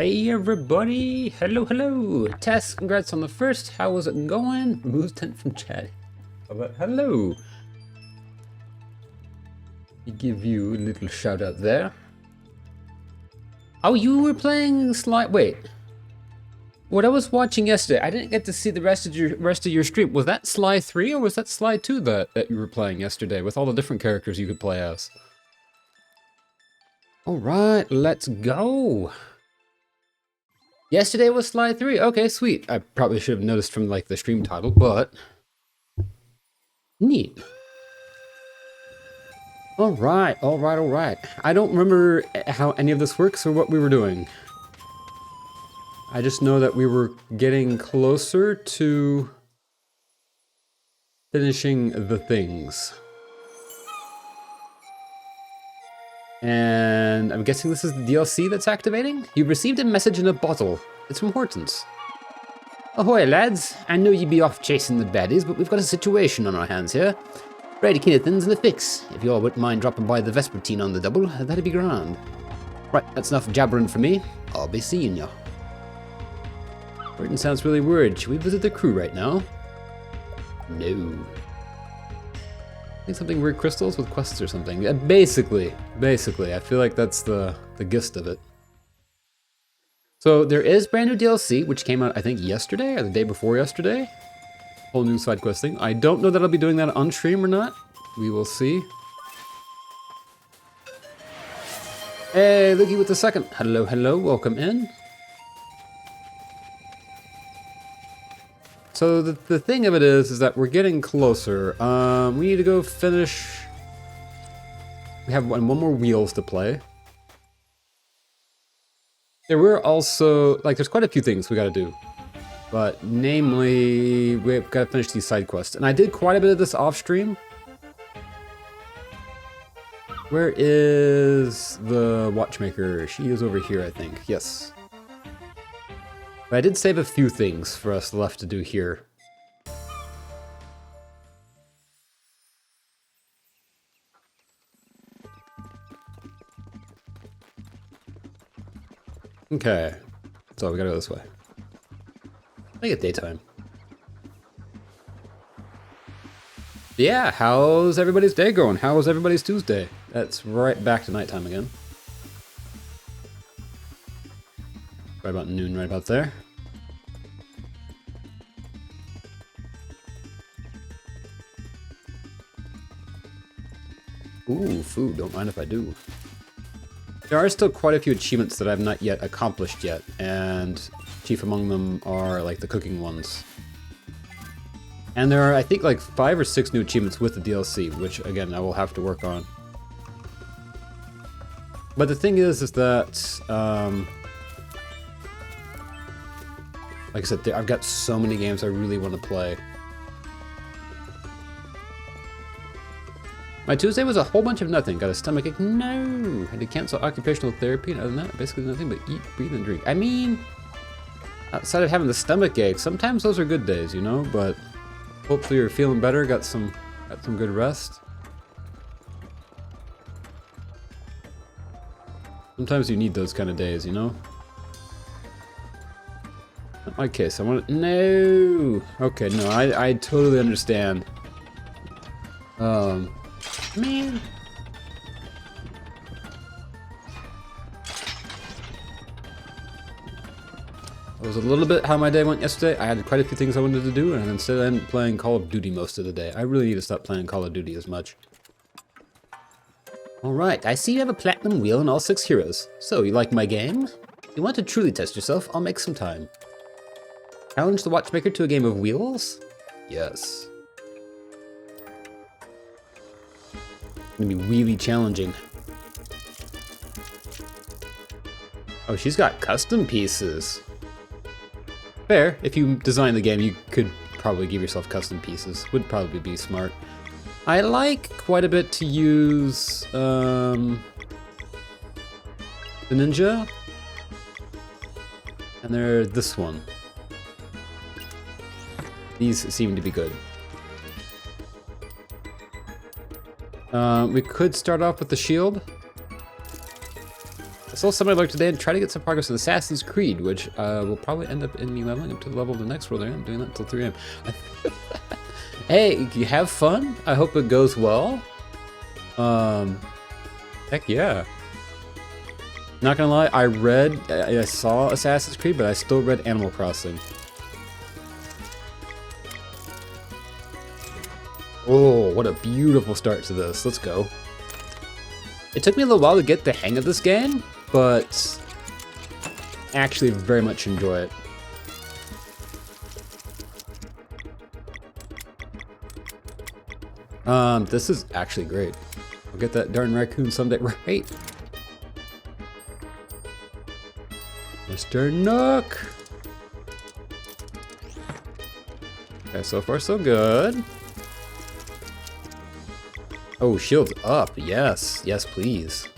Hey everybody! Hello, hello! Tess, congrats on the first. How was it going? Moose tent from Chad. Hello! We give you a little shout out there. Oh, you were playing Slide. Wait. What I was watching yesterday, I didn't get to see the rest of your stream. Was that Sly 3 or was that Sly 2 that you were playing yesterday with all the different characters you could play as? Alright, let's go! Yesterday was Sly 3. Okay, sweet. I probably should have noticed from like the stream title, but neat. Alright. I don't remember how any of this works or what we were doing. I just know that we were getting closer to finishing the things. And I'm guessing this is the DLC that's activating? You received a message in a bottle. It's from Hortons. Ahoy, lads. I know you'd be off chasing the baddies, but we've got a situation on our hands here. Brady Kinnithan's in the fix. If you all wouldn't mind dropping by the Vespertine on the double, that'd be grand. Right, that's enough jabbering for me. I'll be seeing ya. Horton sounds really worried. Should we visit the crew right now? No. I think something weird crystals with quests or something. Basically, I feel like that's the gist of it. So there is brand new DLC, which came out I think yesterday or the day before yesterday. Whole new side quest thing. I don't know that I'll be doing that on stream or not. We will see. Hey, Looky with the second. Hello, hello, welcome in. So the thing of it is that we're getting closer. We need to go finish. We have one more wheels to play. There were also, like, there's quite a few things we gotta do. But namely, we've gotta finish these side quests. And I did quite a bit of this off stream. Where is the watchmaker? She is over here, I think. Yes. But I did save a few things for us left to do here. Okay, so we gotta go this way. Make it daytime. Yeah, how's everybody's day going? How was everybody's Tuesday? That's right back to nighttime again. Right about noon, right about there. Ooh, food, don't mind if I do. There are still quite a few achievements that I've not yet accomplished yet, and chief among them are like the cooking ones. And there are, I think, like 5 or 6 new achievements with the DLC, which again, I will have to work on. But the thing is that, like I said, I've got so many games I really want to play. My Tuesday was a whole bunch of nothing. Got a stomachache? No! Had to cancel occupational therapy, and other than that, basically nothing but eat, breathe, and drink. I mean, outside of having the stomach ache, sometimes those are good days, you know, but hopefully you're feeling better, got some good rest. Sometimes you need those kind of days, you know? Not my case, I want to... No! Okay, no, I totally understand. Man. That was a little bit how my day went yesterday. I had quite a few things I wanted to do, and instead I ended up playing Call of Duty most of the day. I really need to stop playing Call of Duty as much. Alright, I see you have a platinum wheel in all 6 heroes. So, you like my game? If you want to truly test yourself, I'll make some time. Challenge the watchmaker to a game of wheels? Yes. It's gonna be really challenging. Oh, she's got custom pieces. Fair, if you design the game, you could probably give yourself custom pieces. Would probably be smart. I like quite a bit to use the ninja. And there's this one. These seem to be good. We could start off with the shield. saw somebody alert today and try to get some progress in Assassin's Creed, which will probably end up in me leveling up to the level of the next world. I'm doing that until 3 a.m. Hey, you have fun. I hope it goes well. Heck yeah. Not gonna lie, I saw Assassin's Creed, but I still read Animal Crossing. Oh, what a beautiful start to this. Let's go. It took me a little while to get the hang of this game, but I actually very much enjoy it. This is actually great. I'll get that darn raccoon someday, right? Mr. Nook! Okay, so far so good. Oh, shields up. Yes. Yes, please.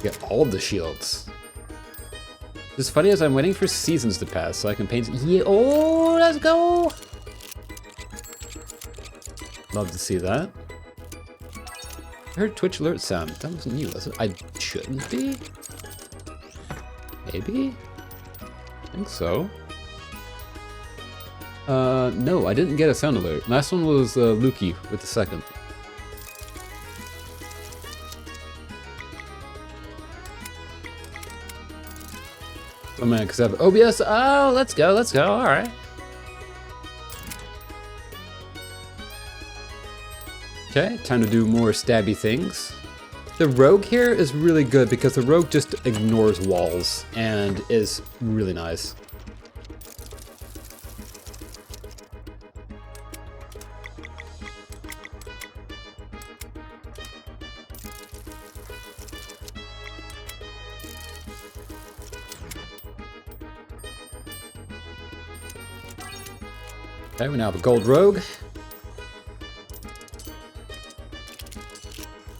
Get all of the shields. It's funny as I'm waiting for seasons to pass so I can paint. Yeah. Oh, let's go. Love to see that. I heard Twitch alert sound. That wasn't you, was it? I shouldn't be. Maybe? I think so. No, I didn't get a sound alert. Last one was Lukey with the second. Oh man, because I have OBS. Oh, let's go, all right. Okay, time to do more stabby things. The rogue here is really good because the rogue just ignores walls and is really nice. Okay, we now have a gold rogue.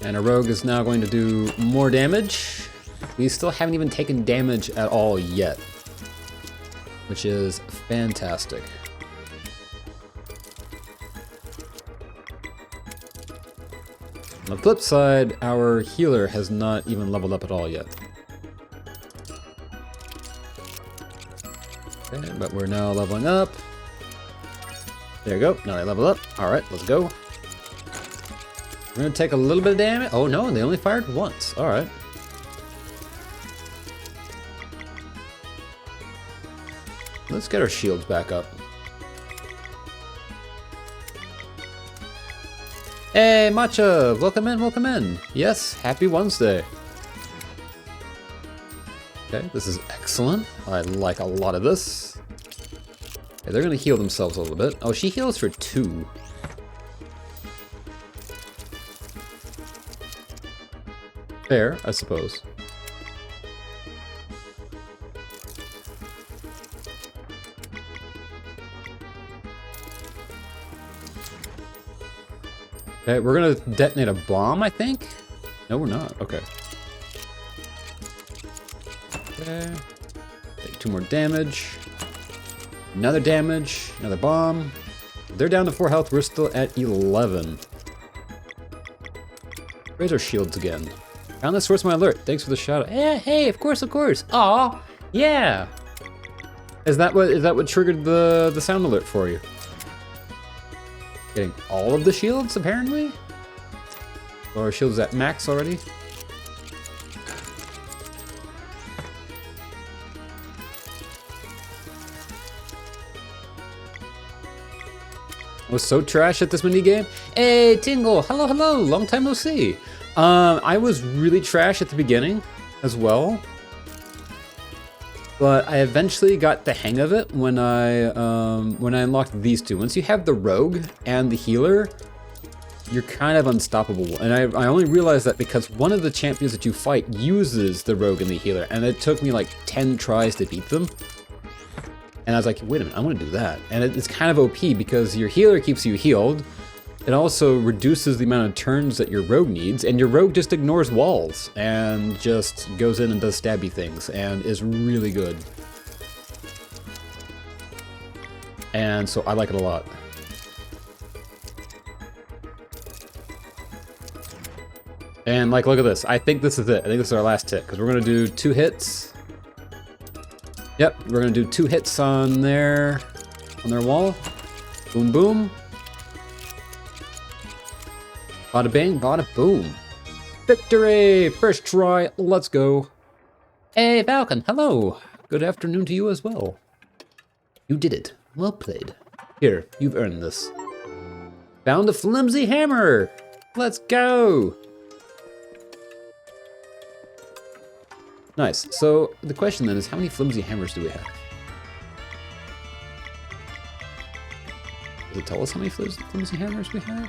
And a rogue is now going to do more damage. We still haven't even taken damage at all yet, which is fantastic. On the flip side, our healer has not even leveled up at all yet. Okay, but we're now leveling up. There you go, now they level up. All right, let's go. We're gonna take a little bit of damage. Oh no, they only fired once. All right. Let's get our shields back up. Hey, Matcha, welcome in, welcome in. Yes, happy Wednesday. Okay, this is excellent. I like a lot of this. Okay, they're gonna heal themselves a little bit. Oh, she heals for 2. Fair, I suppose. Okay, we're gonna detonate a bomb, I think? No, we're not. Okay. Okay. Take 2 more damage. Another damage. Another bomb. They're down to 4 health. We're still at 11. Raise our shields again. Found the source of my alert. Thanks for the shout out. Yeah, hey, of course, of course. Aw, yeah. Is that what triggered the sound alert for you? Getting all of the shields, apparently? Or our shields at max already? I was so trash at this mini game. Hey, Tingle, hello, hello, long time no see. I was really trash at the beginning as well, but I eventually got the hang of it when I unlocked these two. Once you have the rogue and the healer, you're kind of unstoppable. And I only realized that because one of the champions that you fight uses the rogue and the healer, and it took me like 10 tries to beat them. And I was like, wait a minute, I want to do that. And it's kind of OP because your healer keeps you healed. It also reduces the amount of turns that your rogue needs, and your rogue just ignores walls and just goes in and does stabby things and is really good. And so I like it a lot. And like, look at this. I think this is it. I think this is our last hit, because we're gonna do 2 hits. Yep, we're gonna do 2 hits on their wall. Boom, boom. Bada bing, bada boom. Victory! First try, let's go. Hey, Falcon, hello. Good afternoon to you as well. You did it. Well played. Here, you've earned this. Found a flimsy hammer! Let's go! Nice. So, the question then is, how many flimsy hammers do we have? Does it tell us how many flimsy hammers we have?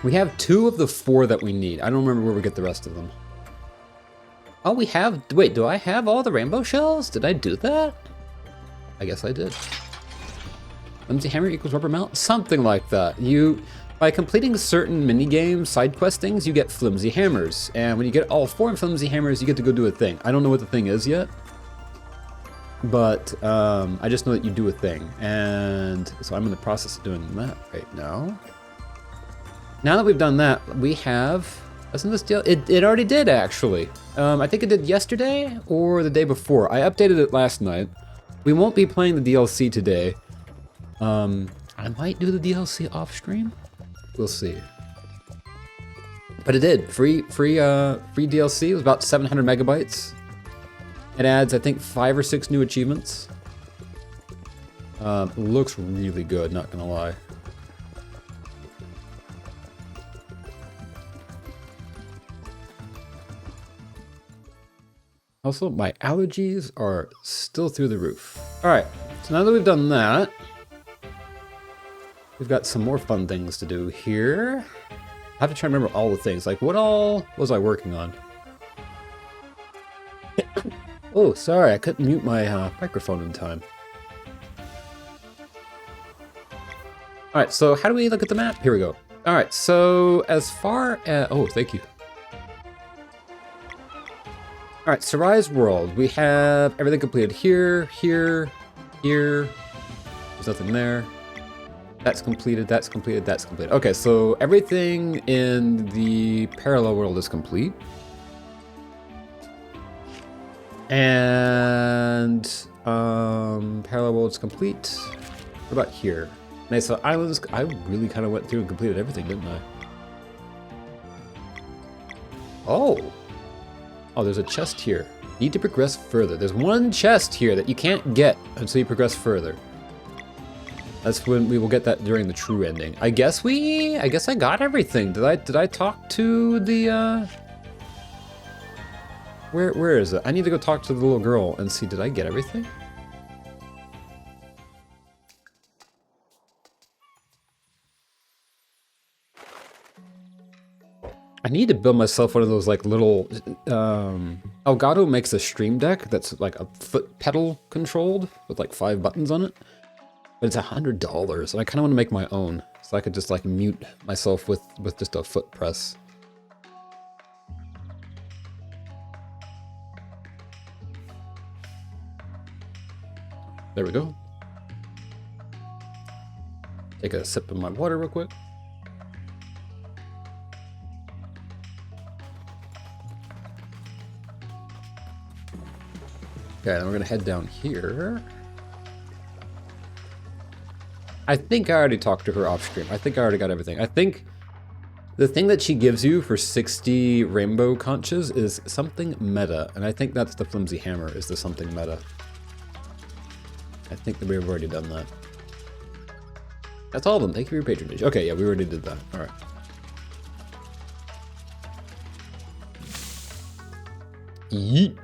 We have 2 of the 4 that we need. I don't remember where we get the rest of them. Oh, we have... Wait, do I have all the rainbow shells? Did I do that? I guess I did. Flimsy hammer equals rubber mount? Something like that. By completing certain mini-games, side quest things, you get flimsy hammers. And when you get all 4 flimsy hammers, you get to go do a thing. I don't know what the thing is yet. But I just know that you do a thing. And so I'm in the process of doing that right now. Now that we've done that, we have... Doesn't this deal? It already did, actually. I think it did yesterday or the day before. I updated it last night. We won't be playing the DLC today. I might do the DLC off stream. We'll see. But it did. Free DLC. It was about 700 megabytes. It adds, I think, 5 or 6 new achievements. Looks really good, not gonna lie. Also, my allergies are still through the roof. All right, so now that we've done that, we've got some more fun things to do here. I have to try and remember all the things. Like, what all was I working on? Oh, sorry, I couldn't mute my microphone in time. All right, so how do we look at the map? Here we go. All right, so as far as... Oh, thank you. All right, Sarai's World. We have everything completed here, here, here. There's nothing there. That's completed, that's completed, that's completed. Okay, so everything in the parallel world is complete. And parallel world's complete. What about here? Mesa Islands. I really kind of went through and completed everything, didn't I? Oh. Oh, there's a chest here. Need to progress further. There's one chest here that you can't get until you progress further. That's when we will get that during the true ending. I guess I got everything. Did I talk to the Where is it? I need to go talk to the little girl and see, did I get everything? I need to build myself one of those like little, Elgato makes a stream deck that's like a foot pedal controlled with like 5 buttons on it. But it's $100 and I kind of want to make my own. So I could just like mute myself with just a foot press. There we go. Take a sip of my water real quick. Okay, then we're gonna head down here. I think I already talked to her off stream. I think I already got everything. I think the thing that she gives you for 60 rainbow conches is something meta, and I think that's the flimsy hammer is the something meta. I think that we've already done that. That's all of them. Thank you for your patronage. Okay, yeah, we already did that. All right. Yeet.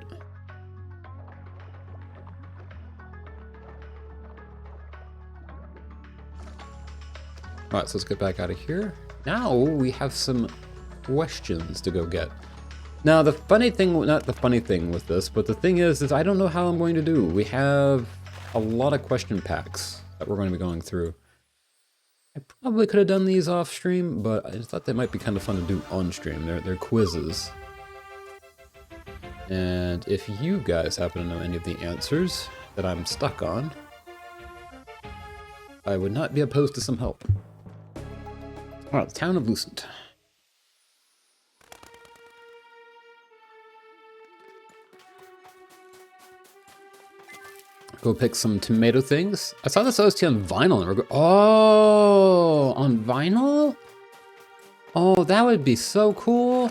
All right, so let's get back out of here. Now we have some questions to go get. Now the funny thing, not the funny thing with this, but the thing is I don't know how I'm going to do. We have a lot of question packs that we're going to be going through. I probably could have done these off stream, but I just thought they might be kind of fun to do on stream. They're quizzes. And if you guys happen to know any of the answers that I'm stuck on, I would not be opposed to some help. All right, the town of Lucent. Go pick some tomato things. I saw this OST on vinyl and oh, on vinyl? Oh, that would be so cool.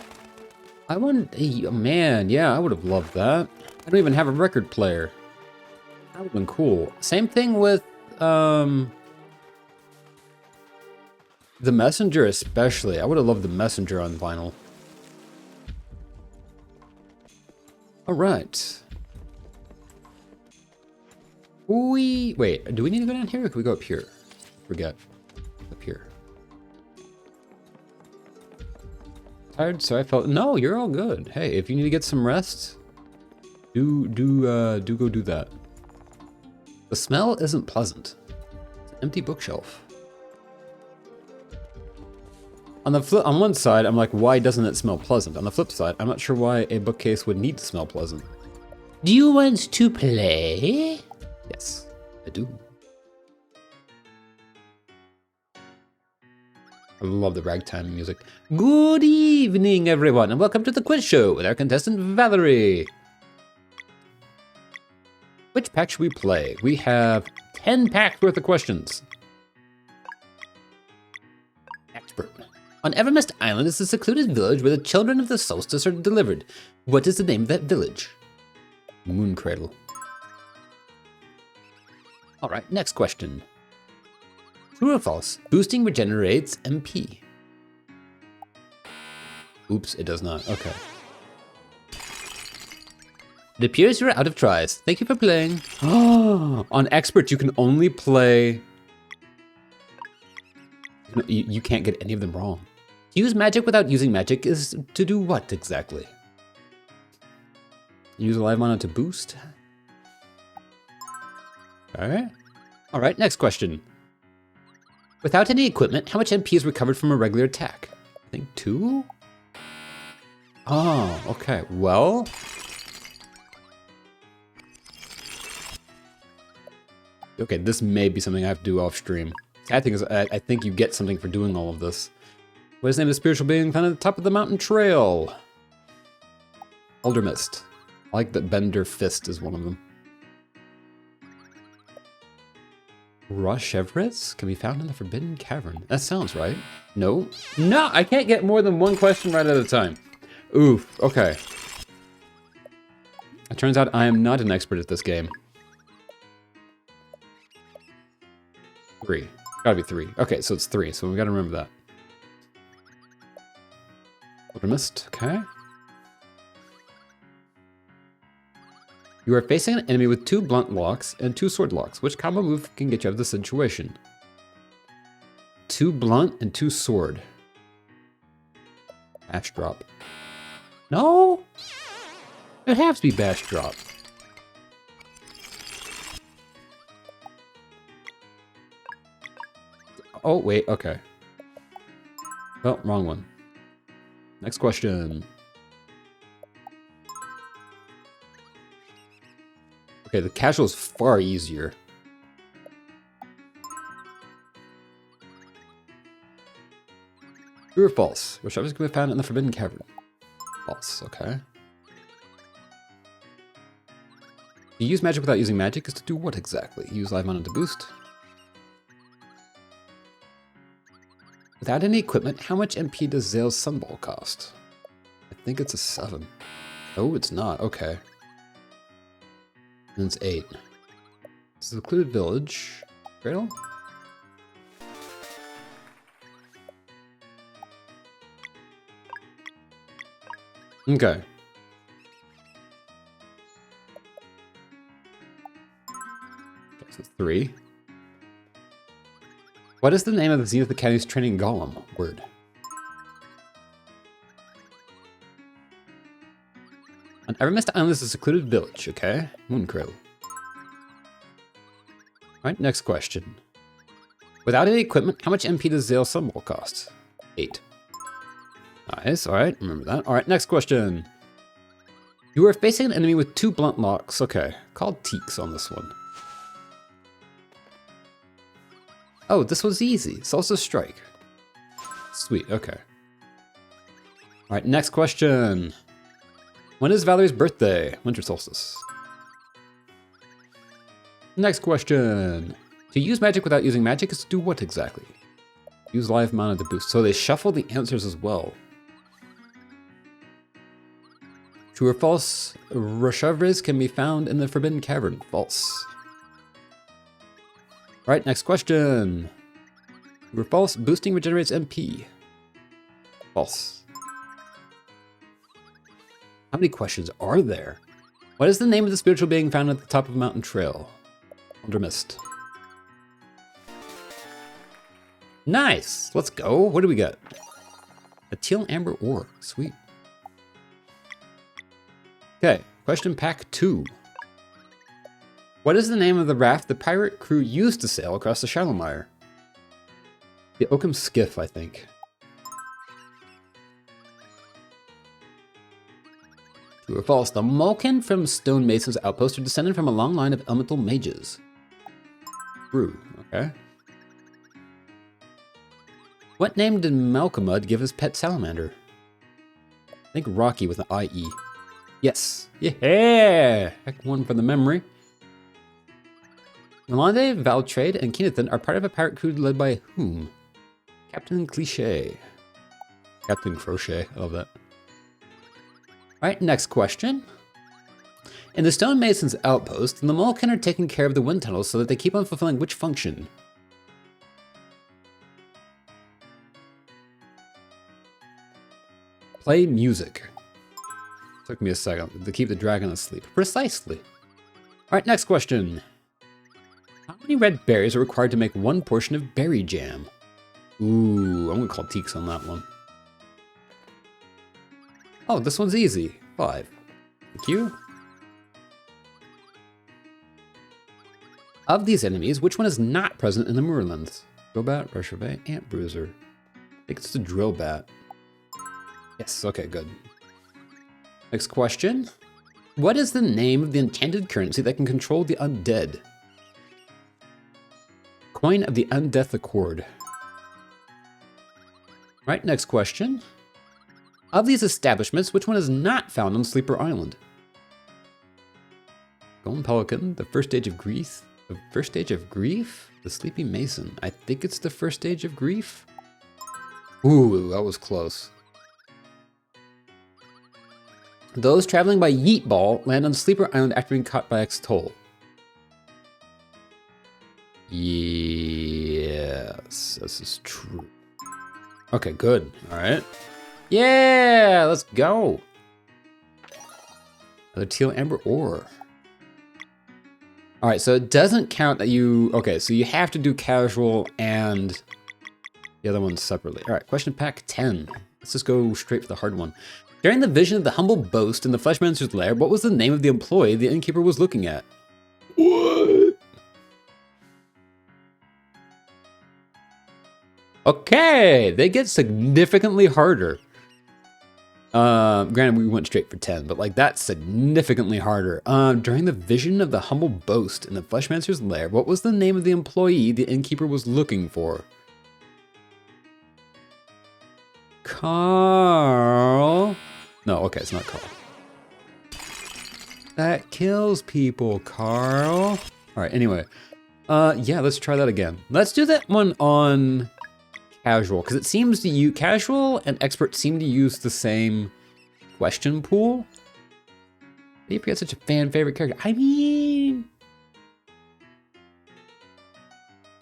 I want, man, yeah, I would have loved that. I don't even have a record player. That would have been cool. Same thing with, The Messenger especially. I would have loved The Messenger on vinyl. All right. Wait, do we need to go down here or can we go up here? Forget. Up here. Tired, so I felt, no, you're all good. Hey, if you need to get some rest, do go do that. The smell isn't pleasant. It's an empty bookshelf. On one side, I'm like, why doesn't it smell pleasant? On the flip side, I'm not sure why a bookcase would need to smell pleasant. Do you want to play? Yes, I do. I love the ragtime music. Good evening, everyone, and welcome to the quiz show with our contestant, Valerie. Which pack should we play? We have 10 packs worth of questions. Expert. On Evermist Island is a secluded village where the children of the solstice are delivered. What is the name of that village? Mooncradle. All right, next question. True or false? Boosting regenerates MP. Oops, it does not. Okay. It appears you're out of tries. Thank you for playing. On Expert, you can only play... You can't get any of them wrong. To use magic without using magic is to do what exactly? Use a live mana to boost? Alright. Alright, next question. Without any equipment, how much MP is recovered from a regular attack? I think 2? Oh, okay. Well... Okay, this may be something I have to do off stream. I think you get something for doing all of this. What is the name of the spiritual being found at the top of the mountain trail? Eldermist. I like that Bender Fist is one of them. Rush Everest can be found in the Forbidden Cavern. That sounds right. No. No, I can't get more than one question right at a time. Oof, okay. It turns out I am not an expert at this game. 3. Gotta be 3. Okay, so it's 3, so we gotta remember that. Mist, okay. You are facing an enemy with 2 blunt locks and 2 sword locks. Which combo move can get you out of the situation? 2 blunt and 2 sword. Bash drop. No! It has to be bash drop. Oh, wait, okay. Oh, wrong one. Next question. Okay, the casual is far easier. True or false? Your shop is going to be found in the Forbidden Cavern. False, okay. You use magic without using magic is to do what exactly? Use live mana to boost. Without any equipment, how much MP does Zale's Sunball cost? I think it's a 7. Oh, it's not. Okay. And it's 8. Secluded village. Cradle? Okay. Okay, so 3. What is the name of the Zenith Academy's training golem? Word. On Evermist Island is a secluded village, okay? Mooncradle. Alright, next question. Without any equipment, how much MP does Zale's Sunball cost? 8. Nice, alright, remember that. Alright, next question. You are facing an enemy with 2 blunt locks, okay. Called Teaks on this one. Oh, this was easy. Solstice Strike. Sweet, okay. Alright, next question. When is Valerie's birthday? Winter solstice. Next question. To use magic without using magic is to do what exactly? Use live mana to boost. So they shuffle the answers as well. True or false? Roshavres can be found in the Forbidden Cavern. False. Alright, next question. True or false? Boosting regenerates MP. False. How many questions are there? What is the name of the spiritual being found at the top of Mountain Trail? Under Mist. Nice! Let's go. What do we got? A teal amber ore. Sweet. Okay, question pack 2. What is the name of the raft the pirate crew used to sail across the Shadowmire? The Oakham Skiff, I think. True or false? The Malkin from Stonemason's Outpost are descended from a long line of elemental mages. True. Okay. What name did Malcolmud give his pet salamander? I think Rocky with an IE. Yes. Yeah! Heck, one for the memory. Nalande, Valtrade, and Kinathan are part of a pirate crew led by whom? Captain Cliché. Captain Crochet. I love that. Alright, next question. In the Stonemason's Outpost, the Malkin are taking care of the wind tunnels so that they keep on fulfilling which function? Play music. Took me a second to keep the dragon asleep. Precisely. Alright, next question. How many red berries are required to make one portion of berry jam? Ooh, I'm gonna call Teeks on that one. Oh, this one's easy. 5. Thank you. Of these enemies, which one is not present in the Moorlands? Drillbat, Rusherbat, Ant Bruiser. I think it's the Drillbat. Yes, okay, good. Next question. What is the name of the enchanted currency that can control the undead? Coin of the Undeath Accord. Right, next question. Of these establishments, which one is not found on Sleeper Island? Golden Pelican, the First Stage of Grief. The First Stage of Grief? The Sleepy Mason. I think it's the First Stage of Grief. Ooh, that was close. Those traveling by Yeet Ball land on Sleeper Island after being caught by X-Toll. Yes, this is true. Okay, good. All right. Yeah, let's go. Another teal amber ore. All right, so it doesn't count that you... Okay, so you have to do casual and the other one separately. All right, question pack 10. Let's just go straight for the hard one. During the vision of the humble boast in the Fleshmancer's lair, what was the name of the employee the innkeeper was looking at? What? Okay, they get significantly harder. Granted, we went straight for 10, but like that's significantly harder. During the vision of the humble boast in the Fleshmancer's lair, what was the name of the employee the innkeeper was looking for? Carl. No, okay, it's not Carl. That kills people, Carl. All right, anyway. Yeah, let's try that again. Let's do that one on casual, because it seems to use casual and expert seem to use the same question pool. Maybe you got such a fan favorite character. I mean,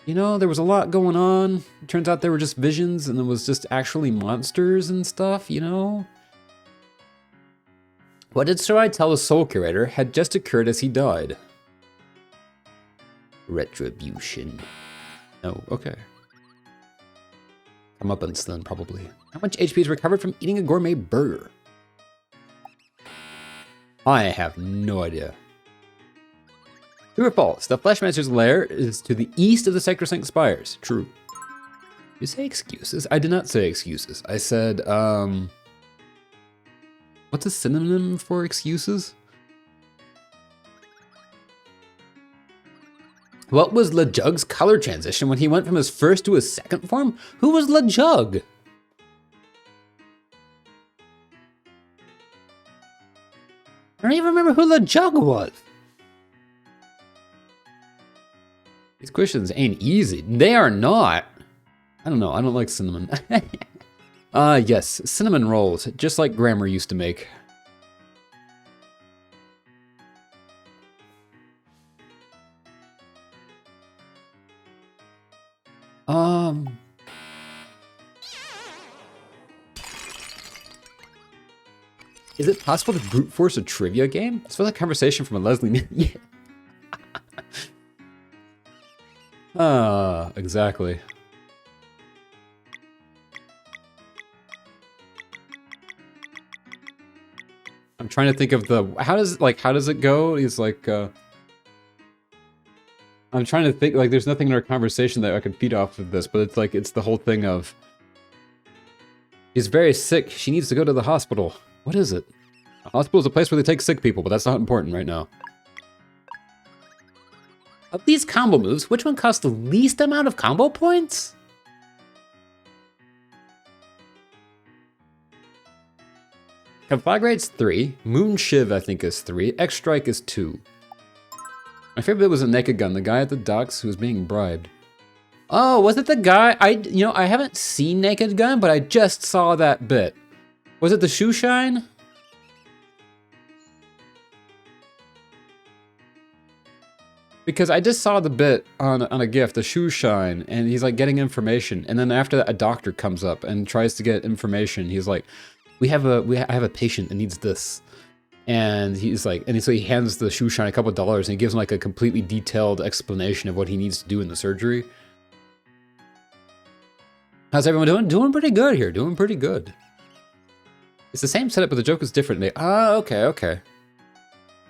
you know, there was a lot going on. It turns out there were just visions and it was just actually monsters and stuff, you know? What did Sarai tell the Soul Curator had just occurred as he died? Retribution. No, okay. Comeuppance then, probably. How much HP is recovered from eating a gourmet burger? I have no idea. True or false? The Fleshmancer's lair is to the east of the Sacrosanct Spires. True. You say excuses? I did not say excuses. I said, what's a synonym for excuses? What was LeJug's color transition when he went from his first to his second form? Who was LeJug? I don't even remember who LeJug was. These questions ain't easy. They are not. I don't know. I don't like cinnamon. Yes, cinnamon rolls, just like Grammar used to make. Is it possible to brute force a trivia game? This was a conversation from a Leslie. Yeah. Exactly. I'm trying to think of the how does it go? He's like I'm trying to think, like, there's nothing in our conversation that I could feed off of this, but it's like it's the whole thing of she's very sick. She needs to go to the hospital. What is it? A hospital is a place where they take sick people, but that's not important right now. Of these combo moves, which one costs the least amount of combo points? Conflagrate's 3. Moon Shiv, I think, is 3. X Strike is 2. My favorite bit was a Naked Gun, the guy at the docks who was being bribed. Oh, was it the guy? I haven't seen Naked Gun, but I just saw that bit. Was it the shoe shine? Because I just saw the bit on a GIF, the shoe shine, and he's like getting information, and then after that, a doctor comes up and tries to get information. He's like, I have a patient that needs this, and he's like, and so he hands the shoe shine a couple of dollars, and he gives him like a completely detailed explanation of what he needs to do in the surgery. How's everyone doing? Doing pretty good here. Doing pretty good. It's the same setup, but the joke is different. Okay.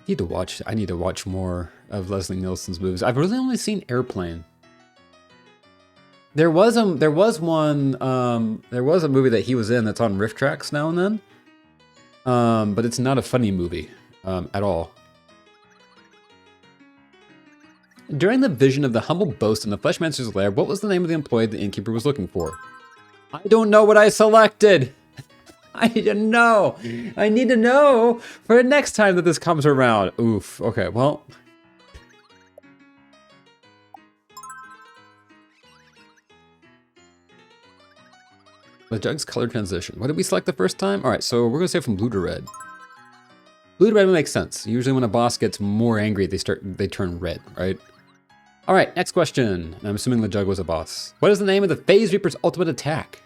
I need to watch more of Leslie Nielsen's movies. I've really only seen Airplane. There was a movie that he was in that's on Riff Tracks now and then. But it's not a funny movie at all. During the vision of the humble boast in the Fleshmancer's lair, what was the name of the employee the innkeeper was looking for? I don't know what I selected. I didn't know. I need to know for the next time that this comes around. Oof. Okay, well. The jug's color transition. What did we select the first time? All right, so we're gonna say from blue to red. Blue to red makes sense. Usually when a boss gets more angry, they turn red, right? All right, next question. I'm assuming the jug was a boss. What is the name of the Phase Reaper's ultimate attack?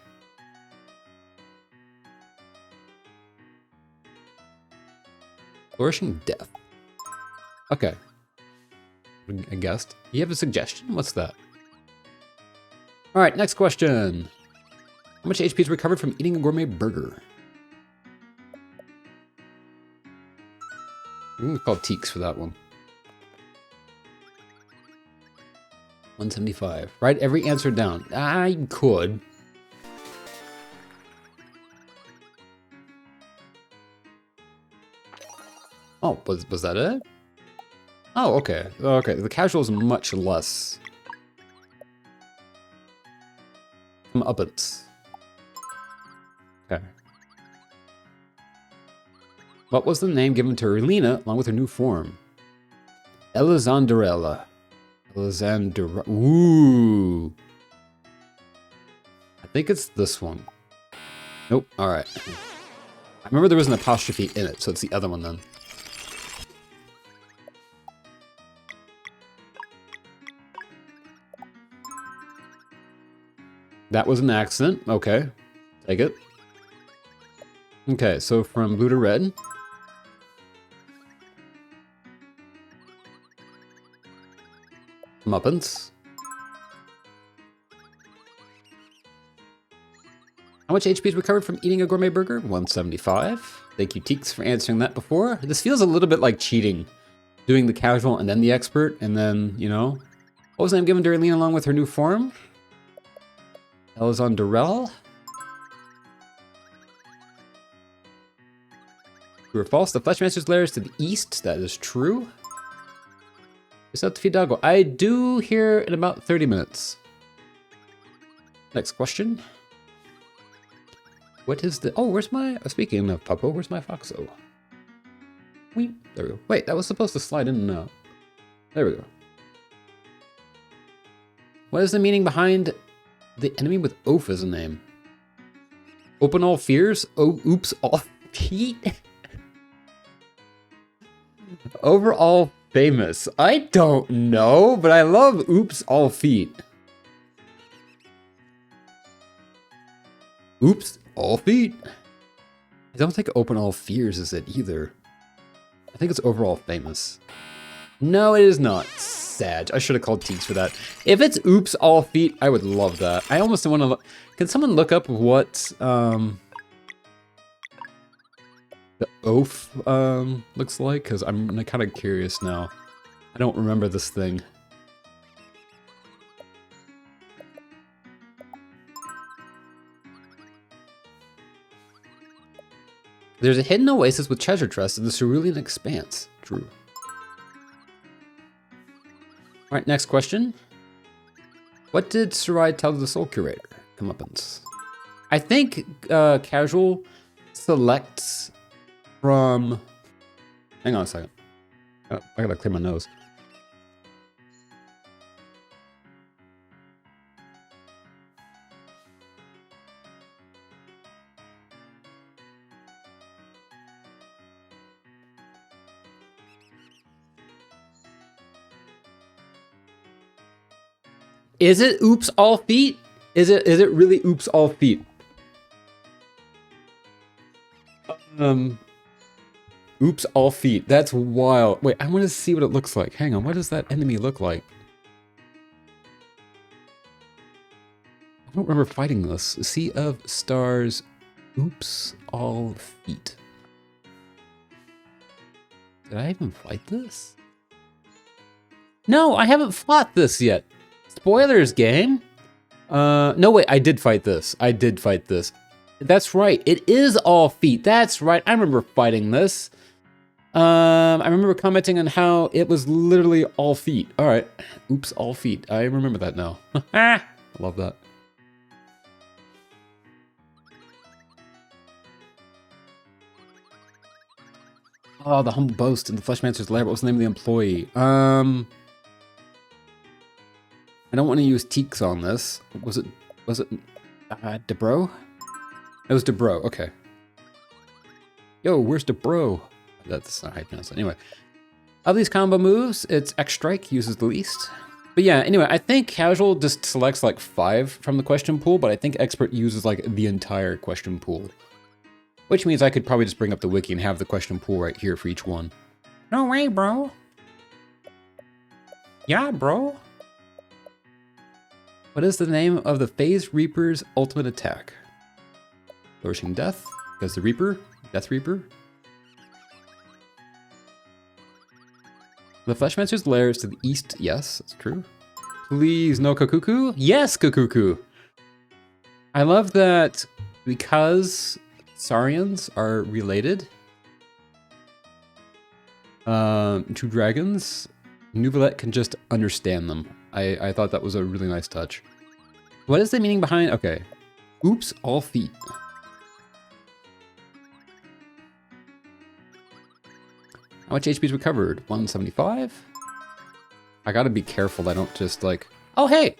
Flourishing Death. Okay. I guessed. You have a suggestion? What's that? All right, next question. How much HP is recovered from eating a gourmet burger? I'm gonna call Teeks for that one. 175. Write every answer down. I could. Oh, was that it? Oh, okay. Okay, the casual is much less. Uppance. Okay. What was the name given to Erlina along with her new form? Elizanderella. Ooh. I think it's this one. Nope. All right. I remember there was an apostrophe in it, so it's the other one then. That was an accident. Okay. Take it. Okay, so from blue to red. Muppets. How much HP is recovered from eating a gourmet burger? 175. Thank you, Teeks, for answering that before. This feels a little bit like cheating. Doing the casual and then the expert, and then, you know. What was the name given to Erlina along with her new form? Elizanderella? True or false? The Fleshmancer's lair is to the east. That is true. It's not the Fidalgo. I do hear in about 30 minutes. Next question. What is the... Oh, where's my... Speaking of Puppo, where's my Foxo? Wait, there we go. Wait, that was supposed to slide in and out. There we go. What is the meaning behind the enemy with Oaf as a name? Open all fears? Oh, oops, all feet? Overall famous. I don't know, but I love oops, all feet. Oops, all feet. I don't think open all fears is it either. I think it's overall famous. No, it is not. Sad. I should have called Teeks for that. If it's oops, all feet, I would love that. I almost want to look. Can someone look up what the oaf looks like? Because I'm kind of curious now. I don't remember this thing. There's a hidden oasis with treasure chests in the Cerulean Expanse. True. All right, next question. What did Sarai tell the Soul Curator? Comeuppance. I think Casual selects from... Hang on a second. Oh, I gotta clear my nose. Is it oops all feet? Is it really oops all feet? Oops all feet. That's wild. Wait, I want to see what it looks like. Hang on, what does that enemy look like? I don't remember fighting this. Sea of Stars. Oops all feet. Did I even fight this? No, I haven't fought this yet. Spoilers, game. No, wait, I did fight this. I did fight this. That's right. It is all feet. That's right. I remember fighting this. I remember commenting on how it was literally all feet. All right. Oops, all feet. I remember that now. I love that. Oh, the humble boast in the Fleshmancer's lair. What was the name of the employee? I don't want to use Teeks on this. Was it Debro? It was Debro, okay. Yo, where's Debro? That's not how you pronounce it. Anyway. Of these combo moves, it's X-Strike uses the least. But yeah, anyway, I think Casual just selects like 5 from the question pool, but I think Expert uses like the entire question pool. Which means I could probably just bring up the wiki and have the question pool right here for each one. No way, bro. Yeah, bro. What is the name of the Phase Reaper's ultimate attack? Flourishing Death? Because the Reaper? Death Reaper? The Fleshmancer's lair is to the east. Yes, that's true. Please, no Kokuku? Yes, Kokuku! I love that because Saurians are related to dragons, Neuvillette can just understand them. I thought that was a really nice touch. What is the meaning behind... Okay. Oops, all feet. How much HP is recovered? 175? I gotta be careful I don't just like... Oh, hey!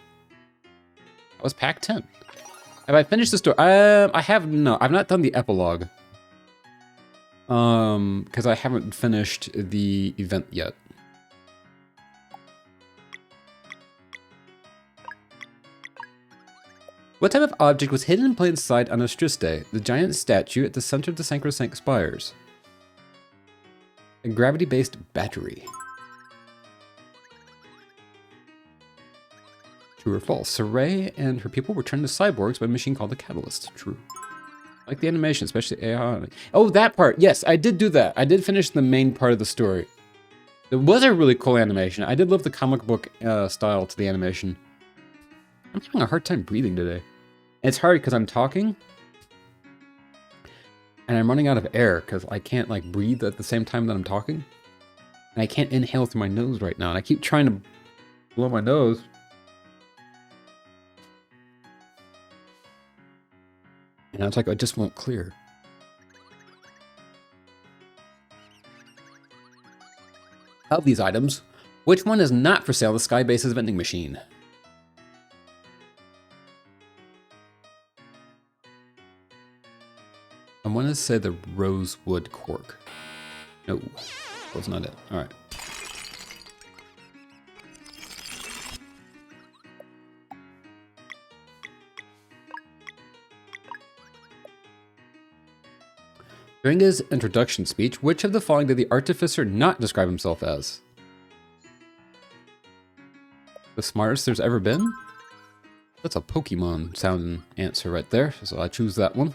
That was pack 10. Have I finished the story? I have... No, I've not done the epilogue. Because I haven't finished the event yet. What type of object was hidden in plain sight on Ostriste, the giant statue at the center of the Sacrosanct Spires? A gravity-based battery. True or false? Sarai and her people were turned to cyborgs by a machine called the Catalyst. True. I like the animation, especially AI. Oh, that part. Yes, I did do that. I did finish the main part of the story. It was a really cool animation. I did love the comic book style to the animation. I'm having a hard time breathing today. And it's hard because I'm talking. And I'm running out of air because I can't like breathe at the same time that I'm talking. And I can't inhale through my nose right now. And I keep trying to blow my nose. And it's like I just won't clear. Of these items, which one is not for sale? The Skybase's vending machine. I want to say the rosewood cork. No, that's not it. All right. During his introduction speech, which of the following did the artificer not describe himself as? The smartest there's ever been? That's a Pokemon sounding answer right there, so I choose that one.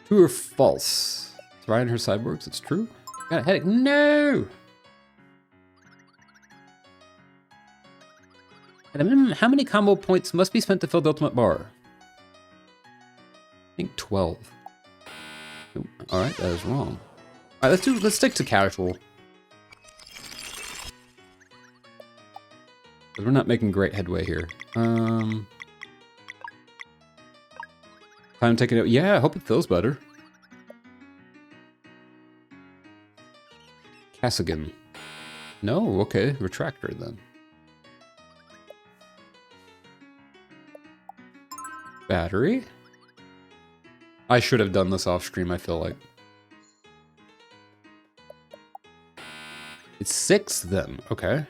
True or false? It's right in her cyborgs, it's true? Got a headache. No! At a minimum, how many combo points must be spent to fill the ultimate bar? I think 12. Alright, that is wrong. Alright, let's stick to casual. Because we're not making great headway here. Time to take it out. Yeah, I hope it feels better. Cassigan. No, okay, Retractor then. Battery? I should have done this off stream, I feel like. It's 6 then, okay.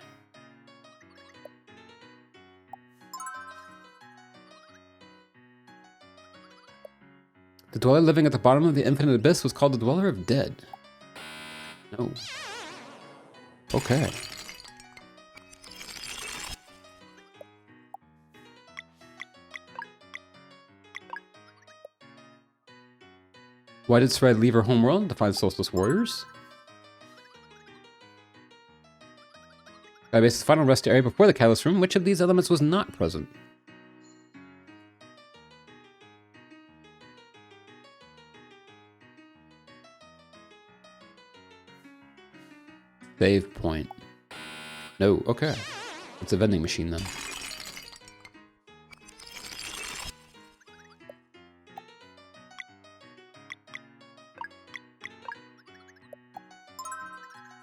The dweller living at the bottom of the infinite abyss was called the Dweller of Dead. No. Okay. Why did Sarai leave her homeworld to find Solstice Warriors? Skybase's final rest area before the Catalyst Room. Which of these elements was not present? Save point. No, okay. It's a vending machine then.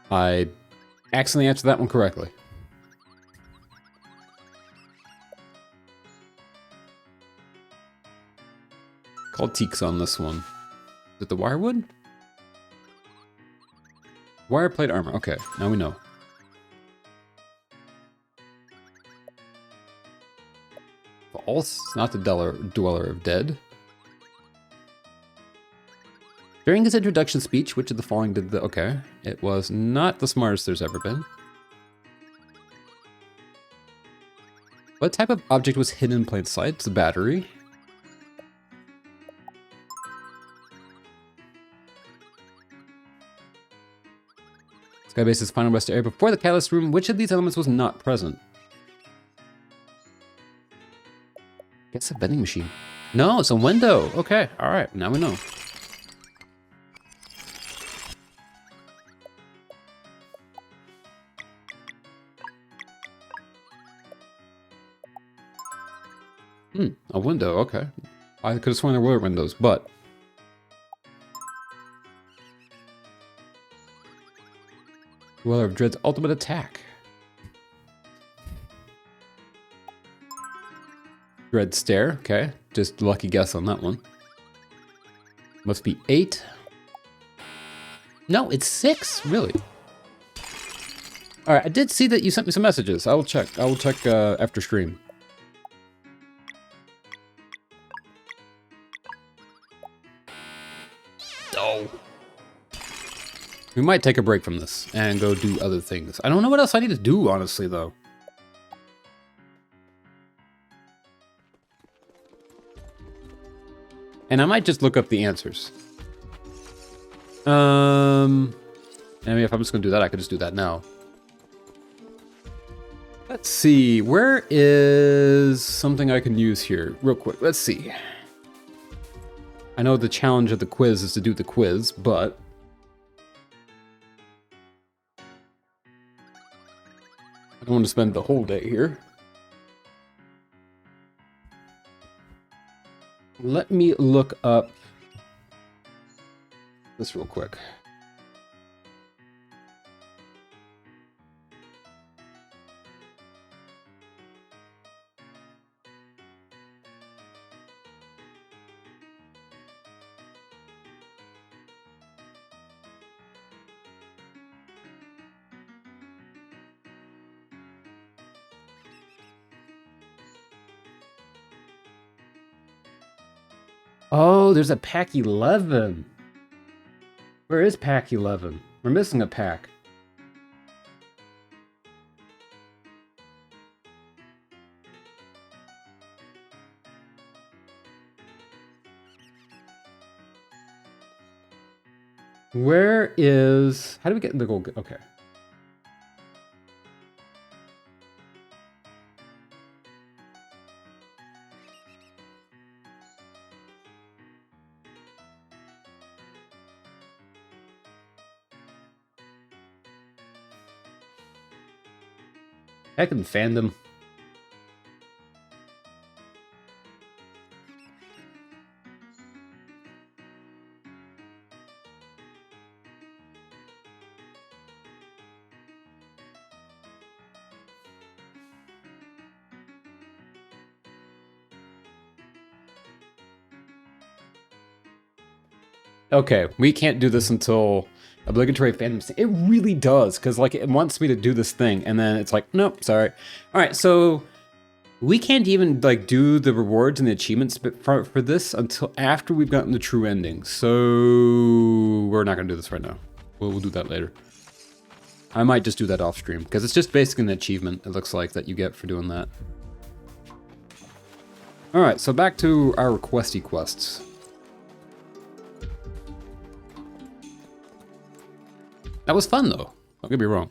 I accidentally answered that one correctly. Called Teaks on this one. Is it the wirewood? Wire plate armor. Okay, now we know. False. Not the Dweller of Dead. During his introduction speech, which of the following did the... Okay, it was not the smartest there's ever been. What type of object was hidden in plain sight? It's the battery. Skybase's final rest area before the Catalyst Room. Which of these elements was not present? Guess a vending machine. No, it's a window. Okay, alright, now we know. A window, okay. I could have sworn there were windows, but... Dweller of Dread's ultimate attack. Dread Stare, okay. Just lucky guess on that one. Must be 8. No, it's 6, really. Alright, I did see that you sent me some messages. I will check. I will check after stream. Oh. We might take a break from this and go do other things. I don't know what else I need to do, honestly, though. And I might just look up the answers. I mean, if I'm just gonna do that, I could just do that now. Let's see, where is something I can use here? Real quick, let's see. I know the challenge of the quiz is to do the quiz, but... I don't want to spend the whole day here. Let me look up this real quick. Oh, there's a pack 11. Where is pack 11? We're missing a pack. Where is... How do we get in the gold? Okay. Heck in fandom. Okay, we can't do this until obligatory fandom. It really does, because like it wants me to do this thing, and then it's like, nope, sorry. All right, so we can't even like do the rewards and the achievements for this until after we've gotten the true ending. So we're not gonna do this right now. We'll do that later. I might just do that off stream, because it's just basically an achievement, it looks like, that you get for doing that. All right, so back to our questy quests. That was fun, though. Don't get me wrong.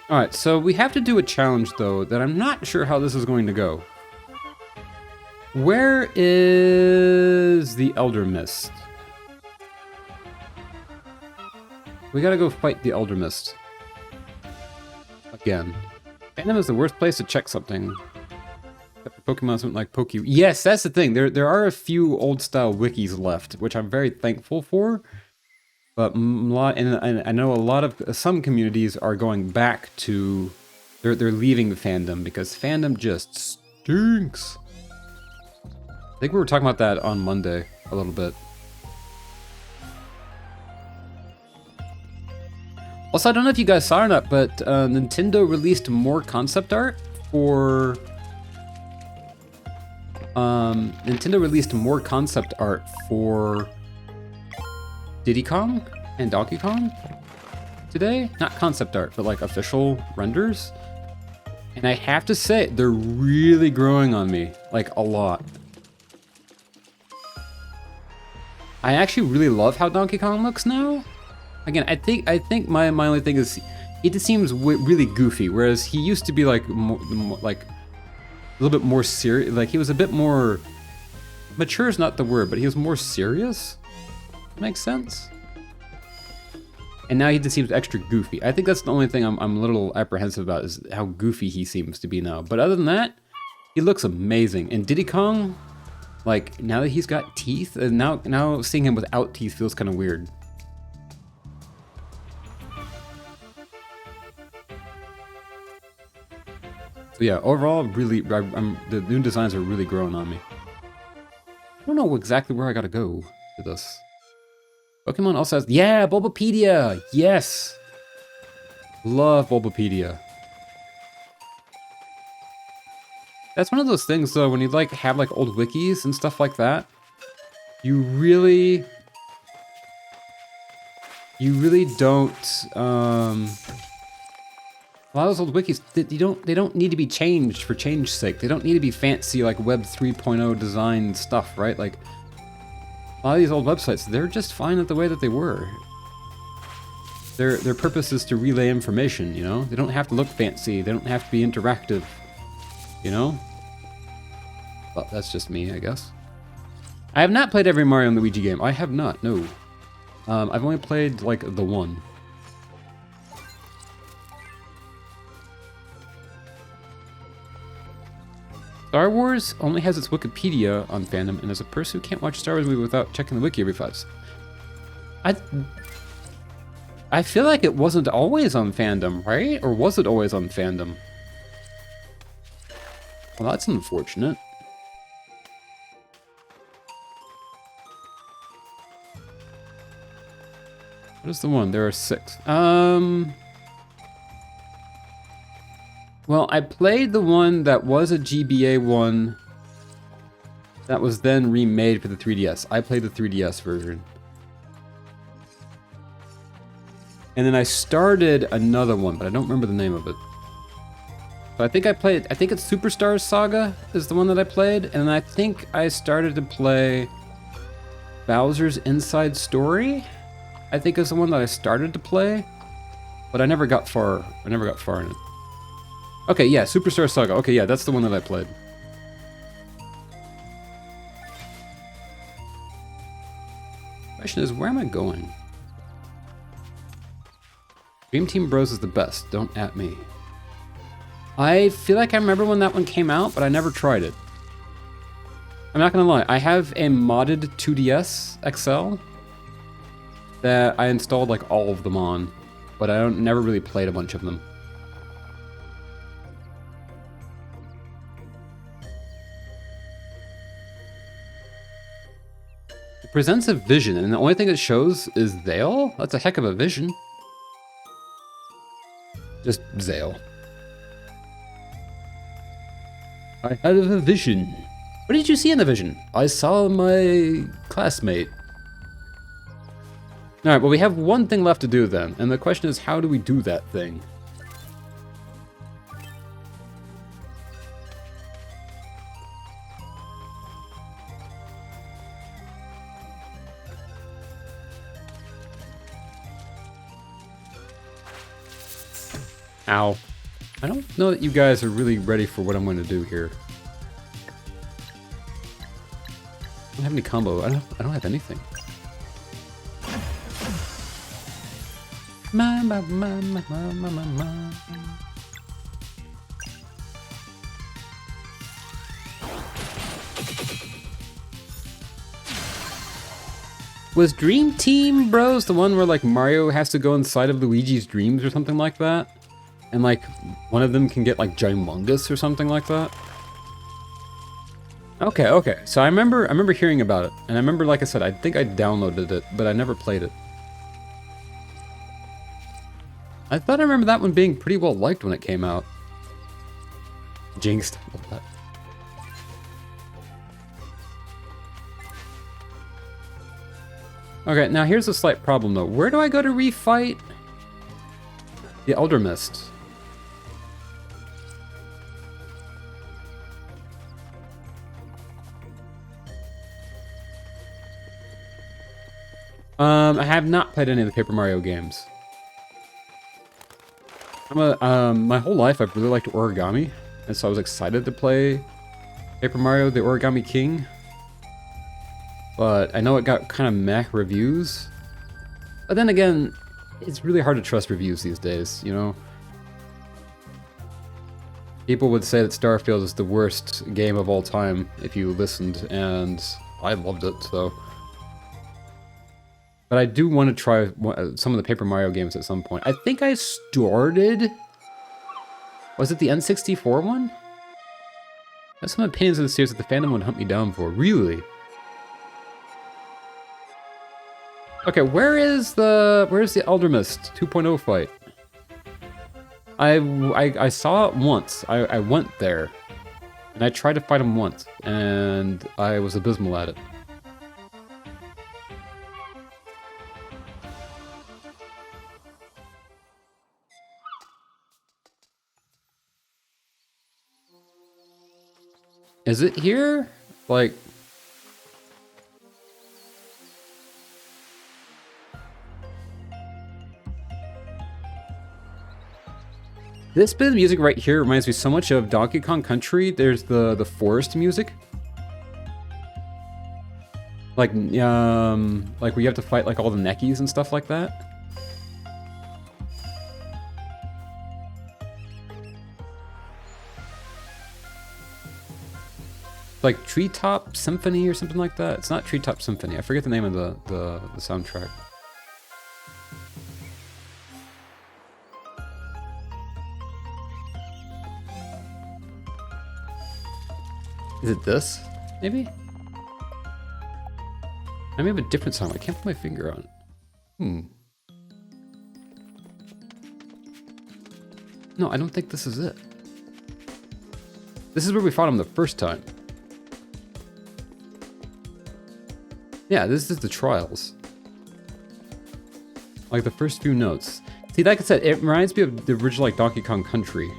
Alright, so we have to do a challenge, though, that I'm not sure how this is going to go. Where is the Elder Mist? We gotta go fight the Elder Mist. Again. Fandom is the worst place to check something. Except for Pokemon something like Poke. Yes, that's the thing. There are a few old-style wikis left, which I'm very thankful for. But I know a lot of some communities are going back to they're leaving fandom because fandom just stinks. I think we were talking about that on Monday a little bit. Also, I don't know if you guys saw or not, but Nintendo released more concept art for Diddy Kong and Donkey Kong today. Not concept art, but like official renders. And I have to say, they're really growing on me, like a lot. I actually really love how Donkey Kong looks now. Again, I think my only thing is, he just seems really goofy, whereas he used to be like like a little bit more serious. Like he was a bit more mature is not the word, but he was more serious. Makes sense. And now he just seems extra goofy. I think that's the only thing I'm a little apprehensive about is how goofy he seems to be now. But other than that, he looks amazing. And Diddy Kong, like now that he's got teeth, and now seeing him without teeth feels kind of weird. So yeah, overall, really, the new designs are really growing on me. I don't know exactly where I gotta go for this. Pokemon also has, yeah, Bulbapedia, yes! Love Bulbapedia. That's one of those things though, when you like have like old wikis and stuff like that, you really don't, a lot of those old wikis, they don't need to be changed for change's sake. They don't need to be fancy like Web 3.0 design stuff, right? Like, a lot of these old websites, they're just fine at the way that they were. Their purpose is to relay information, you know? They don't have to look fancy, they don't have to be interactive, you know? Well, that's just me, I guess. I have not played every Mario and Luigi game. I have not, no. I've only played, like, the one. Star Wars only has its Wikipedia on fandom, and as a person who can't watch Star Wars movie without checking the wiki every 5 I feel like it wasn't always on fandom, right? Or was it always on fandom? Well, that's unfortunate. What is the one? There are 6. Well, I played the one that was a GBA one that was then remade for the 3DS. I played the 3DS version. And then I started another one, but I don't remember the name of it. But I think I think it's Superstars Saga is the one that I played, and I think I started to play Bowser's Inside Story. I think is the one that I started to play, but I never got far. I never got far in it. Okay, yeah, Superstar Saga. Okay, yeah, that's the one that I played. Question is, where am I going? Dream Team Bros is the best. Don't at me. I feel like I remember when that one came out, but I never tried it. I'm not gonna lie. I have a modded 2DS XL that I installed like all of them on, but I never really played a bunch of them. It presents a vision, and the only thing it shows is Zale? That's a heck of a vision. Just Zale. I had a vision. What did you see in the vision? I saw my classmate. Alright, well we have one thing left to do then, and the question is, how do we do that thing? Ow. I don't know that you guys are really ready for what I'm going to do here. I don't have any combo. I don't have anything. Ma. Was Dream Team Bros the one where like Mario has to go inside of Luigi's dreams or something like that? And like one of them can get like Gymongous or something like that? Okay. So I remember hearing about it, and I remember, like I said, I think I downloaded it, but I never played it. I thought I remember that one being pretty well liked when it came out. Jinxed. Love that. Okay, now here's a slight problem though. Where do I go to refight the Elder Mist? I have not played any of the Paper Mario games. My whole life I've really liked origami, and so I was excited to play Paper Mario: The Origami King. But I know it got kind of meh reviews. But then again, it's really hard to trust reviews these days, you know? People would say that Starfield is the worst game of all time if you listened, and I loved it, so. But I do want to try some of the Paper Mario games at some point. I think I started... Was it the N64 one? That's some opinions of the series that the fandom would hunt me down for. Really? Okay, where's the Elder Mist 2.0 fight? I saw it once. I went there, and I tried to fight him once, and I was abysmal at it. Is it here? Like... This bit of music right here reminds me so much of Donkey Kong Country. There's the forest music. Like where you have to fight like all the Neckies and stuff like that. Like Treetop Symphony or something like that. It's not Treetop Symphony. I forget the name of the soundtrack. Is it this? Maybe? I may have a different song. I can't put my finger on it. No, I don't think this is it. This is where we fought him the first time. Yeah, this is the trials. Like the first few notes. See, like I said, it reminds me of the original like Donkey Kong Country.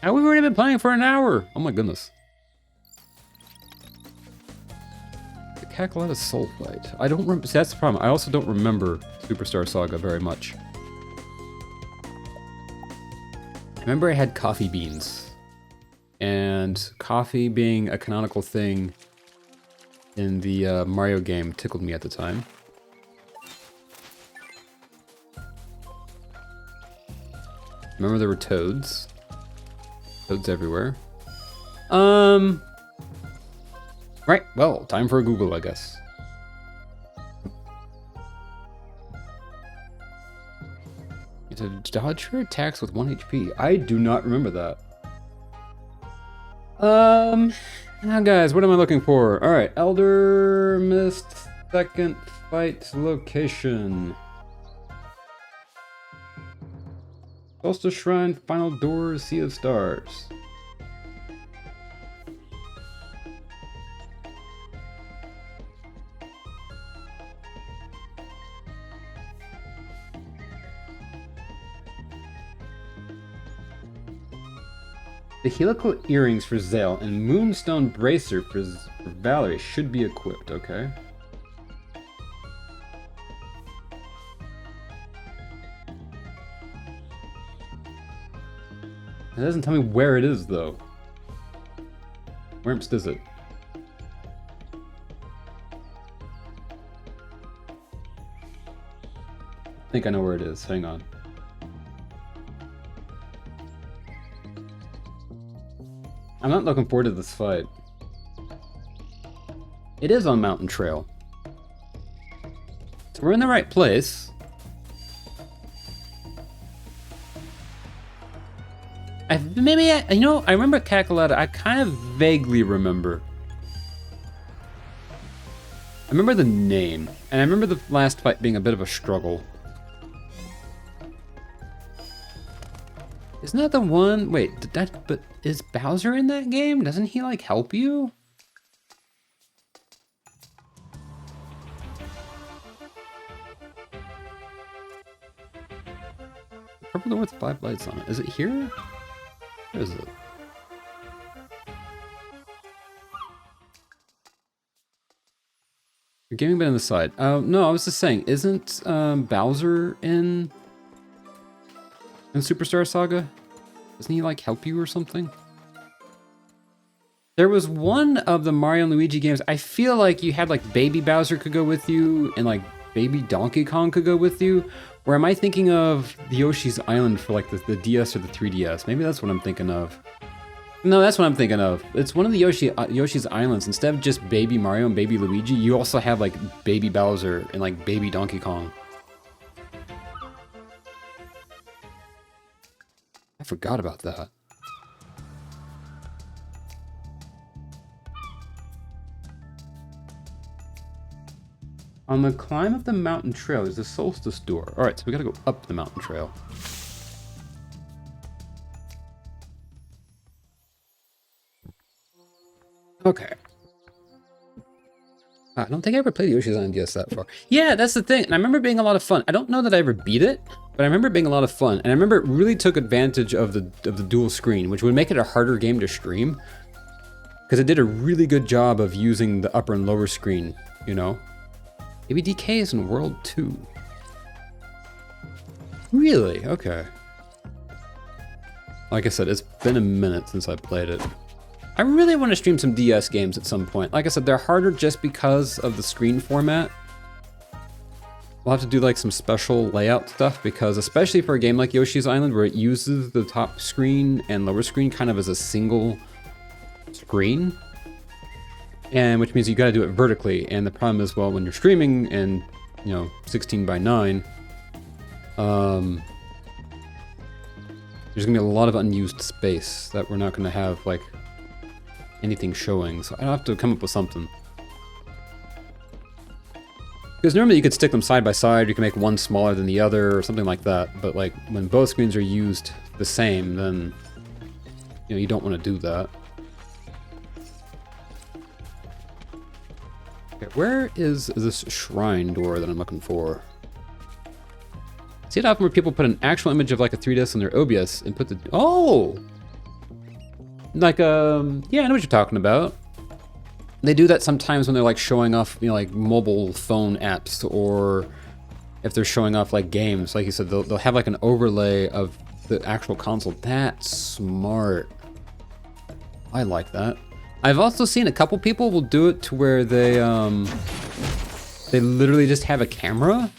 And we've already been playing for an hour. Oh my goodness. The Kakalata Soul Fight. I don't remember. See, that's the problem. I also don't remember Superstar Saga very much. I remember I had coffee beans. And coffee being a canonical thing in the Mario game tickled me at the time. Remember there were toads. Toads everywhere. Right, well, time for a Google, I guess. It's a dodge her attacks with 1 HP. I do not remember that. Now guys, what am I looking for? Alright, Elder Mist, second fight location. Solstice Shrine, Final Doors, Sea of Stars. The helical earrings for Zale and Moonstone bracer for Valerie should be equipped, okay? It doesn't tell me where it is, though. Where is it? I think I know where it is. Hang on. I'm not looking forward to this fight. It is on Mountain Trail. So we're in the right place. I remember Kakalata. I kind of vaguely remember. I remember the name, and I remember the last fight being a bit of a struggle. Isn't that the one? Wait, but is Bowser in that game? Doesn't he like help you? Purple door with 5 lights on it. Is it here? Where is it? Your gaming bed on the side. Oh, no, I was just saying, isn't Bowser in Superstar Saga? Doesn't he like help you or something? There was one of the Mario and Luigi games, I feel like you had like Baby Bowser could go with you and like Baby Donkey Kong could go with you. Or am I thinking of the Yoshi's Island for like the DS or the 3DS? Maybe that's what I'm thinking of. No, that's what I'm thinking of. It's one of the Yoshi's Islands. Instead of just Baby Mario and Baby Luigi, you also have like Baby Bowser and like Baby Donkey Kong. I forgot about that. On the climb of the mountain trail is the solstice door. All right, so we gotta go up the mountain trail. Okay. I don't think I ever played Yoshi's Island DS that far. Yeah, that's the thing. And I remember it being a lot of fun. I don't know that I ever beat it, but I remember it being a lot of fun. And I remember it really took advantage of the dual screen, which would make it a harder game to stream. Because it did a really good job of using the upper and lower screen, you know? Maybe DK is in World 2. Really? Okay. Like I said, it's been a minute since I played it. I really want to stream some DS games at some point. Like I said, they're harder just because of the screen format. We'll have to do like some special layout stuff because especially for a game like Yoshi's Island where it uses the top screen and lower screen kind of as a single screen. And which means you gotta do it vertically. And the problem is, well, when you're streaming and, you know, 16 by 9, there's gonna be a lot of unused space that we're not gonna have like anything showing. So I have to come up with something. Because normally you could stick them side by side, you can make one smaller than the other, or something like that. But like, when both screens are used the same, then, you know, you don't want to do that. Okay, where is this shrine door that I'm looking for? See it often where people put an actual image of like a 3DS on their OBS and put the... Oh! Like, yeah, I know what you're talking about. They do that sometimes when they're like showing off, you know, like mobile phone apps, or if they're showing off like games, like you said, they'll have like an overlay of the actual console. That's smart. I like that. I've also seen a couple people will do it to where they literally just have a camera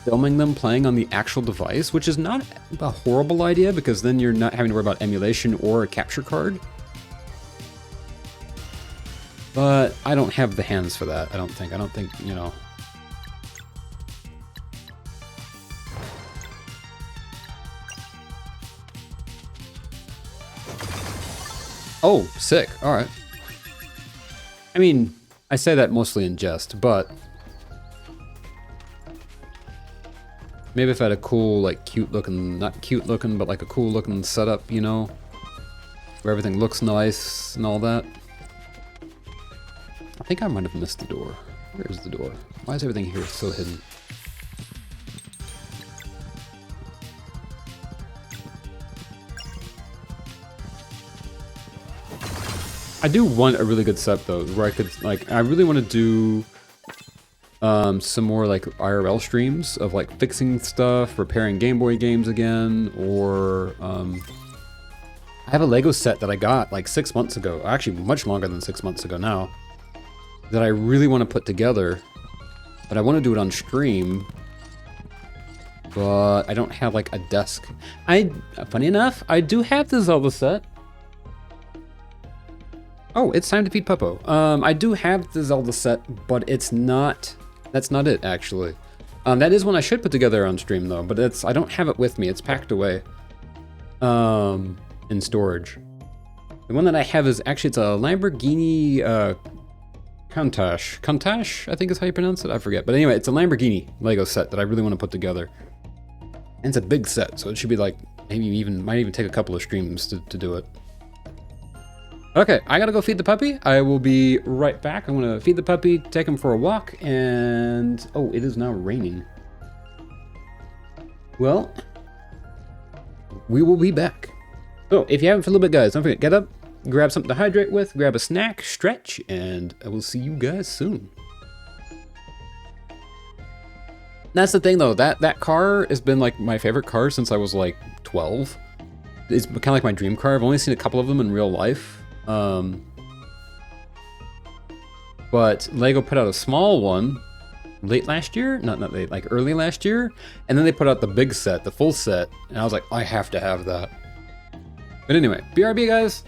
filming them playing on the actual device, which is not a horrible idea because then you're not having to worry about emulation or a capture card. But I don't have the hands for that, I don't think, you know. Oh, sick, all right. I mean, I say that mostly in jest, but maybe if I had a cool, like, cute looking, not cute looking, but like a cool looking setup, you know, where everything looks nice and all that. I think I might have missed the door. Where's the door? Why is everything here so hidden? I do want a really good setup though, where I could, like, I really want to do some more like IRL streams of like fixing stuff, repairing Game Boy games again, or I have a Lego set that I got like 6 months ago, actually much longer than 6 months ago now, that I really want to put together, but I want to do it on stream, but I don't have like a desk. Funny enough, I do have the Zelda set. Oh, it's time to feed Puppo. I do have the Zelda set, but that's not it actually. That is one I should put together on stream though, but I don't have it with me, it's packed away in storage. The one that I have is actually, it's a Lamborghini Countach, I think is how you pronounce it, I forget. But anyway, it's a Lamborghini Lego set that I really want to put together. And it's a big set, so it should be like, might even take a couple of streams to do it. Okay, I gotta go feed the puppy. I will be right back. I'm gonna feed the puppy, take him for a walk, and... Oh, it is now raining. Well, we will be back. So, if you haven't for a little bit, guys, don't forget, get up, grab something to hydrate with, grab a snack, stretch, and I will see you guys soon. That's the thing, though. That car has been, like, my favorite car since I was, like, 12. It's kind of like my dream car. I've only seen a couple of them in real life. But Lego put out a small one late last year, not late, like early last year, and then they put out the big set, the full set, and I was like, I have to have that. But anyway, BRB guys.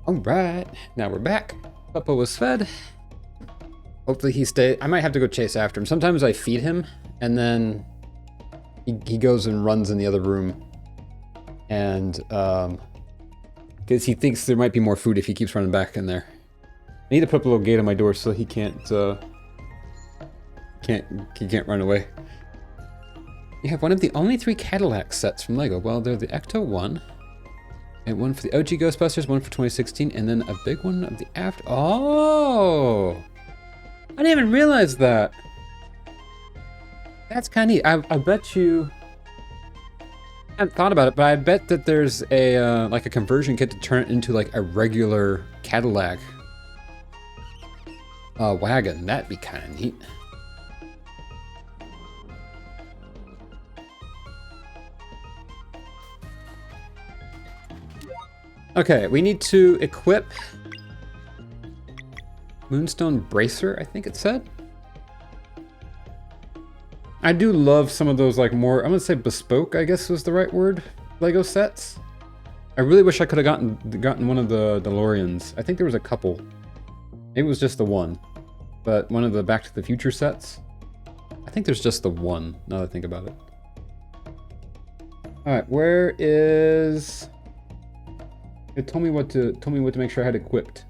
Alright, now we're back. Puppo was fed. Hopefully he stays. I might have to go chase after him. Sometimes I feed him, and then he goes and runs in the other room. And, because he thinks there might be more food if he keeps running back in there. I need to put up a little gate on my door so he can't run away. You have one of the only 3 Cadillac sets from LEGO. Well, they're the Ecto one, and one for the OG Ghostbusters, one for 2016, and then a big one of the after. Oh! I didn't even realize that. That's kind of neat. I bet you... I haven't thought about it, but I bet that there's a like a conversion kit to turn it into like a regular Cadillac wagon. That'd be kind of neat. Okay, we need to equip Moonstone Bracer, I think it said. I do love some of those, like, more, I'm gonna say bespoke, I guess was the right word, LEGO sets. I really wish I could have gotten one of the DeLoreans. I think there was a couple. It was just the one. But one of the Back to the Future sets. I think there's just the one, now that I think about it. Alright, where is... It told me what to make sure I had equipped.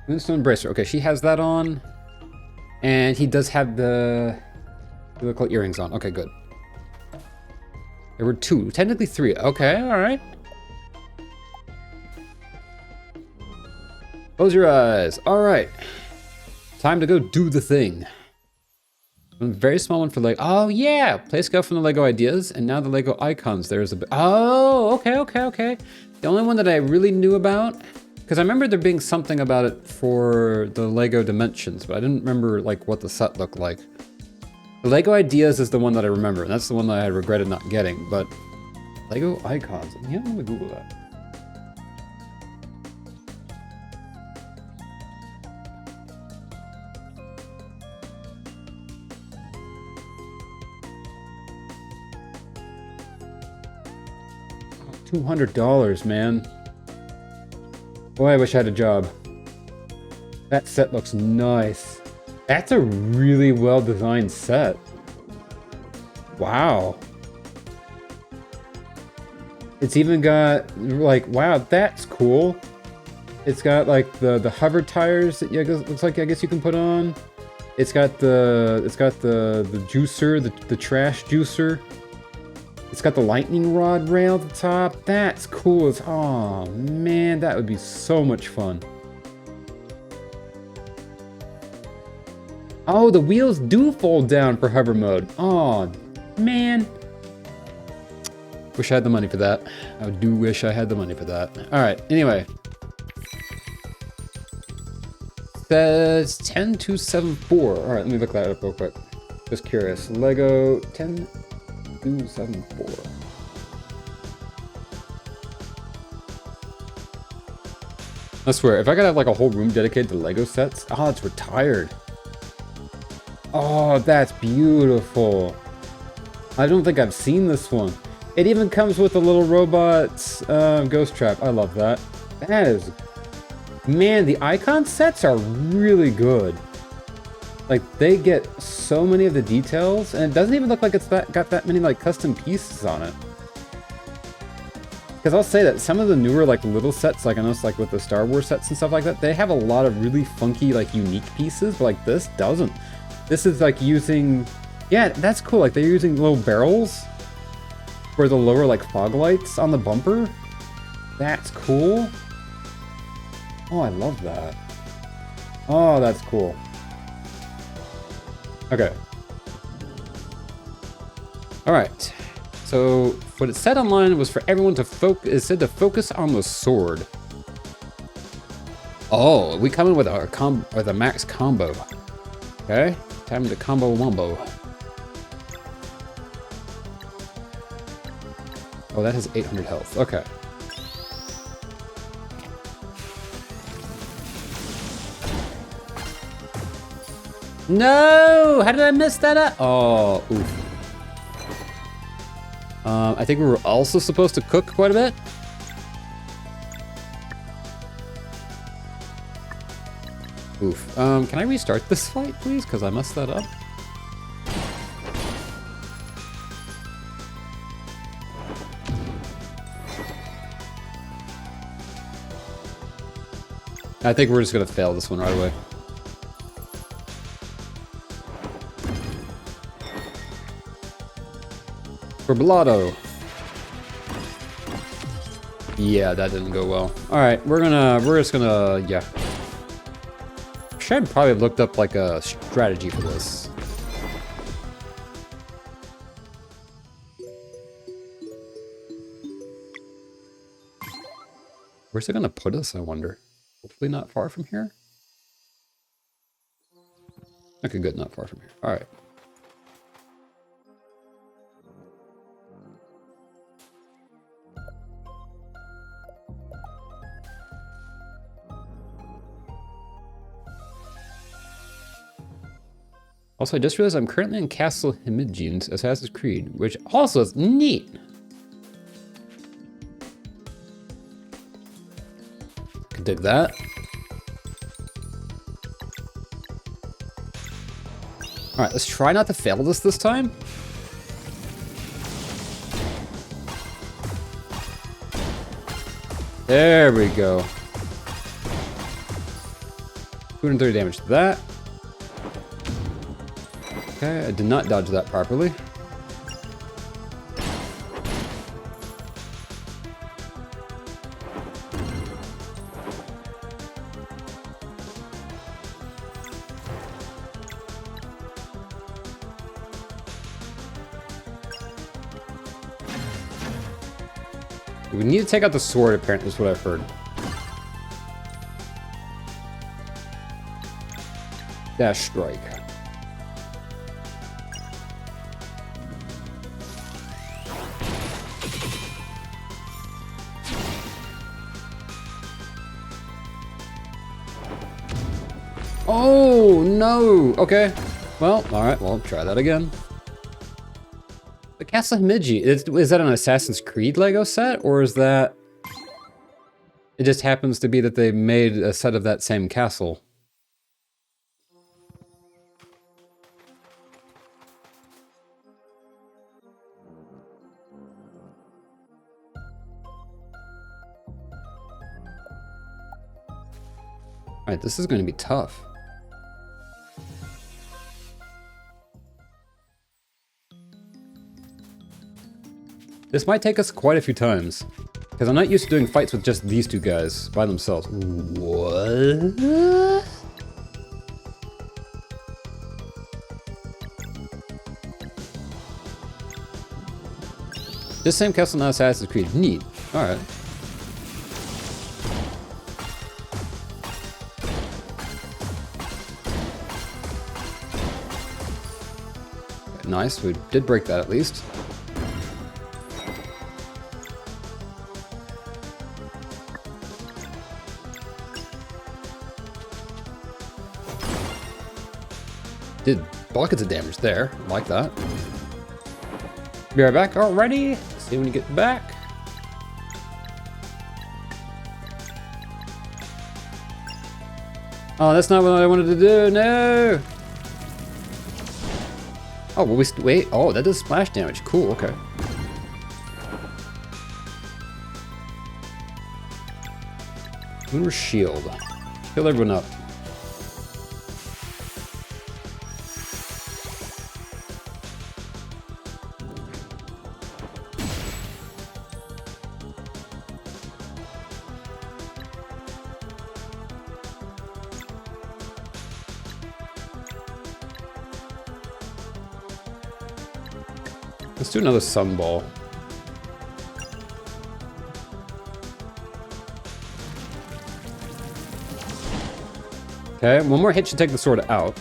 Moonstone Bracer. Okay, she has that on. And he does have the look like earrings on. Okay, good. There were 2, technically 3. Okay, alright. Close your eyes. Alright. Time to go do the thing. A very small one for Lego. Oh, yeah! Play Scout from the Lego Ideas, and now the Lego Icons. There's a bit. Oh, okay. The only one that I really knew about, because I remember there being something about it for the Lego Dimensions, but I didn't remember like what the set looked like. The Lego Ideas is the one that I remember, and that's the one that I regretted not getting, but Lego Icons. Yeah, I'm gonna Google that. $200, man. Boy, I wish I had a job. That set looks nice. That's a really well-designed set. Wow. It's even got, like, wow, that's cool. It's got, like, the hover tires that looks like, I guess you can put on. It's got the juicer, the trash juicer. It's got the lightning rod rail at the top. That's cool. Oh man, that would be so much fun. Oh, the wheels do fold down for hover mode. Oh man. Wish I had the money for that. I do wish I had the money for that. All right, anyway. Says 10274. All right, let me look that up real quick. Just curious. Lego 10274. I swear, if I could have like a whole room dedicated to Lego sets, oh, it's retired. Oh, that's beautiful. I don't think I've seen this one. It even comes with a little robot ghost trap. I love that. That is, man, the icon sets are really good. Like, they get so many of the details, and it doesn't even look like it's got that many, like, custom pieces on it. Because I'll say that some of the newer, like, little sets, like, I noticed, like, with the Star Wars sets and stuff like that, they have a lot of really funky, like, unique pieces, but, like, this doesn't. This is, like, using... Yeah, that's cool. Like, they're using little barrels for the lower, like, fog lights on the bumper. That's cool. Oh, I love that. Oh, that's cool. Okay. All right. So what it said online was for everyone to focus. It said to focus on the sword. Oh, we come in with a max combo. Okay, time to combo wombo. Oh, that has 800 health. Okay. No! How did I miss that up? Oh, oof. I think we were also supposed to cook quite a bit. Oof. Can I restart this fight, please? Because I messed that up. I think we're just gonna fail this one right away. For Blotto. Yeah, that didn't go well. Alright, we're just gonna, yeah. Should probably have looked up like a strategy for this. Where's it gonna put us, I wonder? Hopefully not far from here. Okay, good, not far from here. Alright. Also, I just realized I'm currently in Castle Himigene's Assassin's Creed, which also is neat. Can dig that. All right, let's try not to fail this time. There we go. 230 damage to that. Okay, I did not dodge that properly. We need to take out the sword, apparently, is what I've heard. Dash strike. Oh, no. Okay. Well, all right. Well, try that again. The Castle Himeji, is that an Assassin's Creed Lego set? Or is that... It just happens to be that they made a set of that same castle. Alright, this is going to be tough. This might take us quite a few times, because I'm not used to doing fights with just these two guys by themselves. What? This same castle now Assassin's Creed. Neat. Alright. Nice, we did break that at least. Did buckets of damage there, like that. Be right back, alrighty. See when you get back. Oh, that's not what I wanted to do, no! Oh, well, wait, oh, that does splash damage, cool, okay. Lunar Shield. Heal everyone up. Let's do another sun ball. Okay, one more hit should take the sword out.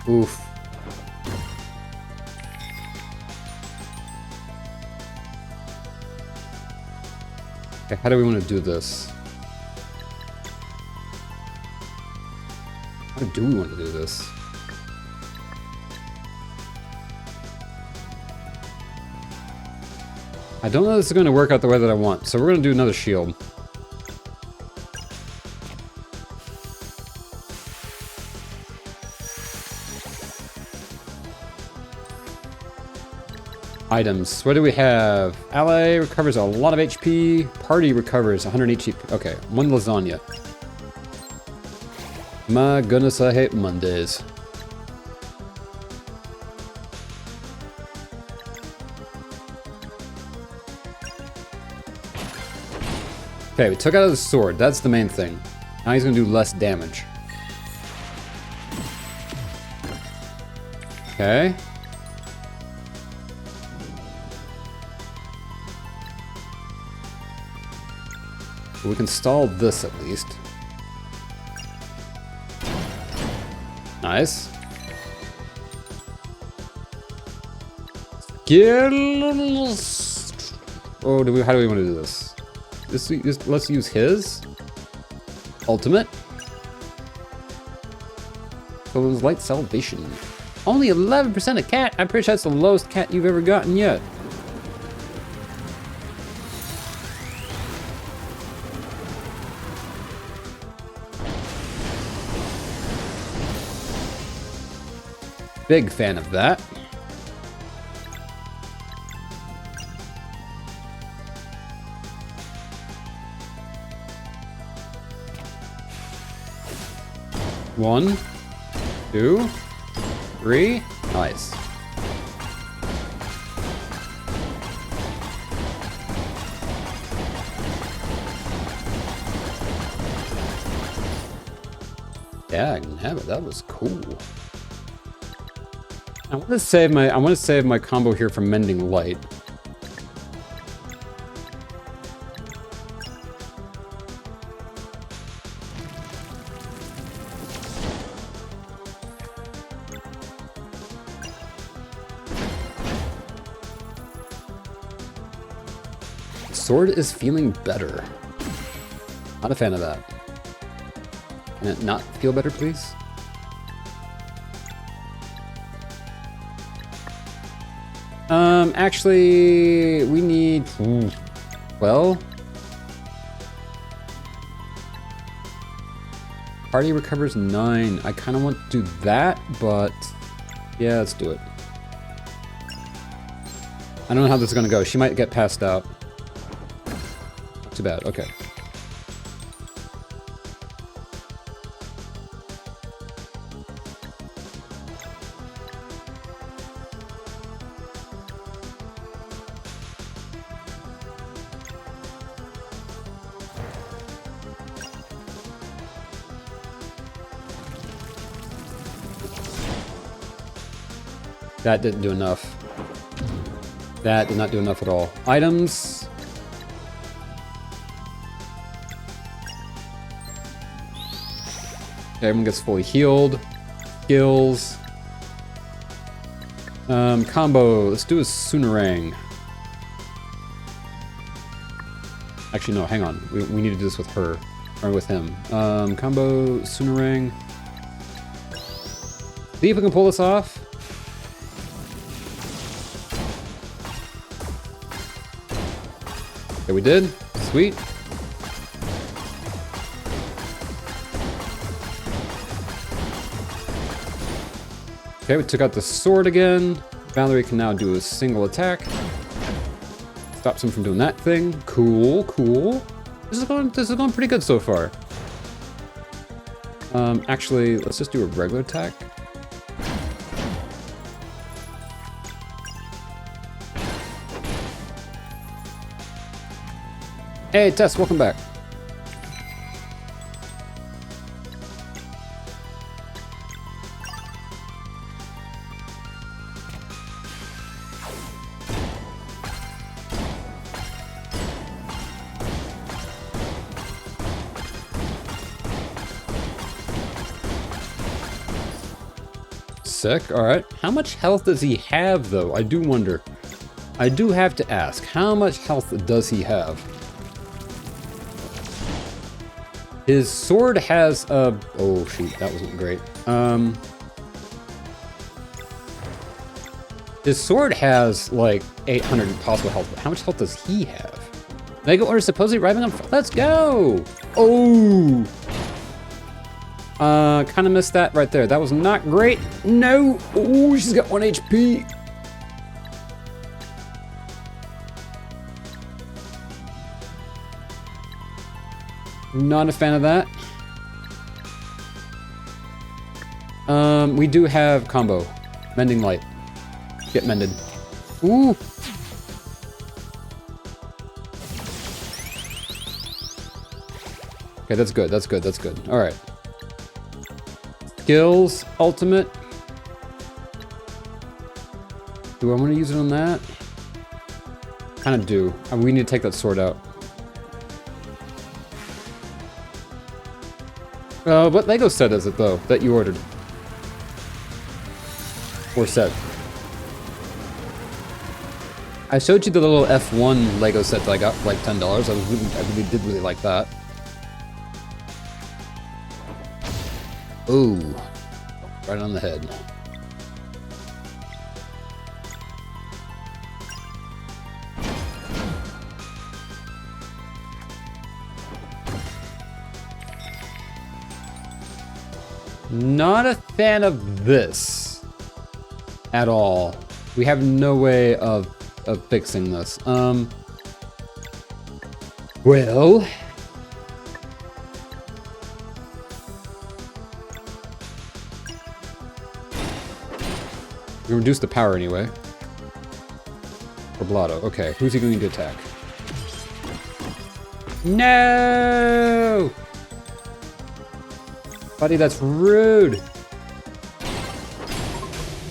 Oof. Okay, how do we want to do this? exactly do we want to do this? I don't know if this is going to work out the way that I want, so we're going to do another shield. Items. What do we have? Ally recovers a lot of HP. Party recovers 100 HP. Okay, 1 lasagna. My goodness, I hate Mondays. Okay, we took out the sword. That's the main thing. Now he's gonna do less damage. Okay. We can stall this at least. Nice. Skills. Oh, how do we want to do this? Let's use his ultimate. Someone's light salvation. Only 11% of cat. I'm pretty sure that's the lowest cat you've ever gotten yet. Big fan of that. One, 2, 3. Nice. Yeah, I can have it. That was cool. I want to save my combo here from Mending Light. Sword is feeling better. Not a fan of that. Can it not feel better, please? Actually, we need... Well... Party recovers 9. I kind of want to do that, but... Yeah, let's do it. I don't know how this is going to go. She might get passed out. Too bad. Okay. That didn't do enough. That did not do enough at all. Items. Okay, everyone gets fully healed. Skills. Combo. Let's do a Soonerang. Actually, no, hang on. We need to do this with her. Or with him. Combo Soonerang. See if we can pull this off. Okay, we did. Sweet. Okay, we took out the sword again. Valerie can now do a single attack. Stops him from doing that thing. Cool, cool. This is going pretty good so far. Actually, let's just do a regular attack. Hey, Tess, welcome back. Sick, alright. How much health does he have, though? I do wonder. I do have to ask, how much health does he have? His sword has a... Oh, shoot, that wasn't great. His sword has, like, 800 possible health, but how much health does he have? Mega Order supposedly arriving on... Let's go! Oh! Kind of missed that right there. That was not great. No! Oh, she's got 1 HP. Not a fan of that. We do have combo. Mending Light. Get mended. Ooh! Okay, that's good, that's good, that's good. Alright. Skills, ultimate. Do I want to use it on that? Kind of do. We need to take that sword out. What Lego set is it, though, that you ordered? Or set? I showed you the little F1 Lego set that I got for like $10. I really did really like that. Ooh. Right on the head. Not a fan of this at all. We have no way of fixing this. Well, we're gonna reduce the power anyway. For Blotto. Okay, who's he going to attack? No! Buddy, that's rude.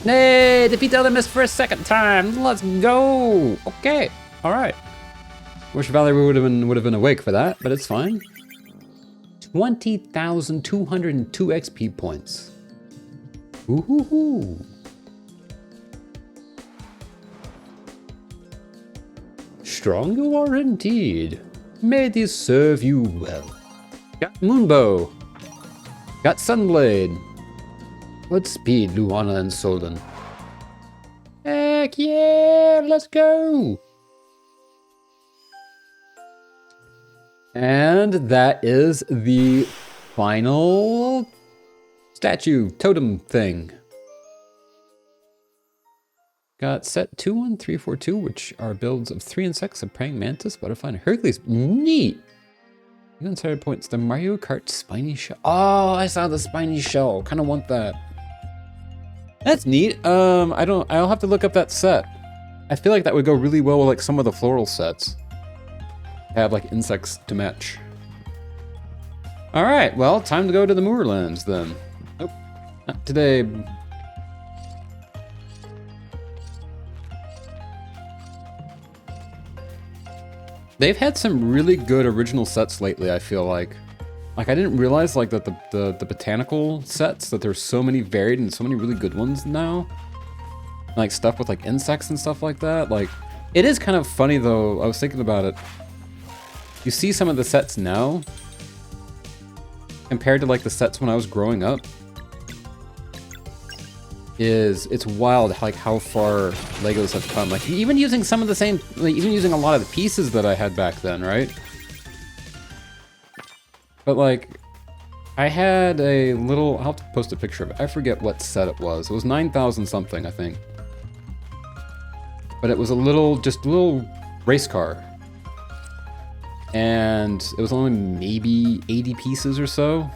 Nay, defeat the Elder for a second time. Let's go. Okay, all right. Wish Valerie would have been awake for that, but it's fine. 20,202 XP points. Ooh. Strong you are indeed. May this serve you well. Got Moonbow. Got Sunblade. What speed, Luana and Solden? Heck yeah, let's go! And that is the final statue, totem thing. Got set 21342, which are builds of 3 insects, a praying mantis, butterfly, and Hercules. Neat! You inside points the Mario Kart spiny shell. Oh, I saw the spiny shell. Kind of want that. That's neat. I'll have to look up that set. I feel like that would go really well with like some of the floral sets. Have like insects to match. All right, well, time to go to the Moorlands then. Nope, not today. They've had some really good original sets lately, I feel like. Like, I didn't realize, like, that the botanical sets, that there's so many varied and so many really good ones now. Like, stuff with, like, insects and stuff like that. Like, it is kind of funny, though. I was thinking about it. You see some of the sets now, compared to, like, the sets when I was growing up. It's wild, like, how far Legos have come. Like, even using some of the same, like, even using a lot of the pieces that I had back then, right? But, like, I had a little, I'll have to post a picture of it. I forget what set it was. It was 9,000 something, I think. But it was just a little race car. And it was only maybe 80 pieces or so.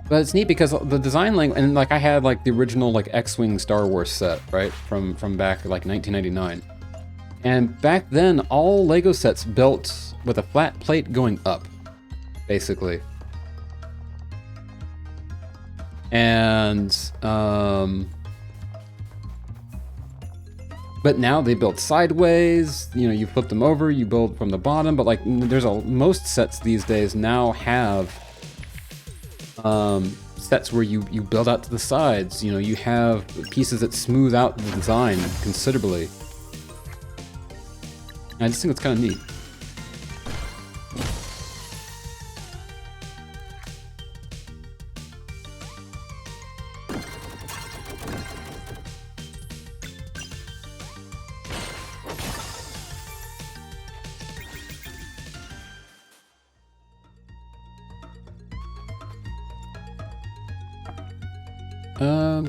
But it's neat because the design language, and like I had like the original like X-Wing Star Wars set, right? From back like 1999. And back then, all Lego sets built with a flat plate going up, basically. And, but now they build sideways, you know, you flip them over, you build from the bottom, but like most sets these days now have sets where you build out to the sides, you know, you have pieces that smooth out the design considerably. I just think it's kind of neat.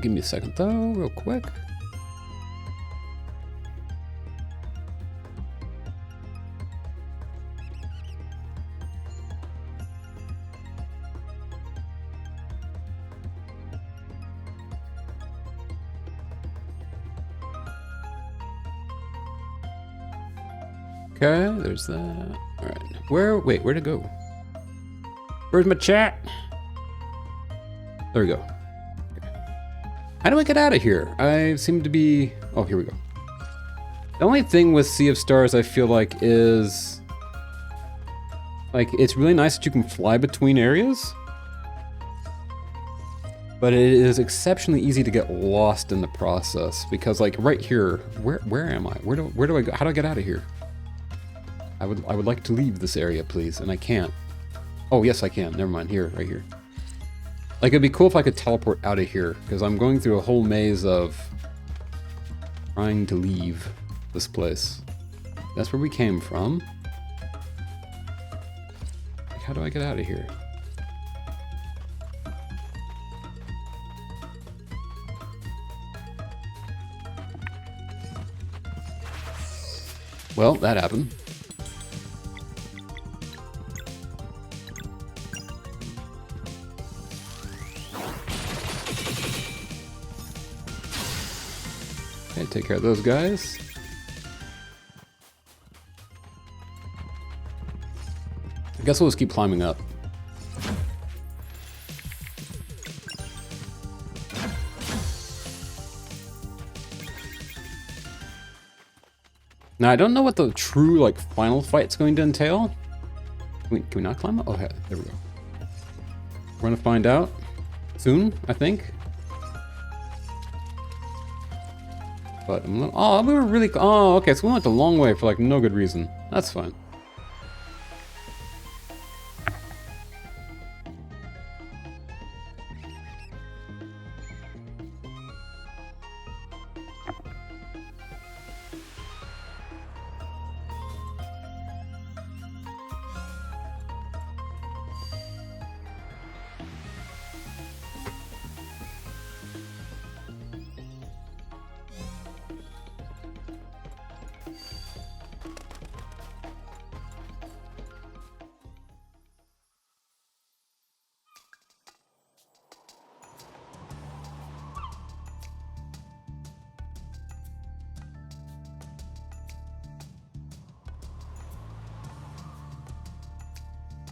Give me a second though, real quick. Okay, there's that. All right, wait, where'd it go? Where's my chat? There we go. Okay. How do I get out of here? I seem to be, oh, here we go. The only thing with Sea of Stars I feel like is, like, it's really nice that you can fly between areas, but it is exceptionally easy to get lost in the process because, like, right here, where am I? Where do I go? How do I get out of here? I would like to leave this area, please, and I can't. Oh, yes, I can. Never mind. Here, right here. Like, it'd be cool if I could teleport out of here, because I'm going through a whole maze of trying to leave this place. That's where we came from. Like, how do I get out of here? Well, that happened. Okay, take care of those guys. I guess we'll just keep climbing up. Now, I don't know what the true, like, final fight's going to entail. Can we not climb up? Oh, yeah, there we go. We're gonna find out soon, I think. But I'm a little, oh, we were really, oh, okay, so we went a long way for, like, no good reason. That's fine.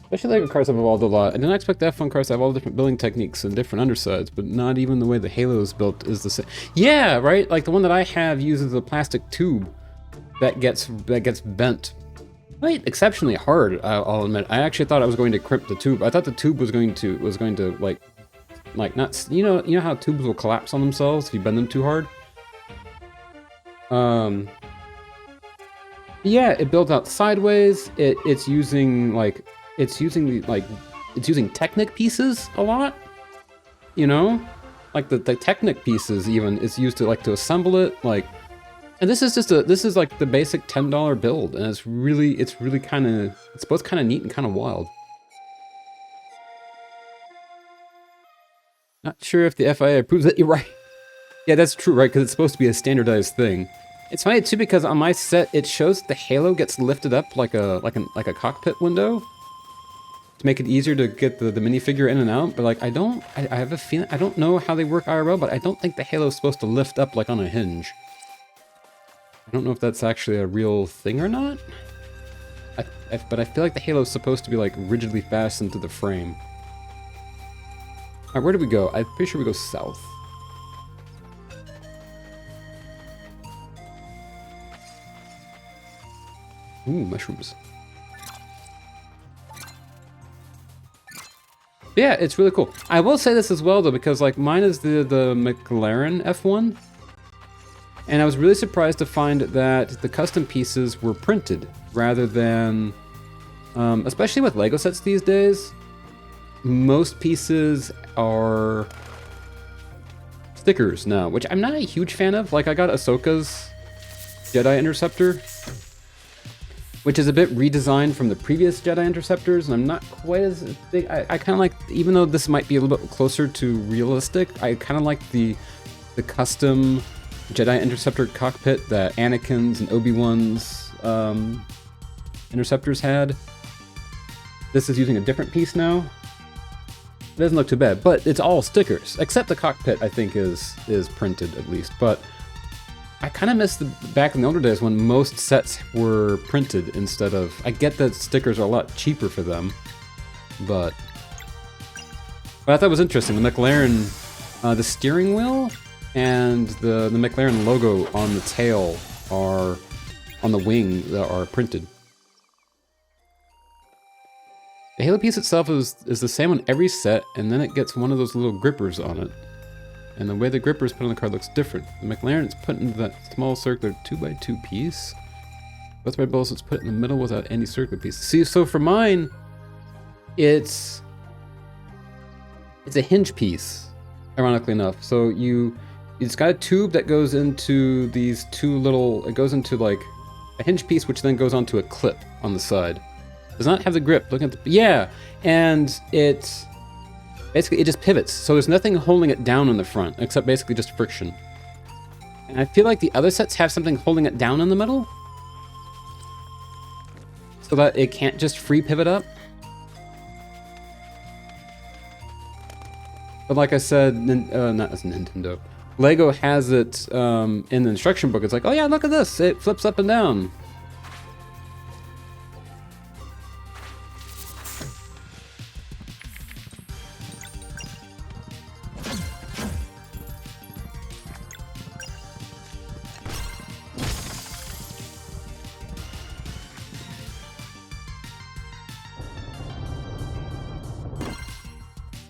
Especially Lego cars have evolved a lot. I didn't expect the F1 cars to have all the different building techniques and different undersides, but not even the way the Halo is built is the same. Yeah, right? Like the one that I have uses a plastic tube that gets bent. Quite exceptionally hard, I'll admit. I actually thought I was going to crimp the tube. I thought the tube was going to like not, you know how tubes will collapse on themselves if you bend them too hard? Yeah, it built out sideways. It's using Technic pieces a lot, you know, like the Technic pieces even is used to to assemble it, like, and this is like the basic $10 build, and it's really it's both kind of neat and kind of wild. Not sure if the FIA approves it. You're right. Yeah, that's true, right? Because it's supposed to be a standardized thing. It's funny too because on my set it shows the Halo gets lifted up like a cockpit window to make it easier to get the minifigure in and out, but like I have a feeling, I don't know how they work IRL, but I don't think the Halo is supposed to lift up like on a hinge. I don't know if that's actually a real thing or not. But I feel like the Halo is supposed to be like rigidly fastened to the frame. Alright, where do we go? I'm pretty sure we go south. Ooh, mushrooms. Yeah, it's really cool. I will say this as well though, because like mine is the McLaren F1, and I was really surprised to find that the custom pieces were printed rather than, especially with Lego sets these days, most pieces are stickers now, which I'm not a huge fan of. Like I got Ahsoka's Jedi Interceptor, which is a bit redesigned from the previous Jedi Interceptors, and I'm not quite as big. I kind of like, even though this might be a little bit closer to realistic, I kind of like the custom Jedi Interceptor cockpit that Anakin's and Obi-Wan's Interceptors had. This is using a different piece now. It doesn't look too bad, but it's all stickers, except the cockpit I think is printed at least. But I kind of miss back in the older days when most sets were printed instead of. I get that stickers are a lot cheaper for them, but I thought it was interesting. The McLaren, the steering wheel and the McLaren logo on the tail are on the wing that are printed. The Halo piece itself is the same on every set, and then it gets one of those little grippers on it. And the way the gripper is put on the card looks different. The McLaren is put into that small circular 2x2 piece. Both Red Bulls, it's put in the middle without any circular piece. See, so for mine, it's a hinge piece, ironically enough. So it's got a tube that goes into these two little, it goes into like a hinge piece, which then goes onto a clip on the side. Does not have the grip. Look at the, yeah, and it's basically, it just pivots. So there's nothing holding it down in the front, except basically just friction. And I feel like the other sets have something holding it down in the middle, so that it can't just free pivot up. But like I said, not as Nintendo, Lego has it in the instruction book. It's like, oh yeah, look at this. It flips up and down.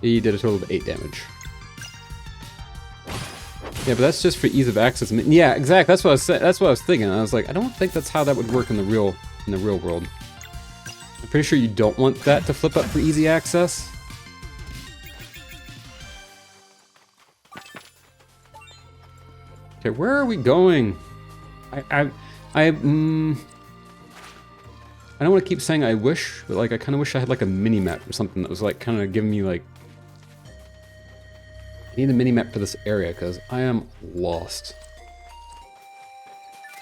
He did a total of 8 damage. Yeah, but that's just for ease of access. Yeah, exactly. That's what I was saying. That's what I was thinking. I was like, I don't think that's how that would work in the real world. I'm pretty sure you don't want that to flip up for easy access. Okay, where are we going? I don't want to keep saying I wish, but like I kind of wish I had like a mini map or something that was like kind of giving me like. I need a mini map for this area because I am lost.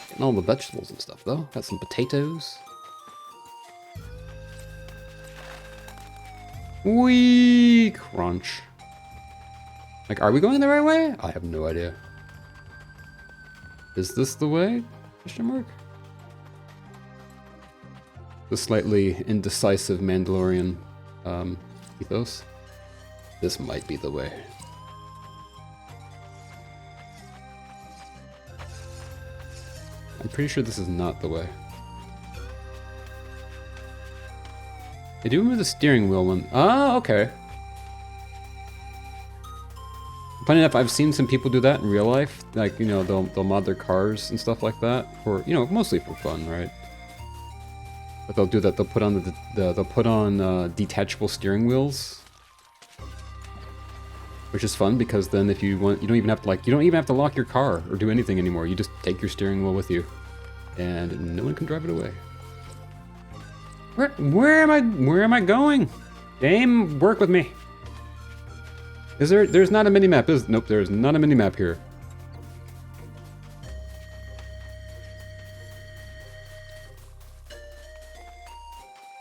Getting all the vegetables and stuff though. Got some potatoes. Wee crunch. Like, are we going the right way? I have no idea. Is this the way? Question mark. The slightly indecisive Mandalorian ethos. This might be the way. I'm pretty sure this is not the way. I do remember the steering wheel one. Oh, okay. Funny enough, I've seen some people do that in real life. Like, you know, they'll mod their cars and stuff like that for, you know, mostly for fun, right? But they'll do that. They'll put on detachable steering wheels, which is fun because then if you want, you don't even have to lock your car or do anything anymore. You just take your steering wheel with you, and no one can drive it away. Where am I going? Game, work with me. There's not a mini map. Nope, there's not a mini map here.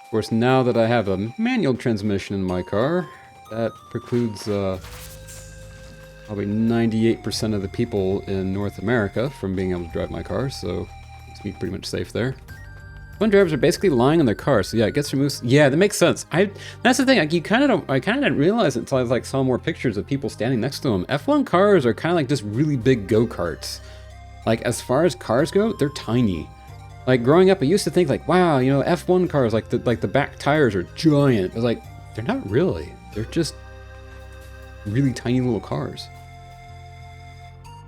Of course, now that I have a manual transmission in my car, that precludes probably 98% of the people in North America from being able to drive my car, so it's me pretty much safe there. F1 drivers are basically lying in their car, so yeah, it gets removed. Yeah, that makes sense. That's the thing. Like, I kind of didn't realize it until I like saw more pictures of people standing next to them. F1 cars are kind of like just really big go-karts. Like, as far as cars go, they're tiny. Like, growing up, I used to think like, wow, you know, F1 cars, like the back tires are giant. But like, they're not really. They're just really tiny little cars.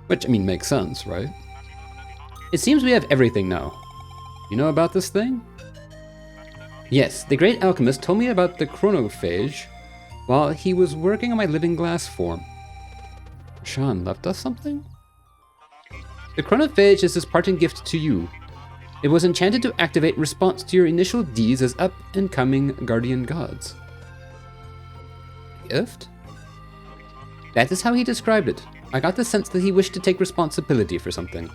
Which, I mean, makes sense, right? It seems we have everything now. You know about this thing? Yes, the great alchemist told me about the chronophage while he was working on my living glass form. Sean left us something? The chronophage is his parting gift to you. It was enchanted to activate in response to your initial deeds as up-and-coming guardian gods. Gift? That is how he described it. I got the sense that he wished to take responsibility for something.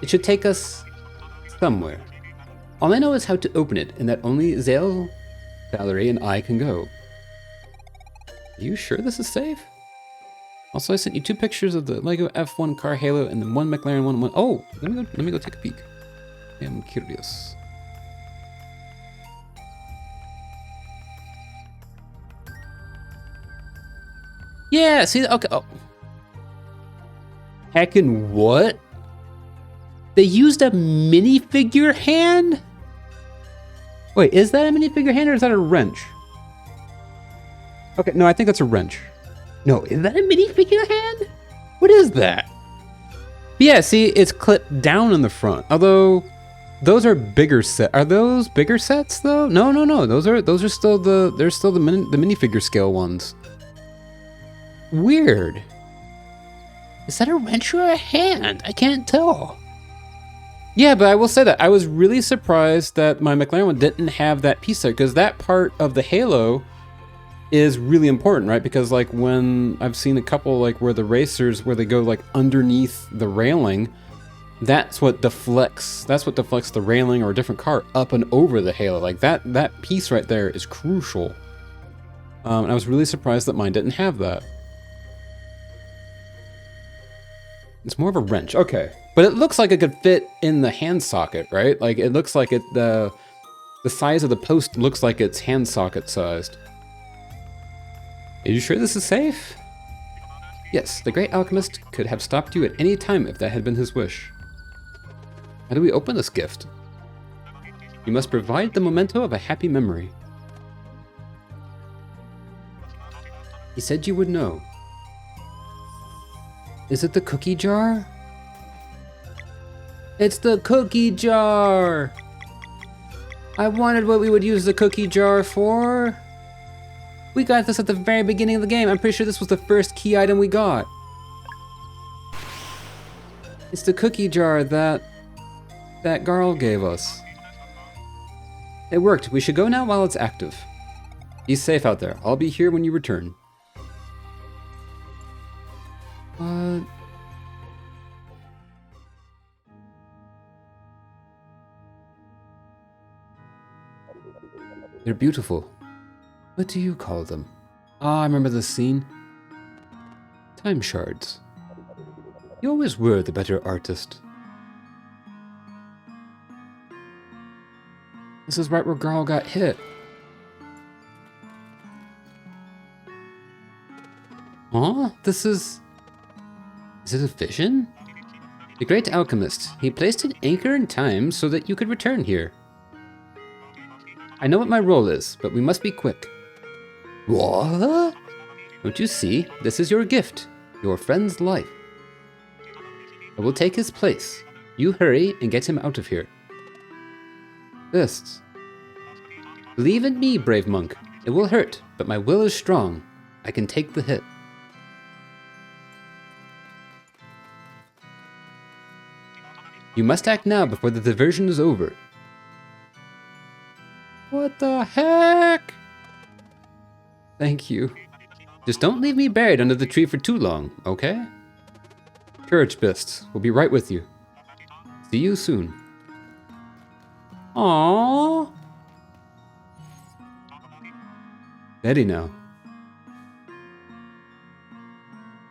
It should take us somewhere. All I know is how to open it, and that only Zale, Valerie, and I can go. Are you sure this is safe? Also, I sent you 2 pictures of the Lego F1 car halo and then 1 McLaren 1. Oh, let me go take a peek. I'm curious. Yeah, see, okay. Oh. Heckin' what? They used a minifigure hand? Wait, is that a minifigure hand or is that a wrench? Okay, no, I think that's a wrench. No, is that a minifigure hand? What is that? Yeah, see, it's clipped down in the front. Although, those are bigger set. Are those bigger sets though? No. Those are still the minifigure scale ones. Weird. Is that a wrench or a hand? I can't tell. Yeah, but I will say that I was really surprised that my McLaren one didn't have that piece there, because that part of the halo is really important, right? Because like when I've seen a couple like where the racers, where they go like underneath the railing, that's what deflects the railing or a different car up and over the halo. Like that piece right there is crucial. And I was really surprised that mine didn't have that. It's more of a wrench, okay. But it looks like it could fit in the hand socket, right? Like it looks like the size of the post looks like it's hand socket sized. Are you sure this is safe? Yes, the great alchemist could have stopped you at any time if that had been his wish. How do we open this gift? You must provide the memento of a happy memory. He said you would know. Is it the cookie jar? It's the cookie jar! I wondered what we would use the cookie jar for. We got this at the very beginning of the game. I'm pretty sure this was the first key item we got. It's the cookie jar that Garl gave us. It worked. We should go now while it's active. Be safe out there. I'll be here when you return. They're beautiful. What do you call them? Ah, I remember this scene. Time shards. You always were the better artist. This is right where Garl got hit. Huh? Is it a vision? The great alchemist. He placed an anchor in time so that you could return here. I know what my role is, but we must be quick. What? Don't you see? This is your gift. Your friend's life. I will take his place. You hurry and get him out of here. Fists. Believe in me, brave monk. It will hurt, but my will is strong. I can take the hit. You must act now before the diversion is over. What the heck? Thank you. Just don't leave me buried under the tree for too long, okay? Courage, Bists. We'll be right with you. See you soon. Aww. Steady now.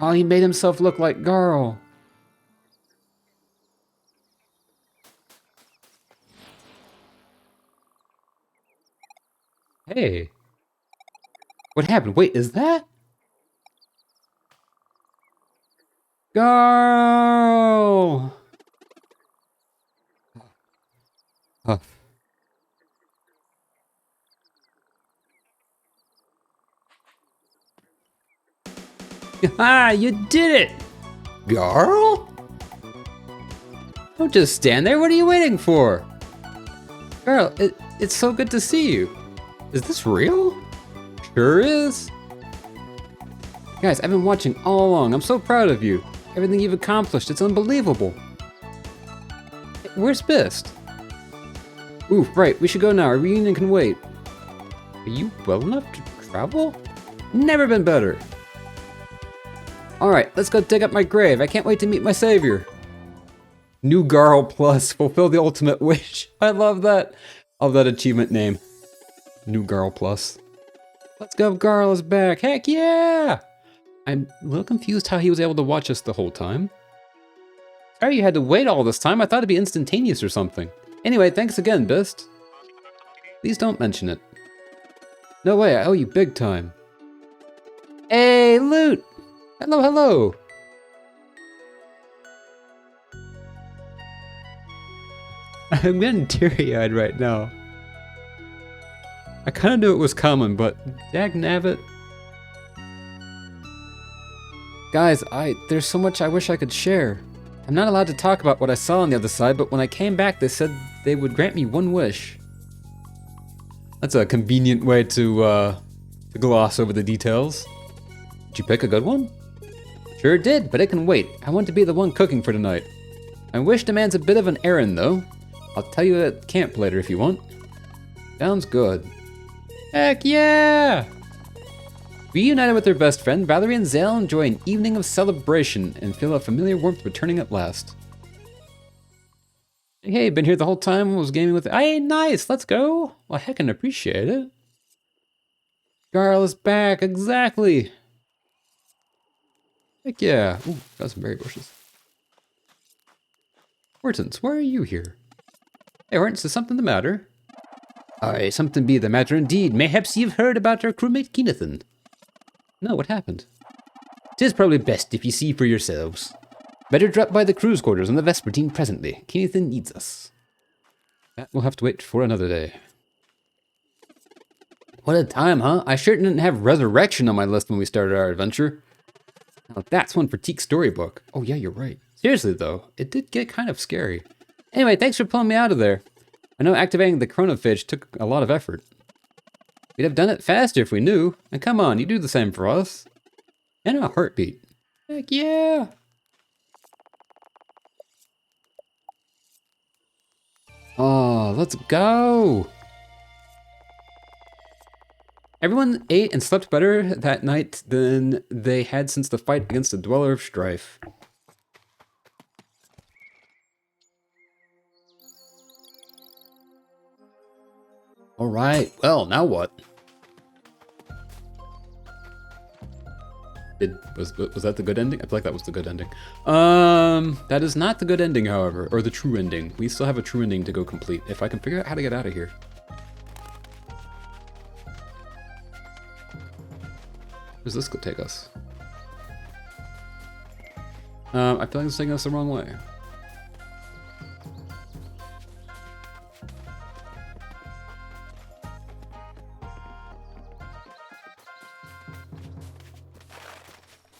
Oh, he made himself look like Garl. Hey. What happened? Wait, is that? Garl! Oh. Ah, you did it! Garl? Don't just stand there, what are you waiting for? Garl, it's so good to see you. Is this real? Sure is. Guys, I've been watching all along. I'm so proud of you. Everything you've accomplished, it's unbelievable. Where's Bist? Ooh, right, we should go now. Our reunion can wait. Are you well enough to travel? Never been better. Alright, let's go dig up my grave. I can't wait to meet my savior. New Garl Plus. Fulfill the ultimate wish. I love that. I love that achievement name. New Garl Plus. Let's go, Garl is back. Heck yeah! I'm a little confused how he was able to watch us the whole time. Sorry you had to wait all this time. I thought it'd be instantaneous or something. Anyway, thanks again, Bist. Please don't mention it. No way, I owe you big time. Hey, Loot! Hello, hello! I'm getting teary-eyed right now. I kinda knew it was coming, but dagnabbit. Guys, there's so much I wish I could share. I'm not allowed to talk about what I saw on the other side, but when I came back, they said they would grant me one wish. That's a convenient way to gloss over the details. Did you pick a good one? Sure did, but it can wait. I want to be the one cooking for tonight. My wish demands a bit of an errand, though. I'll tell you at camp later if you want. Sounds good. Heck yeah! Reunited with their best friend, Valerie and Zale enjoy an evening of celebration and feel a familiar warmth returning at last. Hey, been here the whole time, was gaming with... Hey, nice, let's go! Well, heckin' appreciate it. Garl is back, exactly! Heck yeah. Ooh, got some berry bushes. Hortense, why are you here? Hey, Hortense, is something the matter? Aye, something be the matter indeed. Mayhaps you've heard about our crewmate Keenathan. No, what happened? 'Tis probably best if you see for yourselves. Better drop by the crew's quarters on the Vespertine presently. Keenathan needs us. That will have to wait for another day. What a time, huh? I sure didn't have Resurrection on my list when we started our adventure. Now that's one for Teak's storybook. Oh yeah, you're right. Seriously though, it did get kind of scary. Anyway, thanks for pulling me out of there. I know activating the chronophage took a lot of effort. We'd have done it faster if we knew. And come on, you do the same for us. And a heartbeat. Heck yeah! Oh, let's go! Everyone ate and slept better that night than they had since the fight against the Dweller of Strife. Alright, well, now what? Was that the good ending? I feel like that was the good ending. That is not the good ending, however, or the true ending. We still have a true ending to go complete, if I can figure out how to get out of here. Where's this go take us? I feel like it's taking us the wrong way.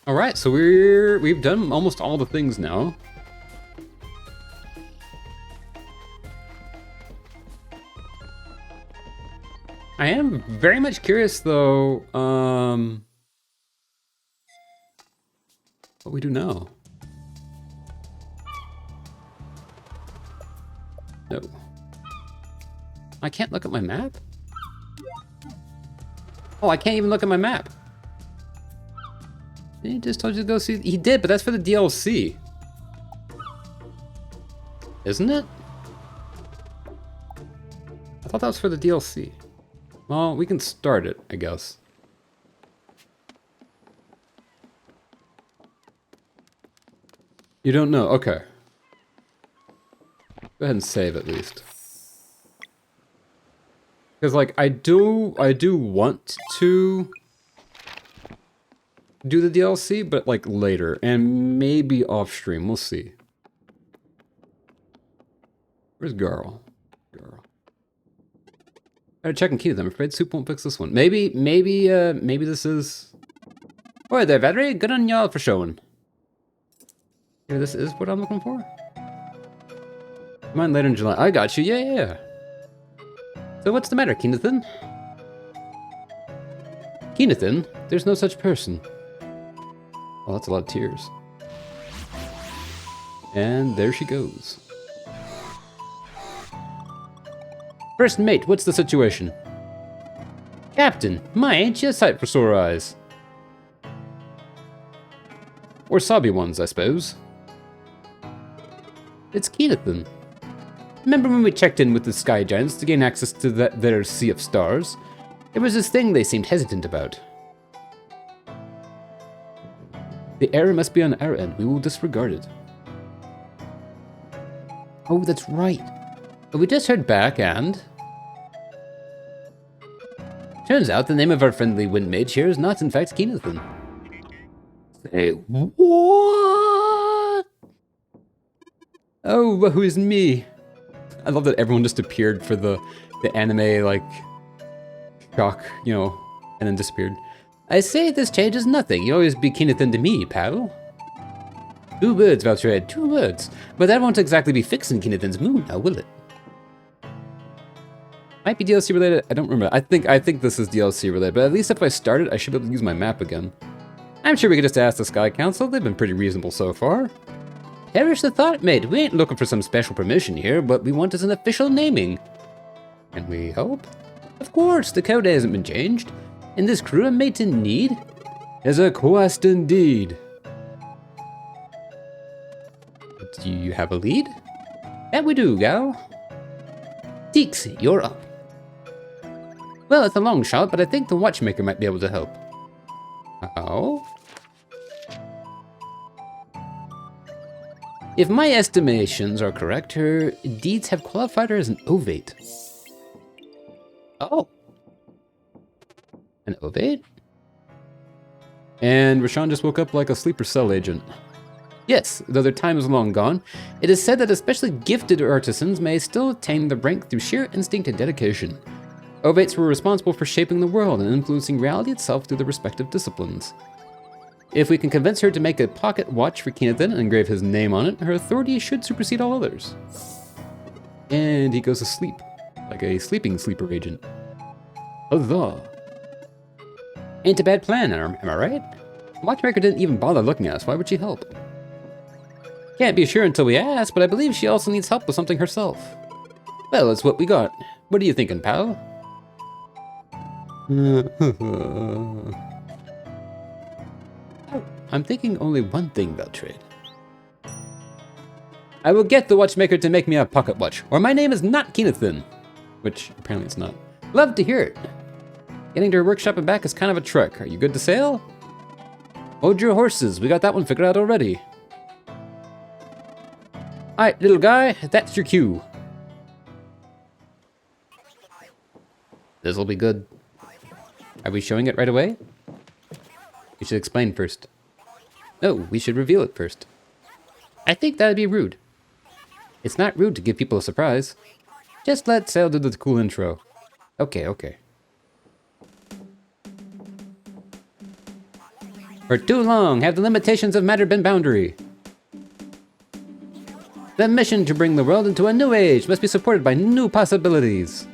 Alright, so we've done almost all the things now. I am very much curious though, what we do now. No. I can't look at my map? Oh, I can't even look at my map. He just told you to go see. He did, but that's for the DLC. Isn't it? I thought that was for the DLC. Well, we can start it, I guess. You don't know? Okay. Go ahead and save at least. Because, like, I do want to do the DLC, but like later, and maybe off stream. We'll see. Where's Garl? Garl. I gotta check and key them. I'm afraid Soup won't fix this one. Maybe this is. Oh, there, Valerie. Good on y'all for showing. Yeah, this is what I'm looking for. Mine later in July. I got you. Yeah. So what's the matter, Keenathan? Keenathan? There's no such person. Oh, that's a lot of tears. And there she goes. First mate, what's the situation? Captain, my ain't you a sight for sore eyes? Or sobby ones, I suppose. It's Keynathan. Remember when we checked in with the Sky Giants to gain access to their Sea of Stars? There was this thing they seemed hesitant about. The error must be on our end. We will disregard it. Oh, that's right. We just heard back and... Turns out the name of our friendly wind mage here is not in fact Keynathan. Say, what? Oh, who is me? I love that everyone just appeared for the anime, like, shock, you know, and then disappeared. I say this changes nothing. You always be Keynathan to me, pal. 2 words, Valtread, 2 words. But that won't exactly be fixing Keynathan's mood, now will it? Might be DLC related, I don't remember. I think this is DLC related, but at least if I start it, I should be able to use my map again. I'm sure we could just ask the Sky Council, they've been pretty reasonable so far. Perish the thought, mate. We ain't looking for some special permission here, but we want as an official naming. And we hope? Of course, the code hasn't been changed. In this crew, a mate in need is a quest indeed. Do you have a lead? That we do, gal. Deeks, you're up. Well, it's a long shot, but I think the watchmaker might be able to help. Oh? If my estimations are correct, her deeds have qualified her as an ovate. Oh. An ovate? And Rashawn just woke up like a sleeper cell agent. Yes, though their time is long gone, it is said that especially gifted artisans may still attain the rank through sheer instinct and dedication. Ovates were responsible for shaping the world and influencing reality itself through their respective disciplines. If we can convince her to make a pocket watch for Keynathan and engrave his name on it, her authority should supersede all others. And he goes to sleep, like a sleeping sleeper agent. Huzzah! Ain't a bad plan, am I right? Watchmaker didn't even bother looking at us, why would she help? Can't be sure until we ask, but I believe she also needs help with something herself. Well, it's what we got. What are you thinking, pal? I'm thinking only one thing about trade. I will get the watchmaker to make me a pocket watch, or my name is not Keynathan. Which, apparently it's not. Love to hear it. Getting to her workshop and back is kind of a trek. Are you good to sail? Hold your horses, we got that one figured out already. Alright, little guy, that's your cue. This'll be good. Are we showing it right away? We should explain first. No, we should reveal it first. I think that'd be rude. It's not rude to give people a surprise. Just let Sail do the cool intro. Okay, okay. For too long have the limitations of matter been boundary. The mission to bring the world into a new age must be supported by new possibilities.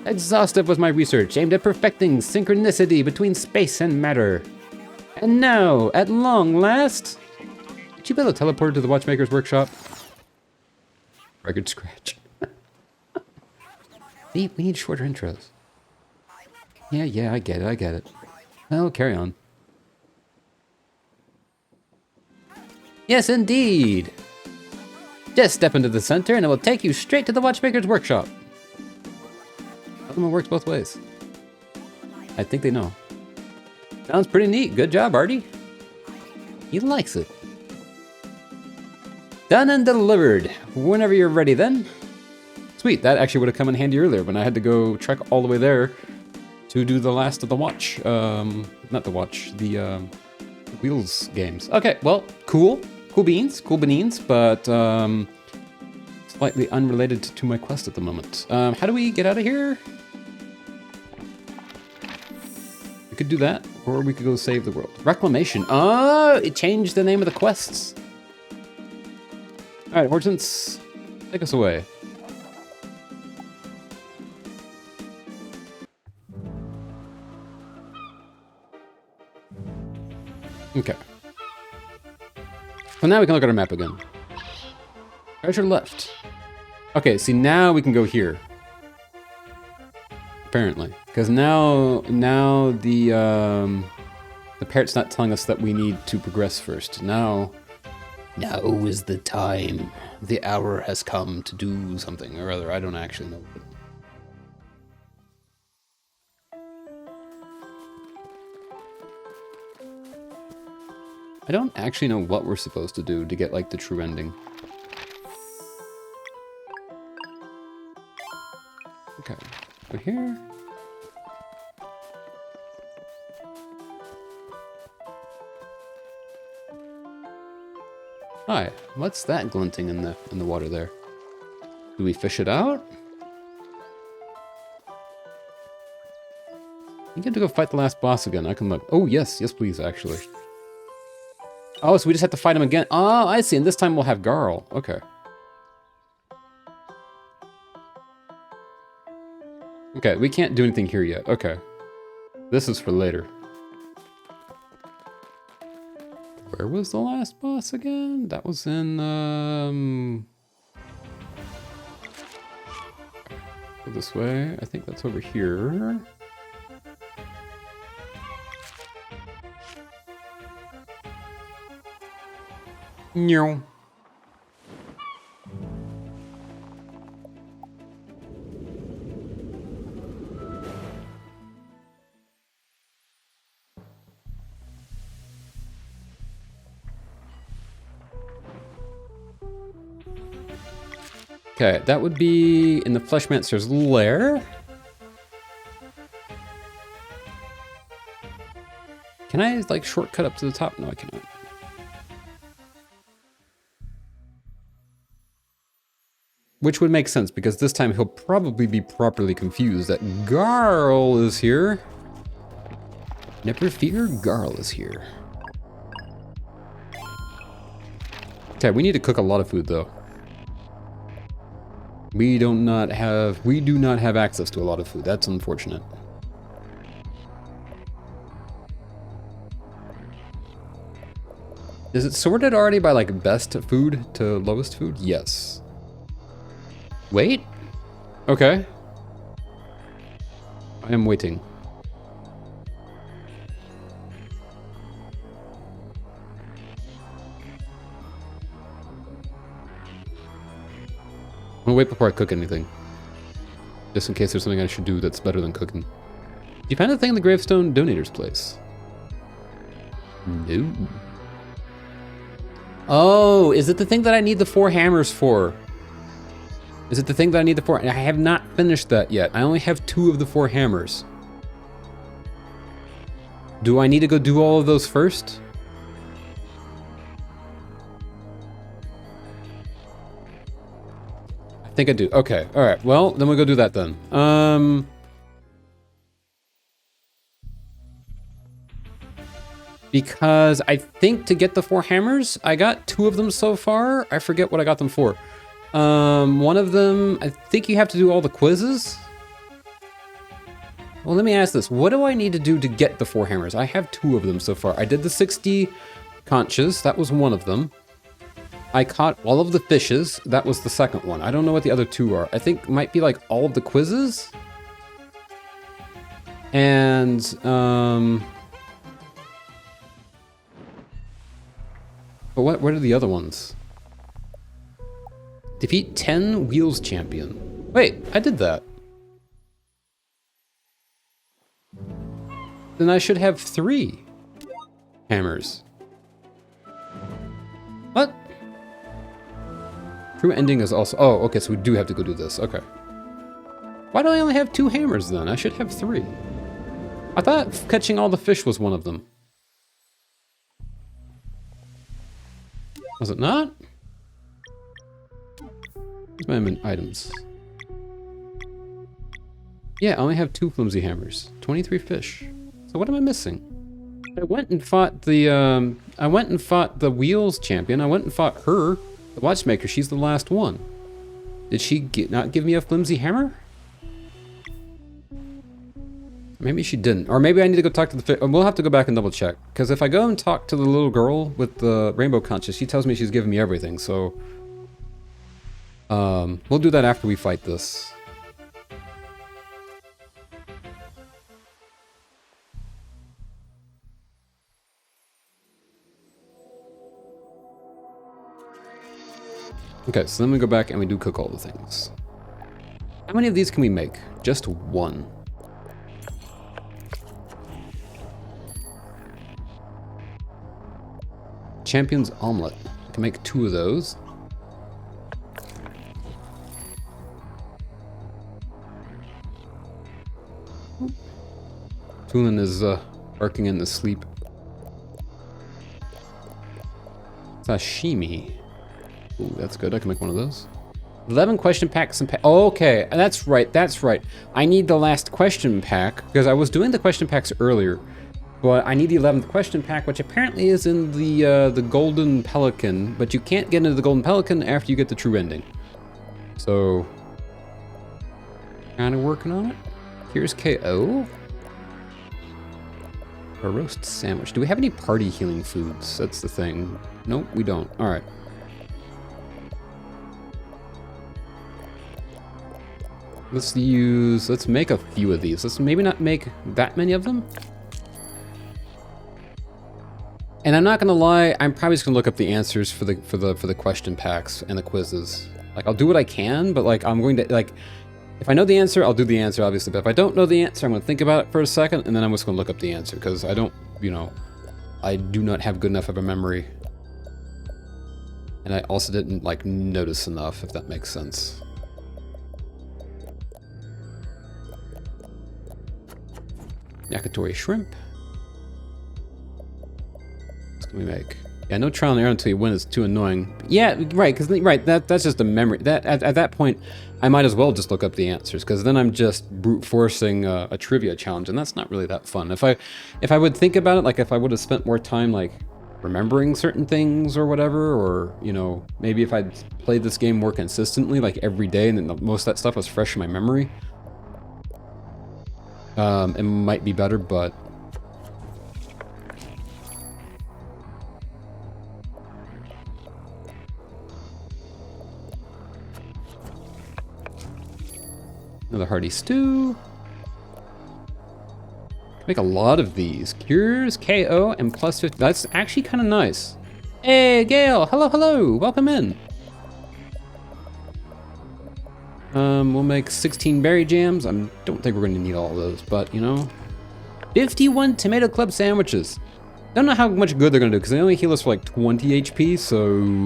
Exhaustive was my research aimed at perfecting synchronicity between space and matter. And now, at long last... Did you build a teleporter to the watchmaker's workshop? Record scratch. We need shorter intros. Yeah, I get it. Well, carry on. Yes, indeed. Just step into the center and it will take you straight to the watchmaker's workshop. It works both ways. I think they know. Sounds pretty neat. Good job, Artie. He likes it. Done and delivered. Whenever you're ready then. Sweet, that actually would have come in handy earlier when I had to go trek all the way there to do the last of the watch. Not the watch, the Wheels games. Okay, well, cool. Cool beans, but slightly unrelated to my quest at the moment. How do we get out of here? We could do that, or we could go save the world. Reclamation. Oh, it changed the name of the quests. All right, Hortense, take us away. Okay. So now we can look at our map again. Treasure left. Okay, see, now we can go here. Apparently. Because now the parrot's not telling us that we need to progress first. Now is the time. The hour has come to do something or other. I don't actually know. I don't actually know what we're supposed to do to get, like, the true ending. Okay, go here. Hi, what's that glinting in the water there? Do we fish it out? You get to go fight the last boss again. I can look. Oh, yes, please, actually. Oh, so we just have to fight him again. Oh, I see. And this time we'll have Garl. Okay. Okay, we can't do anything here yet. Okay. This is for later. Where was the last boss again? That was in, go this way. I think that's over here. No. Okay, that would be in the Fleshmancer's lair. Can I, like, shortcut up to the top? No, I cannot. Which would make sense, because this time he'll probably be properly confused that Garl is here. Never fear, Garl is here. Okay, we need to cook a lot of food, though. We do not have access to a lot of food. That's unfortunate. Is it sorted already by, like, best food to lowest food? Yes. Wait? Okay. I am waiting. I'm gonna wait before I cook anything. Just in case there's something I should do that's better than cooking. Do you find the thing in the gravestone donator's place? No. Oh, is it the thing that I need the 4 hammers for? Is it the thing that I need the 4? I have not finished that yet. I only have 2 of the 4 hammers. Do I need to go do all of those first? I think I do. Okay, alright. Well, then we'll go do that then. Because I think to get the 4 hammers, I got 2 of them so far. I forget what I got them for. One of them, I think you have to do all the quizzes. Well, let me ask this. What do I need to do to get the 4 hammers? I have 2 of them so far. I did the 60 conches. That was one of them. I caught all of the fishes. That was the second one. I don't know what the other 2 are. I think it might be like all of the quizzes. And, but what are the other ones? Defeat 10 Wheels Champion. Wait, I did that. Then I should have 3 hammers. What? True ending is also... Oh, okay, so we do have to go do this. Okay. Why do I only have 2 hammers then? I should have 3. I thought catching all the fish was one of them. Was it not? Where's my items? Yeah, I only have 2 flimsy hammers. 23 fish. So what am I missing? I went and fought the Wheels Champion. I went and fought her, the watchmaker. She's the last one. Did she not give me a flimsy hammer? Maybe she didn't. Or maybe I need to go talk to the fish. We'll have to go back and double check. Because if I go and talk to the little girl with the rainbow conches, she tells me she's giving me everything, so... We'll do that after we fight this. Okay, so then we go back and we do cook all the things. How many of these can we make? Just one. Champion's omelet. I can make 2 of those. Tulin is barking in his sleep. Sashimi. Ooh, that's good. I can make one of those. 11 question packs and okay, that's right. That's right. I need the last question pack because I was doing the question packs earlier, but I need the 11th question pack, which apparently is in the Golden Pelican. But you can't get into the Golden Pelican after you get the true ending. So, kind of working on it. Here's KO. A roast sandwich. Do we have any party healing foods? That's the thing. Nope, we don't. All right. Let's make a few of these. Let's maybe not make that many of them. And I'm not gonna lie, I'm probably just gonna look up the answers for the question packs and the quizzes. Like, I'll do what I can, but like, I'm going to, like, if I know the answer, I'll do the answer, obviously. But if I don't know the answer, I'm gonna think about it for a second, and then I'm just gonna look up the answer, because I don't, I do not have good enough of a memory. And I also didn't, like, notice enough, if that makes sense. Yakitori shrimp. What can we make? Yeah, no trial and error until you win is too annoying. Yeah, right, that's just a memory. That at that point, I might as well just look up the answers, because then I'm just brute forcing a trivia challenge, and that's not really that fun. If I would think about it, like if I would have spent more time like remembering certain things or whatever, or maybe if I'd played this game more consistently, like every day, and then most of that stuff was fresh in my memory, it might be better, but. Another hearty stew. Make a lot of these. Cures, KO, and plus 50. That's actually kind of nice. Hey, Gale. Hello, hello. Welcome in. We'll make 16 berry jams. I don't think we're going to need all of those, but 51 tomato club sandwiches. Don't know how much good they're going to do, because they only heal us for like 20 HP, so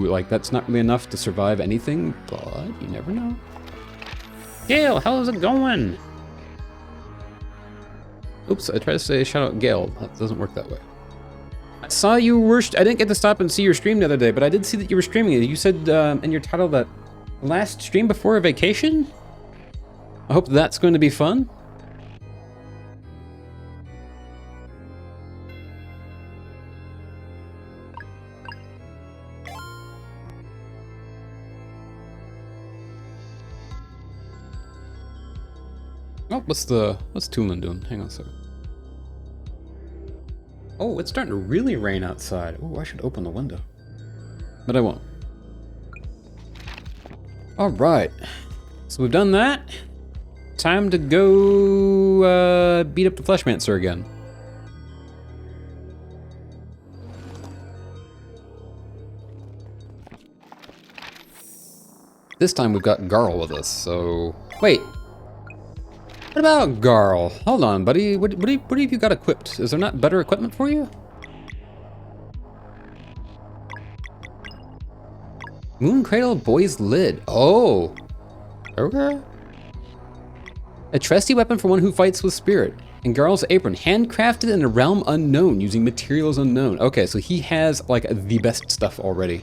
like that's not really enough to survive anything, but you never know. Gale, how's it going? Oops, I tried to say shout out Gale. That doesn't work that way. I saw you were, I didn't get to stop and see your stream the other day, but I did see that you were streaming it. You said in your title that last stream before a vacation? I hope that's going to be fun. Oh, what's Tulin doing? Hang on a second. Oh, it's starting to really rain outside. Oh, I should open the window. But I won't. All right. So we've done that. Time to go beat up the Fleshmancer again. This time we've got Garl with us, so... Wait. What about Garl? Hold on, buddy. What have you got equipped? Is there not better equipment for you? Moon Cradle Boy's Lid. Oh. Okay. A trusty weapon for one who fights with spirit. And Garl's apron, handcrafted in a realm unknown using materials unknown. Okay, so he has like the best stuff already.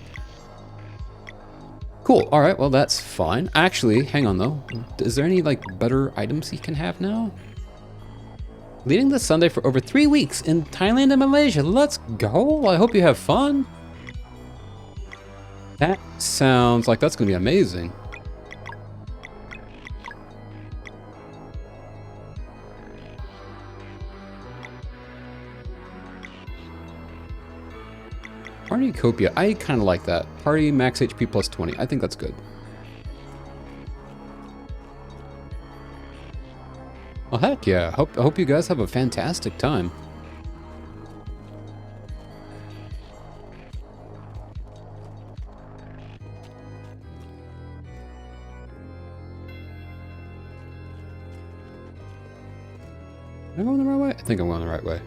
Cool, all right, well that's fine. Actually, hang on though. Is there any like better items he can have now? Leading this Sunday for over 3 weeks in Thailand and Malaysia. Let's go, I hope you have fun. That sounds like that's gonna be amazing. Party Copia, I kind of like that. Party max HP plus 20, I think that's good. Well, heck yeah. I hope you guys have a fantastic time. Am I going the right way? I think I'm going the right way.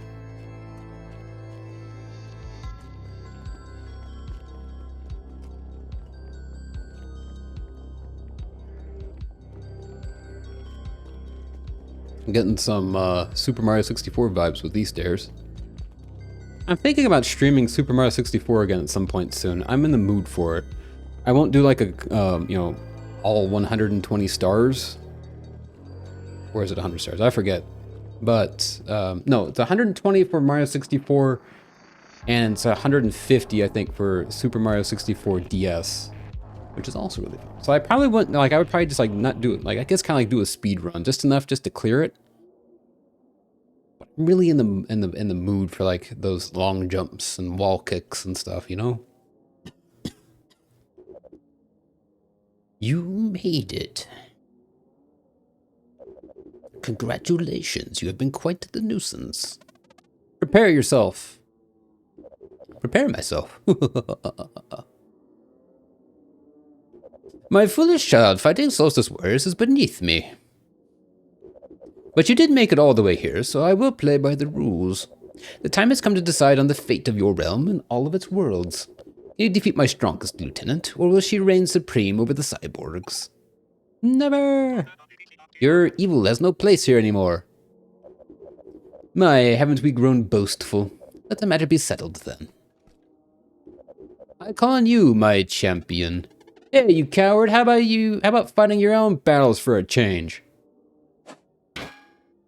I'm getting some Super Mario 64 vibes with these stairs. I'm thinking about streaming Super Mario 64 again at some point soon. I'm in the mood for it. I won't do like a, you know, all 120 stars. Or is it 100 stars? I forget. But, no, it's 120 for Mario 64, and it's 150, I think, for Super Mario 64 DS, which is also really fun. So I probably wouldn't, like, I would probably just, like, not do it, like, I guess kind of like do a speed run, just enough just to clear it. But I'm really in the mood for, like, those long jumps and wall kicks and stuff, you know? You made it. Congratulations, you have been quite the nuisance. Prepare yourself. Prepare myself. My foolish child, fighting Solstice Warriors is beneath me. But you did make it all the way here, so I will play by the rules. The time has come to decide on the fate of your realm and all of its worlds. Can you defeat my strongest lieutenant, or will she reign supreme over the cyborgs? Never! Your evil has no place here anymore. My, haven't we grown boastful? Let the matter be settled then. I call on you, my champion. Hey, you coward, how about fighting your own battles for a change?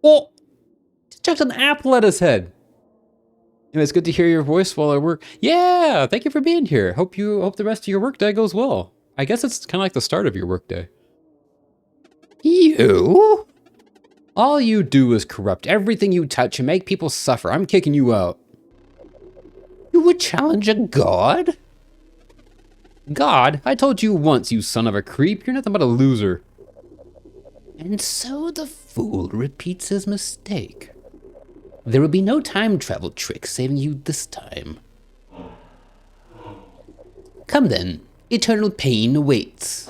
Oh! Just chucked an apple at his head. Anyway, it's good to hear your voice while I work. Yeah, thank you for being here. Hope the rest of your workday goes well. I guess it's kind of like the start of your workday. You? All you do is corrupt everything you touch and make people suffer. I'm kicking you out. You would challenge a god? God? I told you once, you son of a creep. You're nothing but a loser. And so the fool repeats his mistake. There will be no time travel trick saving you this time. Come then, eternal pain awaits.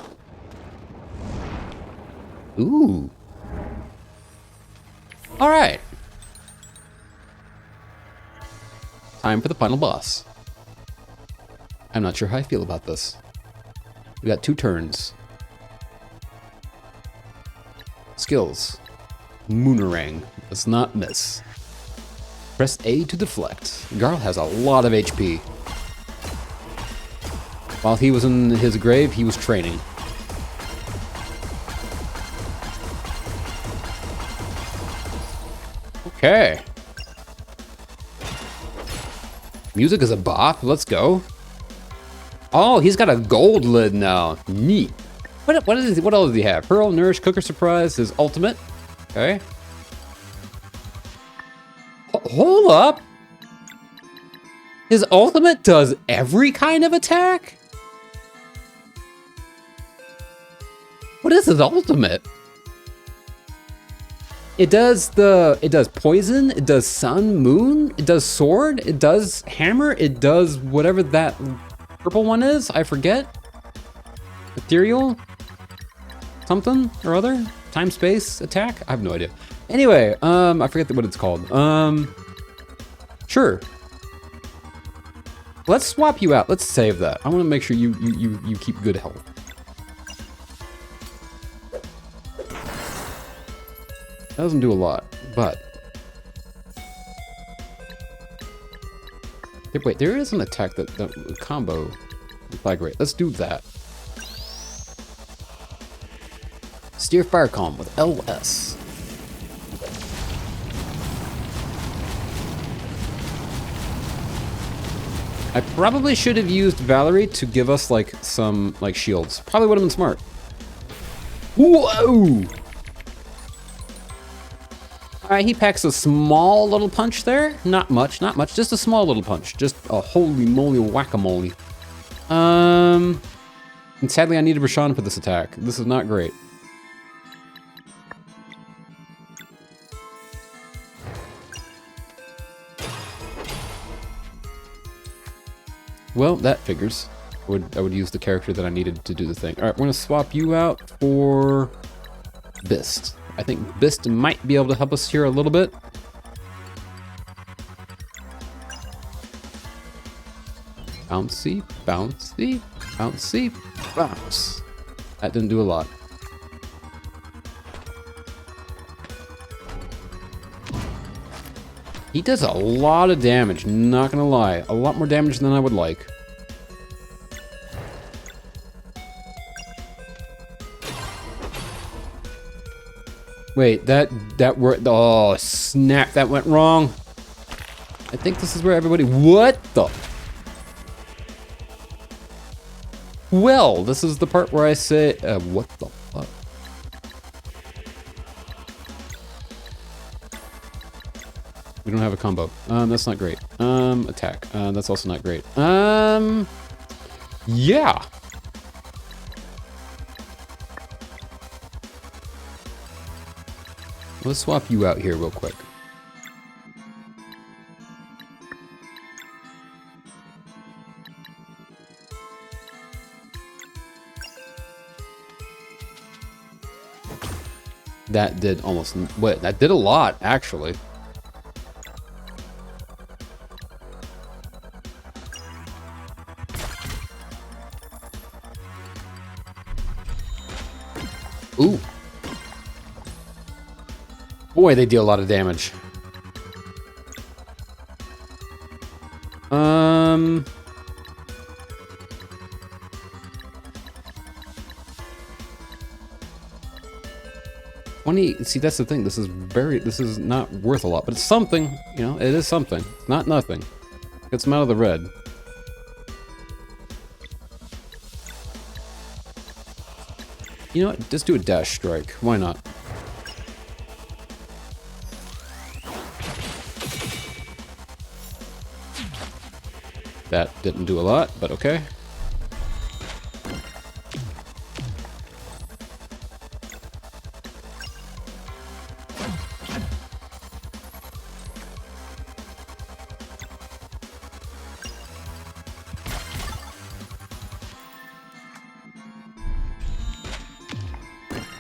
Ooh. All right. Time for the final boss. I'm not sure how I feel about this. We got 2 turns. Skills. Moonerang. Does not miss. Press A to deflect. Garl has a lot of HP. While he was in his grave, he was training. Okay. Music is a bop. Let's go. Oh, he's got a gold lid now. Neat. What else does he have? Pearl, Nourish, Cooker Surprise, his ultimate. Okay. Hold up. His ultimate does every kind of attack? What is his ultimate? It does poison, it does sun, moon, it does sword, it does hammer, it does whatever that purple one is, I forget. Ethereal? Something or other? Time, space, attack? I have no idea. Anyway, I forget what it's called. Sure. Let's swap you out. Let's save that. I want to make sure you keep good health. That doesn't do a lot, but... Wait, there is an attack that combo flag rate. Let's do that. Steer Fire Calm with LS. I probably should have used Valerie to give us like some shields. Probably would have been smart. Whoa! Alright, he packs a small little punch there. Not much, just a small little punch. Just a holy moly whack-a-mole. And sadly I needed Rashawn for this attack. This is not great. Well, that figures. I would use the character that I needed to do the thing. All right, we're gonna swap you out for Bist. I think Bist might be able to help us here a little bit. Bouncy, bouncy, bouncy, bounce. That didn't do a lot. He does a lot of damage, not gonna lie. A lot more damage than I would like. Wait, that worked. Oh, snap, that went wrong. I think this is where everybody, what the? Well, this is the part where I say, what the fuck? We don't have a combo. That's not great. Attack. That's also not great. Yeah. Let's swap you out here real quick. That did almost, wait, that did a lot, actually. Ooh. Boy, they deal a lot of damage. See, that's the thing. This is not worth a lot, but it's something. You know, it is something. It's not nothing. Gets them out of the red. You know what? Just do a dash strike. Why not? That didn't do a lot, but okay.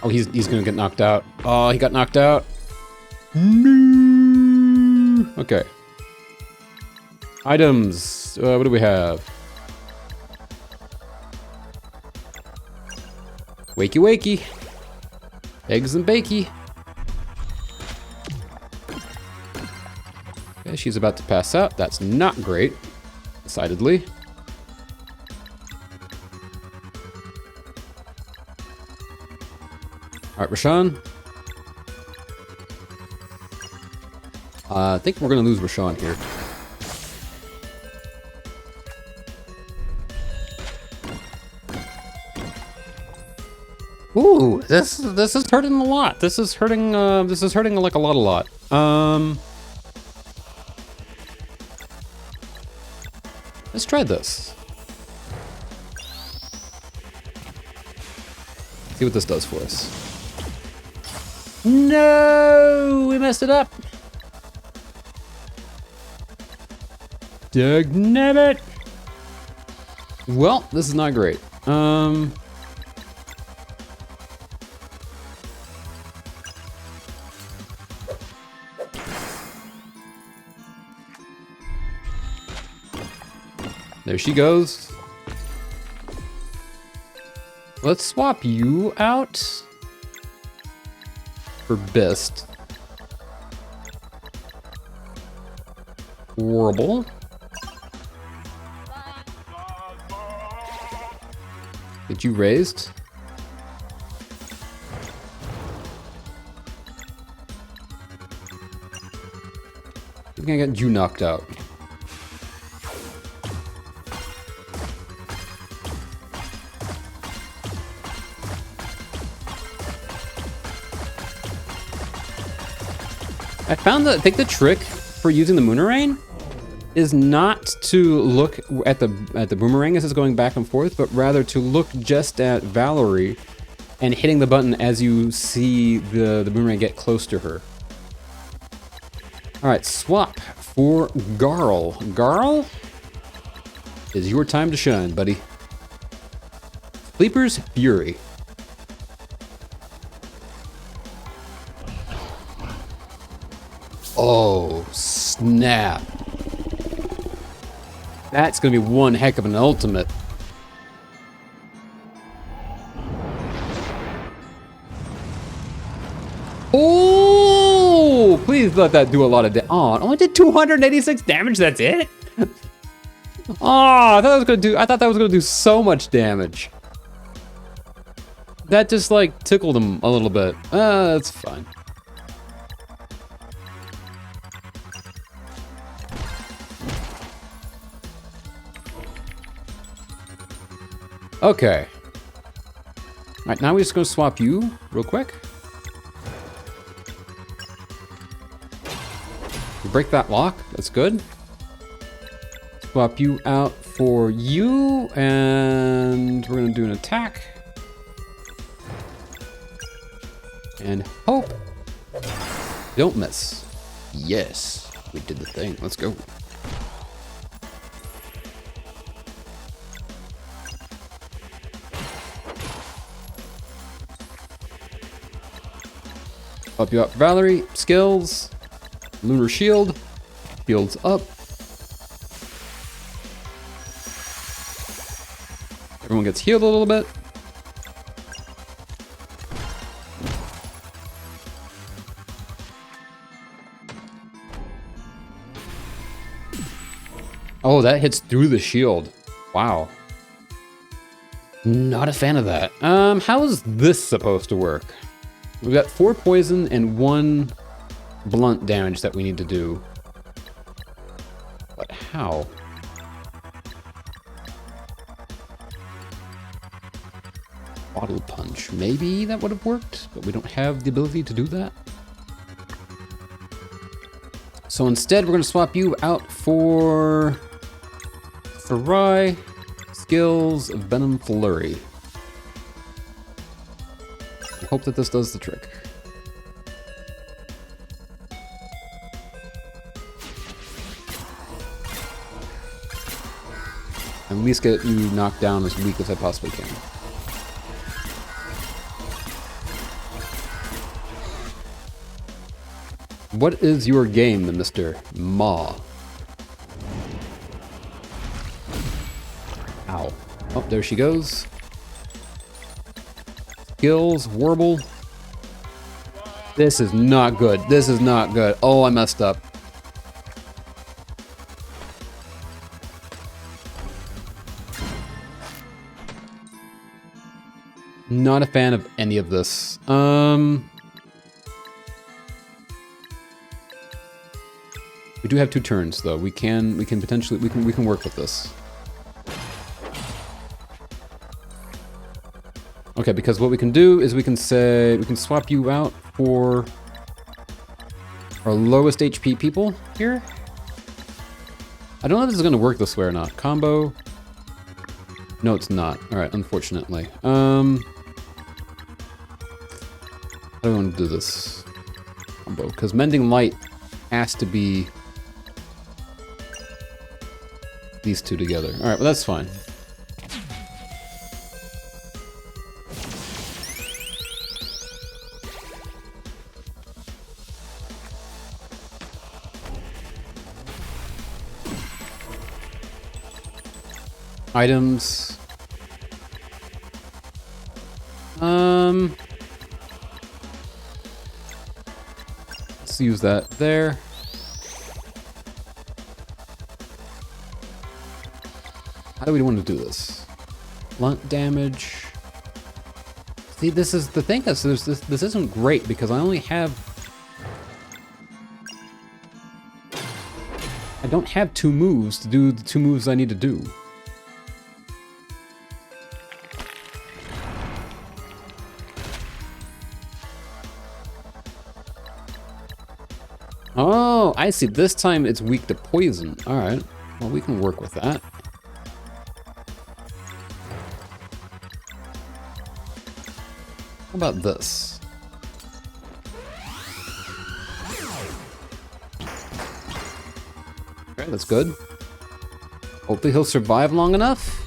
Oh, he's gonna get knocked out. Oh, he got knocked out. No. Okay. Items. What do we have? Wakey wakey. Eggs and bakey. Okay, she's about to pass out. That's not great. Decidedly. Alright, Rashawn. I think we're gonna lose Rashawn here. Ooh, this is hurting a lot. This is hurting like a lot. Let's try this. See what this does for us. No, we messed it up. Dagnabbit. Well, this is not great. There she goes. Let's swap you out for Bist. Horrible. Get you raised. I think I got you knocked out. I found that I think the trick for using the Moonerang is not to look at the boomerang as it's going back and forth, but rather to look just at Valerie and hitting the button as you see the boomerang get close to her. All right, swap for Garl. Garl? It's your time to shine, buddy. Sleeper's Fury. Oh, snap. That's gonna be one heck of an ultimate. Oh, please let that do a lot of damage. Oh, it only did 286 damage, that's it? Oh, I thought that was gonna do so much damage. That just like tickled him a little bit. That's fine. Okay. All right, now we're just gonna swap you real quick. Break that lock, that's good. Swap you out for you, and we're gonna do an attack. And hope. Don't miss. Yes, we did the thing, let's go. Help you out, Valerie. Skills. Lunar Shield. Shields up. Everyone gets healed a little bit. Oh, that hits through the shield. Wow. Not a fan of that. How is this supposed to work? We've got 4 poison and 1 blunt damage that we need to do. But how? Bottle punch. Maybe that would have worked, but we don't have the ability to do that. So instead, we're going to swap you out for Farai. Skills of Venom Flurry. Hope that this does the trick. At least get you knocked down as weak as I possibly can. What is your game, Mr. Ma? Ow. Oh, there she goes. Skills, Warble. This is not good. This is not good. Oh, I messed up. Not a fan of any of this. We do have 2 turns though. We can potentially we can work with this. Okay, because what we can do is we can swap you out for our lowest HP people here. I don't know if this is gonna work this way or not. Combo. No, it's not. Alright, unfortunately. How do I want to do this? Combo. Because Mending Light has to be these 2 together. Alright, well that's fine. Items. Let's use that there. How do we want to do this? Blunt damage. See, this is the thing. This isn't great because I only have. I don't have 2 moves to do the 2 moves I need to do. Oh, I see. This time it's weak to poison. All right. Well, we can work with that. How about this? Okay, that's good. Hopefully he'll survive long enough.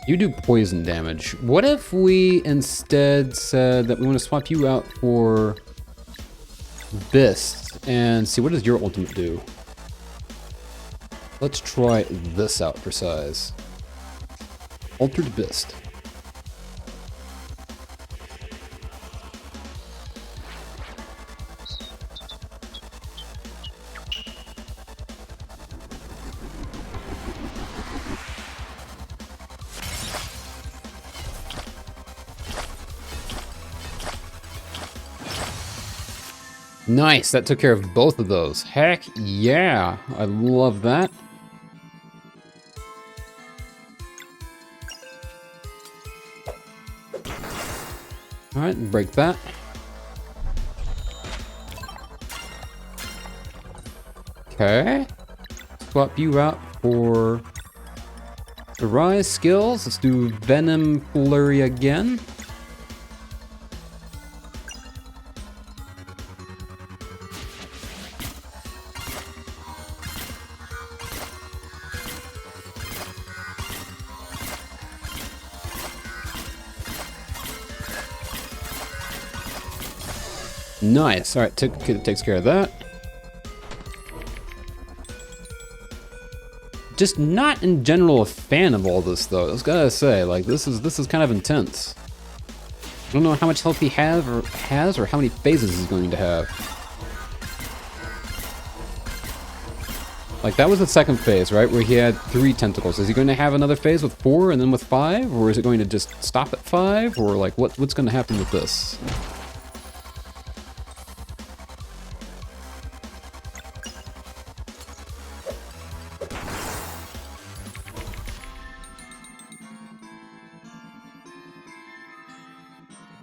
You do poison damage. What if we instead said that we want to swap you out for Bist and see what does your ultimate do? Let's try this out for size. Altered Bist. Nice, that took care of both of those. Heck yeah, I love that. All right, break that. Okay, swap you out for the Rise skills. Let's do Venom Flurry again. Nice. All right, takes care of that. Just not in general a fan of all this though. I was gotta say, like this is kind of intense. I don't know how much health he has or how many phases he's going to have. Like that was the second phase, right? Where he had 3 tentacles. Is he going to have another phase with 4 and then with 5? Or is it going to just stop at 5? Or like what's going to happen with this?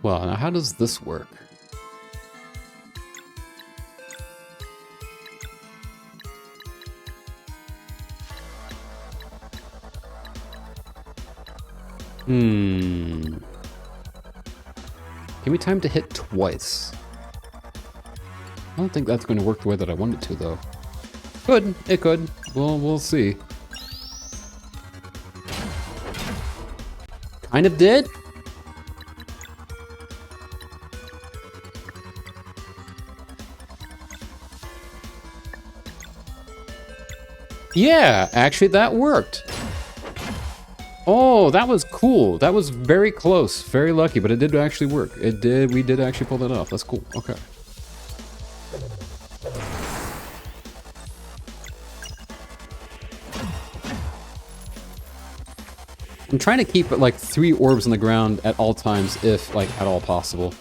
Well, now how does this work? Give me time to hit twice. I don't think that's going to work the way that I want it to, though. Could. It could. We'll see. Kind of did. Yeah, actually that worked. Oh, that was cool. That was very close. Very lucky, but it did actually work. It did. We did actually pull that off. That's cool. Okay. I'm trying to keep like 3 orbs on the ground at all times, if like at all possible.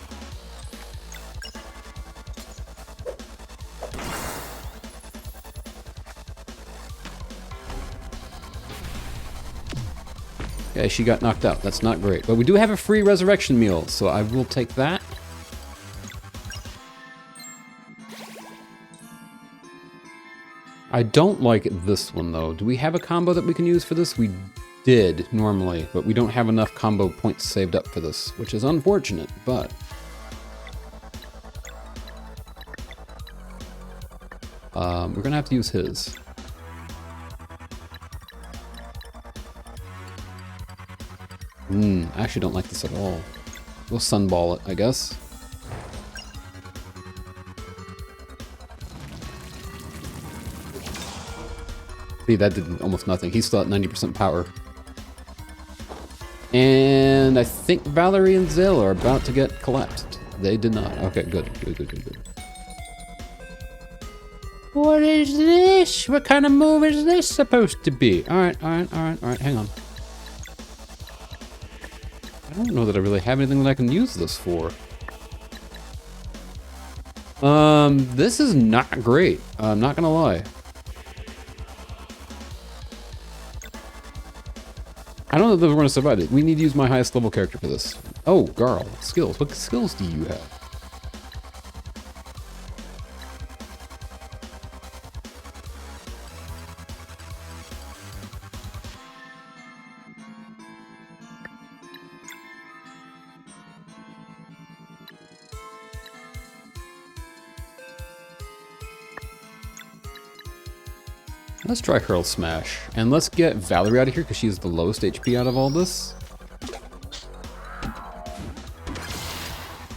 Okay, she got knocked out. That's not great. But we do have a free resurrection meal, so I will take that. I don't like this one, though. Do we have a combo that we can use for this? We did, normally, but we don't have enough combo points saved up for this, which is unfortunate, but... we're gonna have to use his. I actually don't like this at all. We'll sunball it, I guess. See, that did almost nothing. He's still at 90% power. And I think Valerie and Zale are about to get collapsed. They did not. Okay, good. Good. What is this? What kind of move is this supposed to be? Alright, hang on. I don't know that I really have anything that I can use this for. This is not great. I'm not gonna lie. I don't know that we're gonna survive it. We need to use my highest level character for this. Oh, Garl. Skills. What skills do you have? Let's try Hurl Smash. And let's get Valerie out of here because she's the lowest HP out of all this.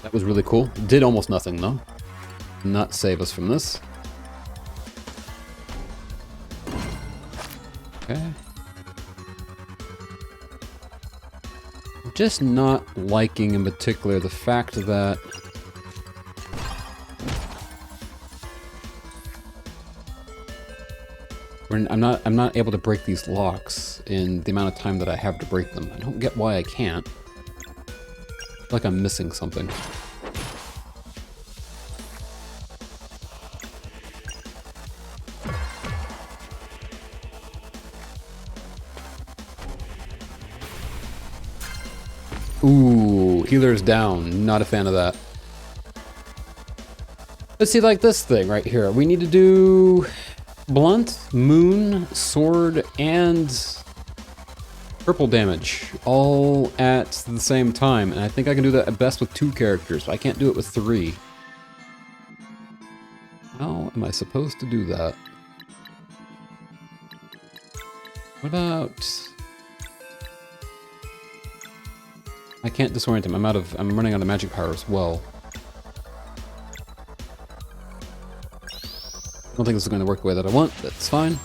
That was really cool. Did almost nothing though. Did not save us from this. Okay. I'm just not liking in particular the fact that I'm not able to break these locks in the amount of time that I have to break them. I don't get why I can't. I feel like I'm missing something. Ooh, healer's down. Not a fan of that. Let's see, like this thing right here. We need to do blunt, moon, sword, and purple damage all at the same time. And I think I can do that at best with 2 characters, but I can't do it with 3. How am I supposed to do that? What about... I can't disorient him. I'm running out of magic power as well. I don't think this is going to work the way that I want. That's fine.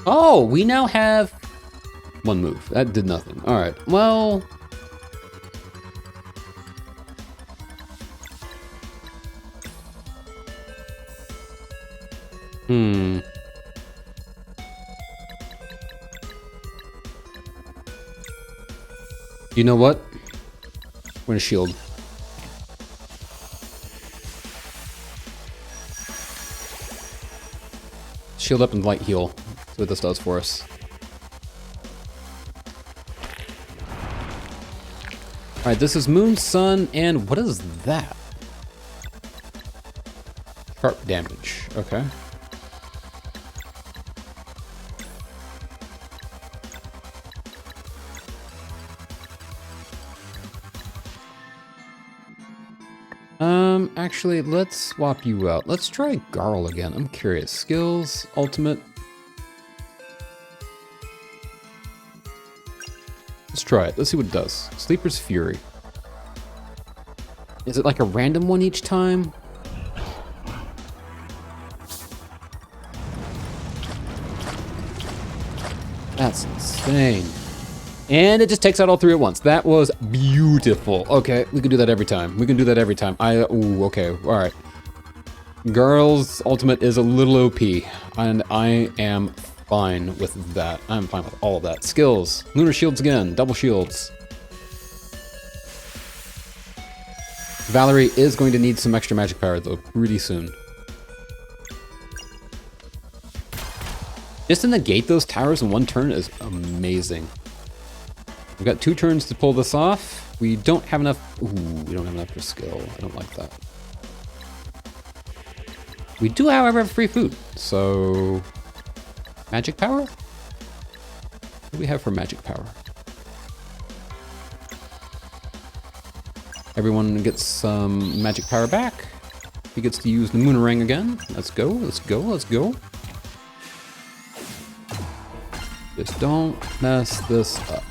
Oh, we now have 1 move. That did nothing. All right. Well, you know what? We're gonna shield. Shield up and light heal. That's what this does for us. Alright, this is Moon, Sun, and what is that? Sharp damage. Okay. Actually, let's swap you out. Let's try Garl again. I'm curious. Skills, ultimate. Let's try it. Let's see what it does. Sleeper's Fury. Is it like a random one each time? That's insane. And it just takes out all 3 at once. That was beautiful. Okay, we can do that every time. We can do that every time. Ooh, okay, all right. Garl's ultimate is a little OP, and I am fine with that. I'm fine with all of that. Skills, Lunar Shields again, double shields. Valerie is going to need some extra magic power though, pretty soon. Just to negate those towers in 1 turn is amazing. We've got 2 turns to pull this off. We don't have enough. Ooh, we don't have enough for skill. I don't like that. We do, however, have free food. So, magic power? What do we have for magic power? Everyone gets some magic power back. He gets to use the Moonerang again. Let's go, let's go, let's go. Just don't mess this up.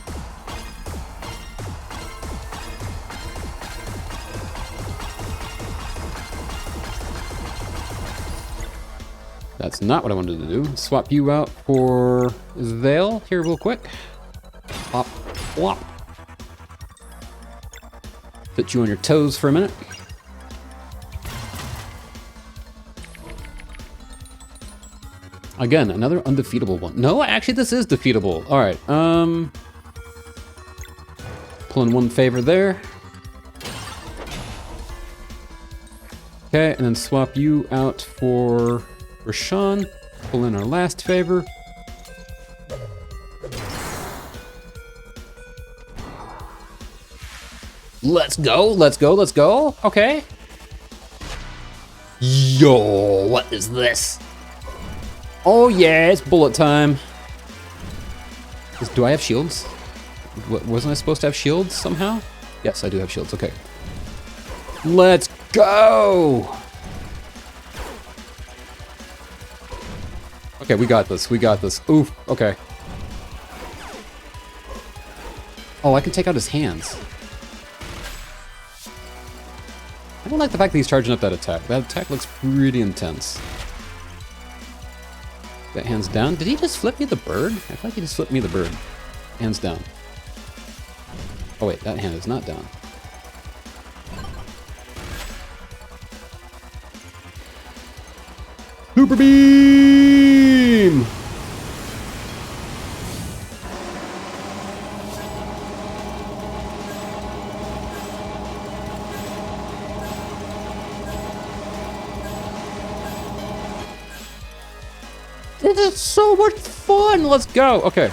That's not what I wanted to do. Swap you out for Zale here real quick. Pop, plop. Put you on your toes for a minute. Again, another undefeatable one. No, actually this is defeatable. All right, pulling 1 favor there. Okay, and then swap you out for Rashawn. Pull in our last favor. Let's go, let's go, let's go. Okay. Yo, what is this? Oh yeah, it's bullet time. Do I have shields? Wasn't I supposed to have shields somehow? Yes, I do have shields. Okay. Let's go! Okay, we got this. We got this. Oof. Okay. Oh, I can take out his hands. I don't like the fact that he's charging up that attack. That attack looks pretty intense. That hands down. Did he just flip me the bird? I feel like he just flipped me the bird. Hands down. Oh wait, that hand is not down. Super beam! This is so much fun! Let's go! Okay.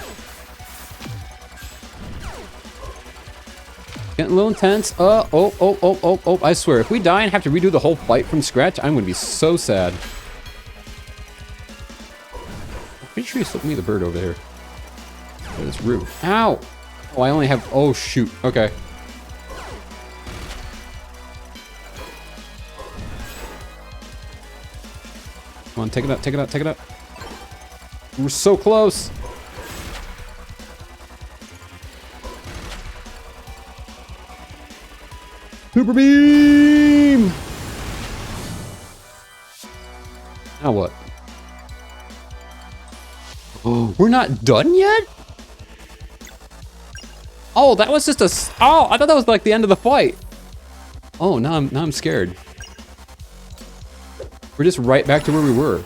Getting a little intense. Oh, I swear, if we die and have to redo the whole fight from scratch, I'm gonna be so sad. I'm pretty sure he slipped me the bird over here. That's rude. Ow! Oh, I only have... Oh, shoot. Okay. Come on, take it out, take it out, take it out. We're so close. Super beam! Now what? Oh, we're not done yet? Oh, that was just a... Oh, I thought that was like the end of the fight. Oh, now I'm scared. We're just right back to where we were.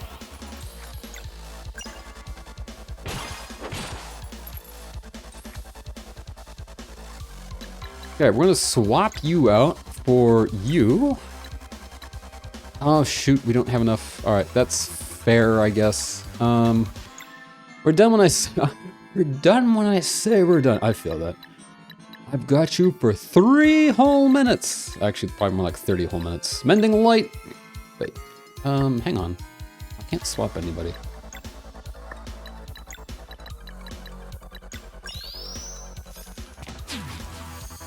Okay, we're gonna swap you out for you. Oh shoot, we don't have enough. All right, that's fair, I guess. We're done when I we're done when I say we're done. I feel that. I've got you for 3 whole minutes. Actually, probably more like 30 whole minutes. Mending light. Wait, hang on. I can't swap anybody.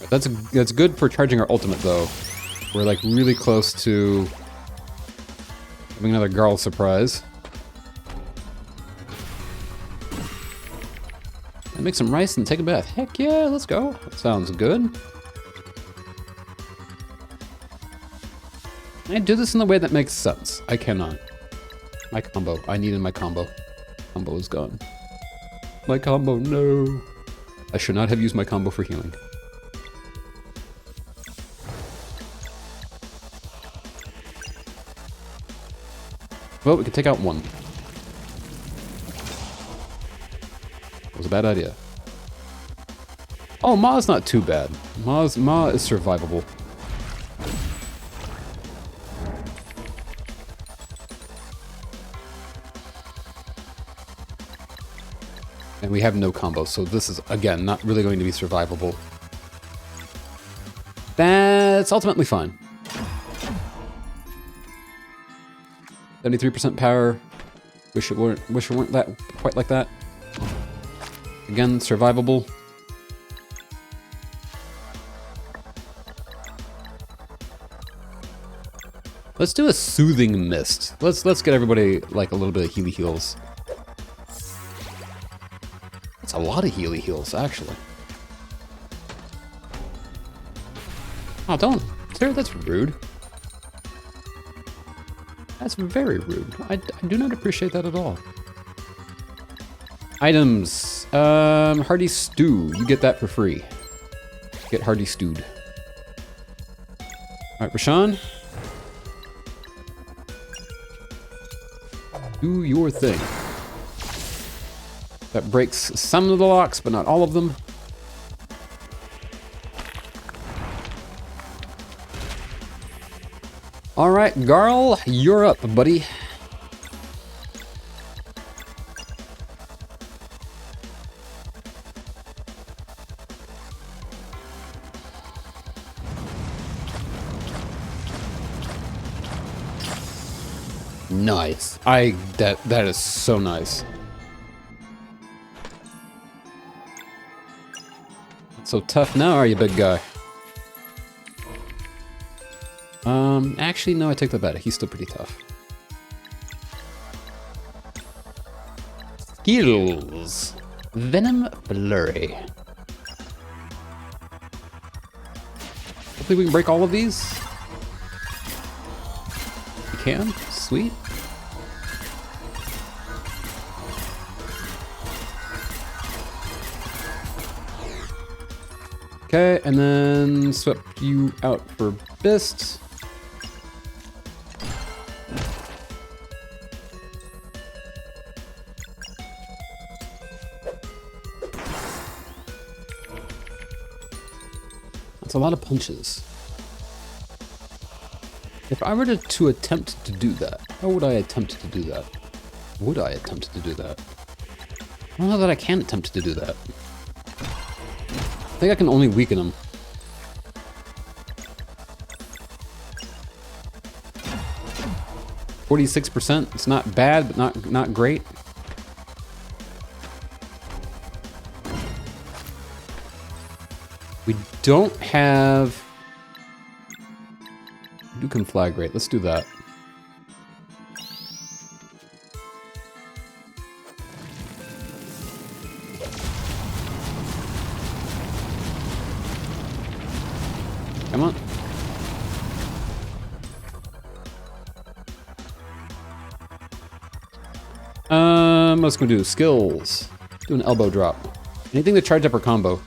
That's good for charging our ultimate though. We're like really close to having another Garl surprise. And make some rice and take a bath. Heck yeah, let's go. That sounds good. Can I do this in the way that makes sense? I cannot. My combo. I needed my combo. Combo is gone. My combo, no. I should not have used my combo for healing. Well, we can take out one. It was a bad idea. Oh, Ma's not too bad. Ma is survivable. And we have no combo, so this is, again, not really going to be survivable. That's ultimately fine. 73% power. Wish it weren't that quite like that. Again, survivable. Let's do a soothing mist. Let's get everybody like a little bit of healy heals. That's a lot of healy heals, actually. Oh, don't. That's rude. That's very rude. I do not appreciate that at all. Items. Hearty Stew. You get that for free. Get Hearty Stewed. Alright, Rashawn. Do your thing. That breaks some of the locks, but not all of them. Alright, Garl, you're up, buddy. Nice. That is so nice. So tough now, are you, big guy? Actually, no, I take that back. He's still pretty tough. Skills. Venom Flurry. Hopefully we can break all of these. We can? Sweet. Okay, and then swap you out for Bist. That's a lot of punches. If I were to attempt to do that, how would I attempt to do that? Would I attempt to do that? I don't know that I can attempt to do that. I think I can only weaken him. %. It's not bad, but not great. We don't have You can flag rate. Let's do that. Come on. What's gonna do? Skills. Do an elbow drop. Anything to charge up her combo.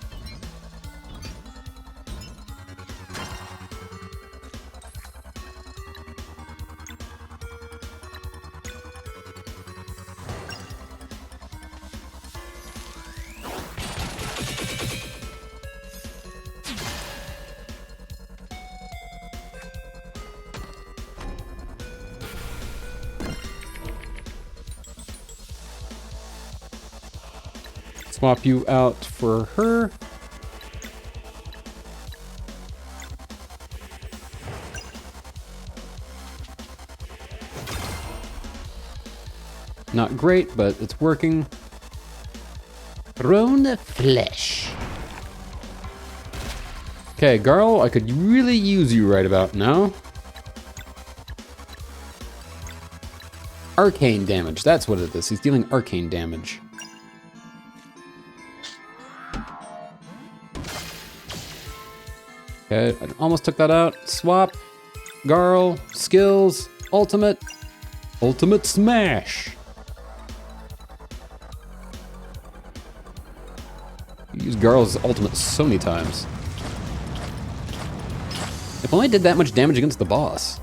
Swap you out for her. Not great, but it's working. Thrown flesh. Okay, Garl, I could really use you right about now. Arcane damage, that's what it is. He's dealing arcane damage. Okay, I almost took that out. Swap, Garl, skills, ultimate smash. You use Garl's ultimate so many times. If only I did that much damage against the boss.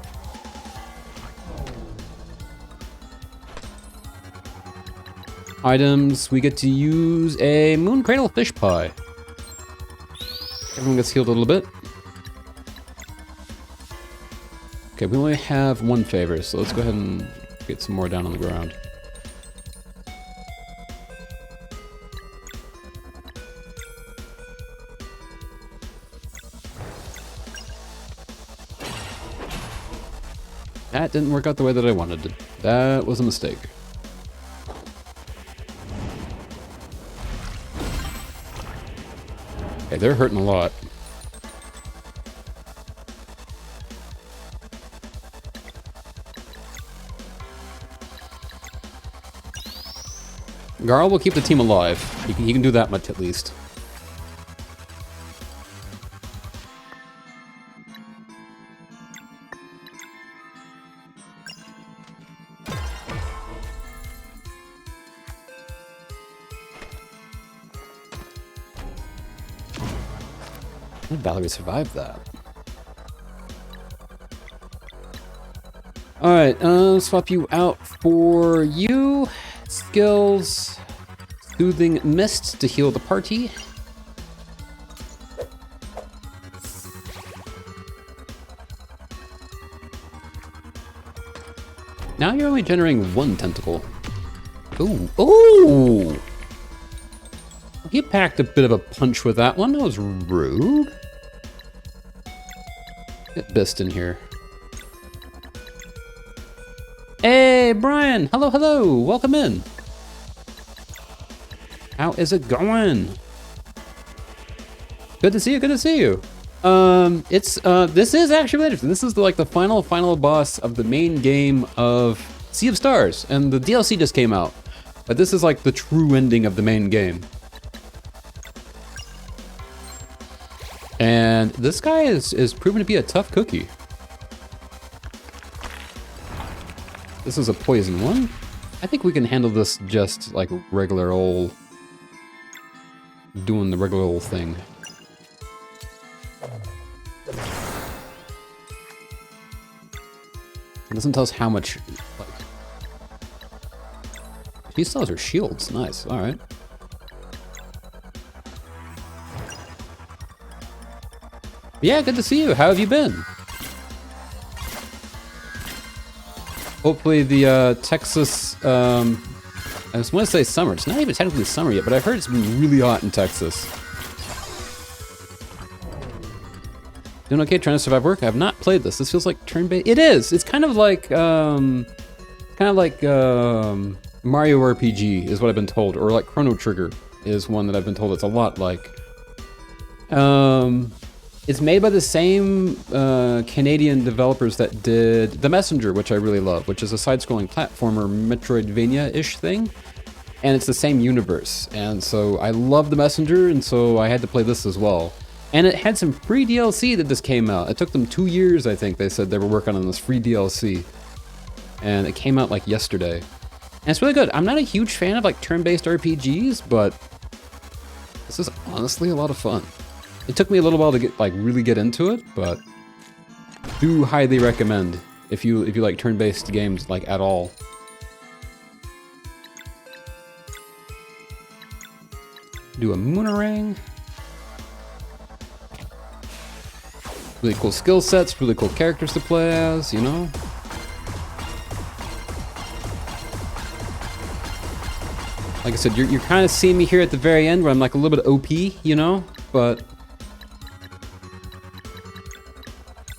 Items, we get to use a Moon Cradle Fish Pie. Everyone gets healed a little bit. Okay, we only have one favor, so let's go ahead and get some more down on the ground. That didn't work out the way that I wanted it. That was a mistake. Okay, they're hurting a lot. Garl will keep the team alive. He can do that much at least. How did Valerie survive that? Alright, swap you out for you. Skills, Soothing Mist to heal the party. Now you're only generating one tentacle. Ooh, ooh! You packed a bit of a punch with that one. That was rude. Get Bist in here. Hey, Brian! Hello, hello! Welcome in! How is it going? Good to see you. Good to see you. This is actually really interesting. This is like the final boss of the main game of Sea of Stars, and the DLC just came out. But this is like the true ending of the main game. And this guy is proven to be a tough cookie. This is a poison one. I think we can handle this just like regular old, doing the regular old thing. It doesn't tell us how much, like, these cells are shields, nice, all right. Yeah, good to see you, how have you been? Hopefully the Texas, I just want to say summer, it's not even technically summer yet, but I heard it's been really hot in Texas. Doing okay, trying to survive work. I have not played this. This feels like turn-based. It is. It's kind of like Mario RPG is what I've been told, or like Chrono Trigger is one that I've been told it's a lot like. It's made by the same Canadian developers that did The Messenger, which I really love, which is a side-scrolling platformer Metroidvania-ish thing, and it's the same universe. And so I love The Messenger, and so I had to play this as well. And it had some free DLC that just came out. It took them 2 years, I think, they said they were working on this free DLC. And it came out like yesterday. And it's really good. I'm not a huge fan of like turn-based RPGs, but this is honestly a lot of fun. It took me a little while to get really get into it, but do highly recommend if you like turn-based games like at all. Do a Moonerang. Really cool skill sets, really cool characters to play as, you know? Like I said, you're kind of seeing me here at the very end where I'm like a little bit OP, you know? But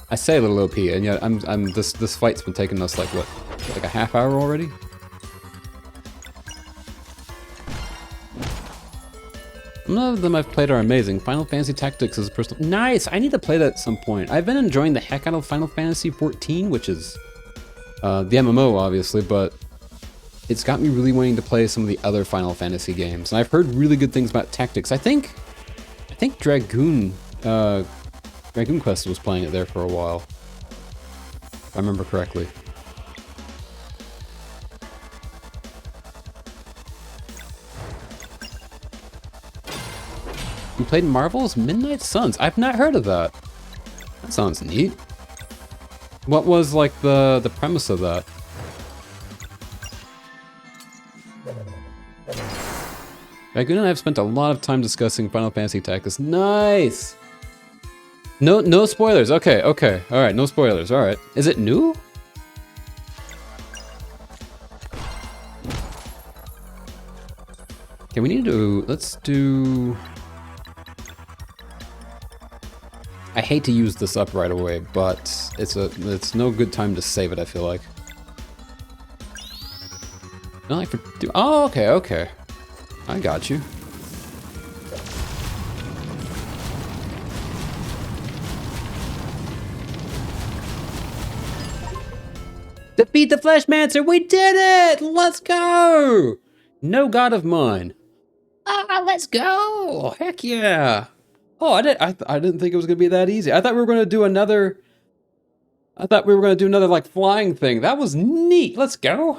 I say a little OP, and yet this fight's been taking us like what, like a half hour already? None of them I've played are amazing. Final Fantasy Tactics is personal. Nice! I need to play that at some point. I've been enjoying the heck out of Final Fantasy XIV, which is the MMO, obviously, but it's got me really wanting to play some of the other Final Fantasy games. And I've heard really good things about Tactics. I think Dragoon Quest was playing it there for a while, if I remember correctly. You played Marvel's Midnight Suns. I've not heard of that. That sounds neat. What was like the premise of that? Dragoon and I have spent a lot of time discussing Final Fantasy Tactics. Nice! No spoilers. Okay. All right, no spoilers. All right. Is it new? Okay, we need to, let's do... I hate to use this up right away, but it's no good time to save it, I feel like. Not like for, oh, okay. I got you. Defeat the Fleshmancer, we did it! Let's go! No god of mine. Ah, let's go! Heck yeah! Oh, I didn't think it was gonna be that easy. I thought we were gonna do another like flying thing. That was neat. Let's go.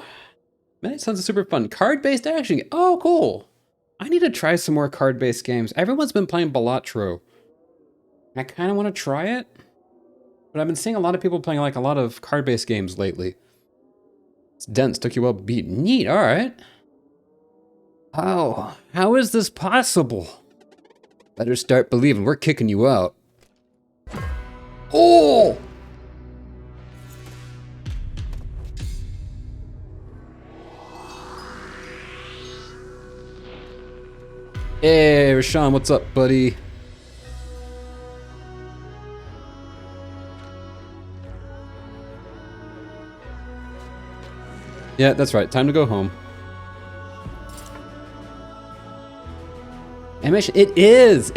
Man, it sounds super fun. Card-based action. Oh, cool. I need to try some more card-based games. Everyone's been playing Balatro. I kind of want to try it, but I've been seeing a lot of people playing like a lot of card-based games lately. It's dense. Took you a while to beat. Neat. All right. Oh, how is this possible? Better start believing. We're kicking you out. Oh! Hey, Rashawn, what's up, buddy? Yeah, that's right. Time to go home. Animation. It is.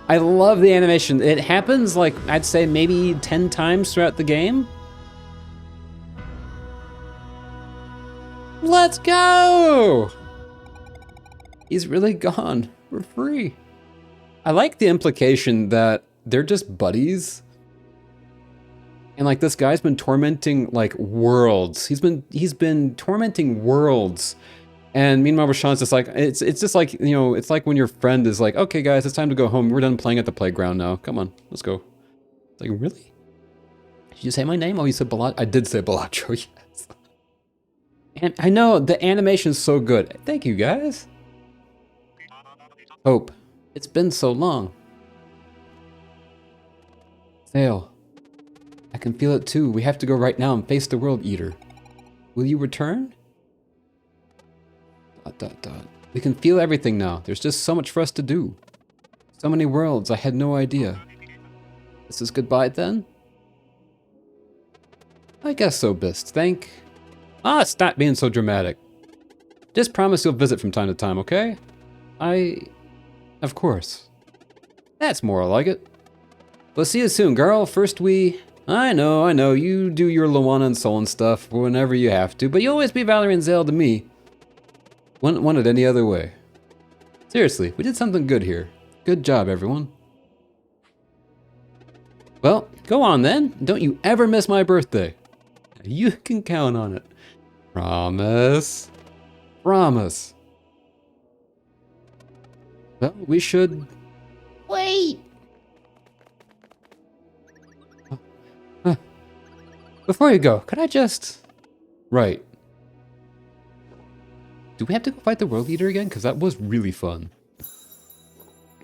I love the animation. It happens like, I'd say maybe 10 times throughout the game. Let's go! He's really gone. We're free. I like the implication that they're just buddies. And like this guy's been tormenting like worlds. He's been tormenting worlds. And meanwhile, Rashawn's just like, it's just like, you know, it's like when your friend is like, okay guys, it's time to go home. We're done playing at the playground now. Come on, let's go. It's like, really? Did you say my name? Oh, you said Balatro. I did say Balatro, yes. And I know, the animation's so good. Thank you guys. Hope. It's been so long. Thale. I can feel it too. We have to go right now and face the World Eater. Will you return? ... We can feel everything now. There's just so much for us to do. So many worlds, I had no idea. This is goodbye then? I guess so, Bist. Stop being so dramatic. Just promise you'll visit from time to time, okay? Of course. That's more like it. We'll see you soon, girl. First I know, you do your Luana and Solon stuff whenever you have to, but you'll always be Valerie and Zale to me. Wouldn't want it any other way. Seriously, we did something good here. Good job, everyone. Well, go on then. Don't you ever miss my birthday. You can count on it. Promise. Promise. Well, we should... Wait! Before you go, could I just... Right. Do we have to go fight the World Eater again? Because that was really fun.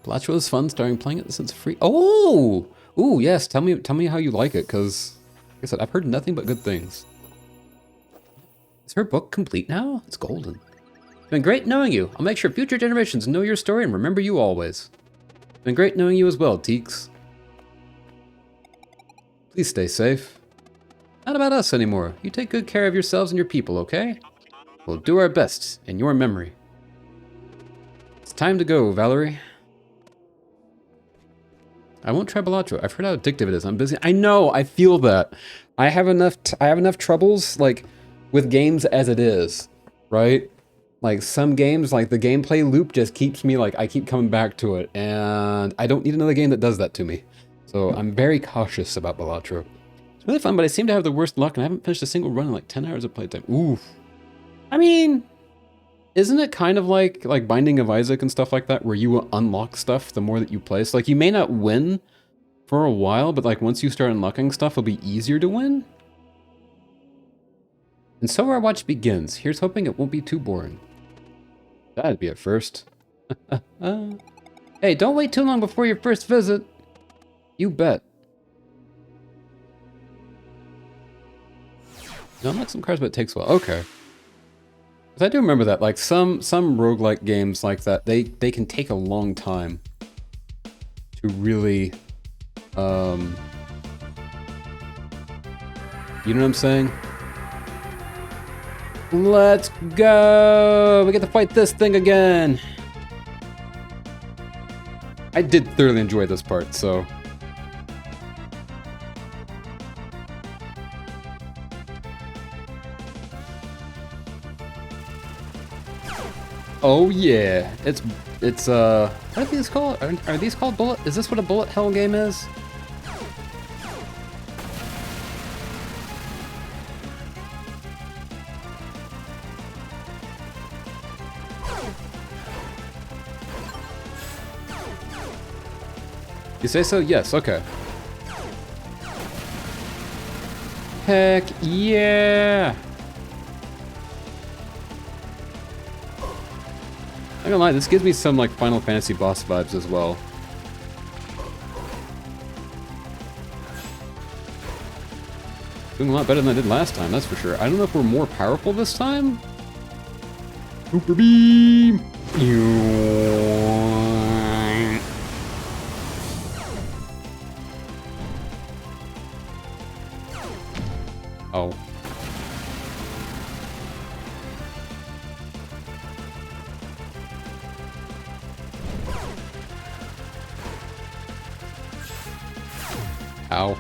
Balatro was fun starting playing it since free. Oh! Ooh, yes, tell me how you like it, because like I said, I've heard nothing but good things. Is her book complete now? It's golden. It's been great knowing you. I'll make sure future generations know your story and remember you always. It's been great knowing you as well, Teeks. Please stay safe. Not about us anymore. You take good care of yourselves and your people, okay? We'll do our best in your memory. It's time to go, Valerie. I won't try Balatro. I've heard how addictive it is. I'm busy. I know, I feel that. I have enough troubles like with games as it is, right? Like some games, like the gameplay loop just keeps me like, I keep coming back to it, and I don't need another game that does that to me. So I'm very cautious about Balatro. It's really fun, but I seem to have the worst luck and I haven't finished a single run in like 10 hours of playtime. Oof. I mean, isn't it kind of like Binding of Isaac and stuff like that, where you unlock stuff the more that you play? So like you may not win for a while, but like once you start unlocking stuff, it'll be easier to win. And so our watch begins. Here's hoping it won't be too boring. That'd be a first. Hey, don't wait too long before your first visit. You bet. No, unlock some cards, but it takes a while. Okay. Because I do remember that, like some roguelike games like that, they can take a long time to really, you know what I'm saying? Let's go! We get to fight this thing again! I did thoroughly enjoy this part, so... Oh yeah, it's what are these called? Are these called bullet? Is this what a bullet hell game is? You say so? Yes, okay. Heck yeah! I'm not gonna lie, this gives me some like Final Fantasy boss vibes as well. Doing a lot better than I did last time, that's for sure. I don't know if we're more powerful this time? Super Beam! Oh. Ow.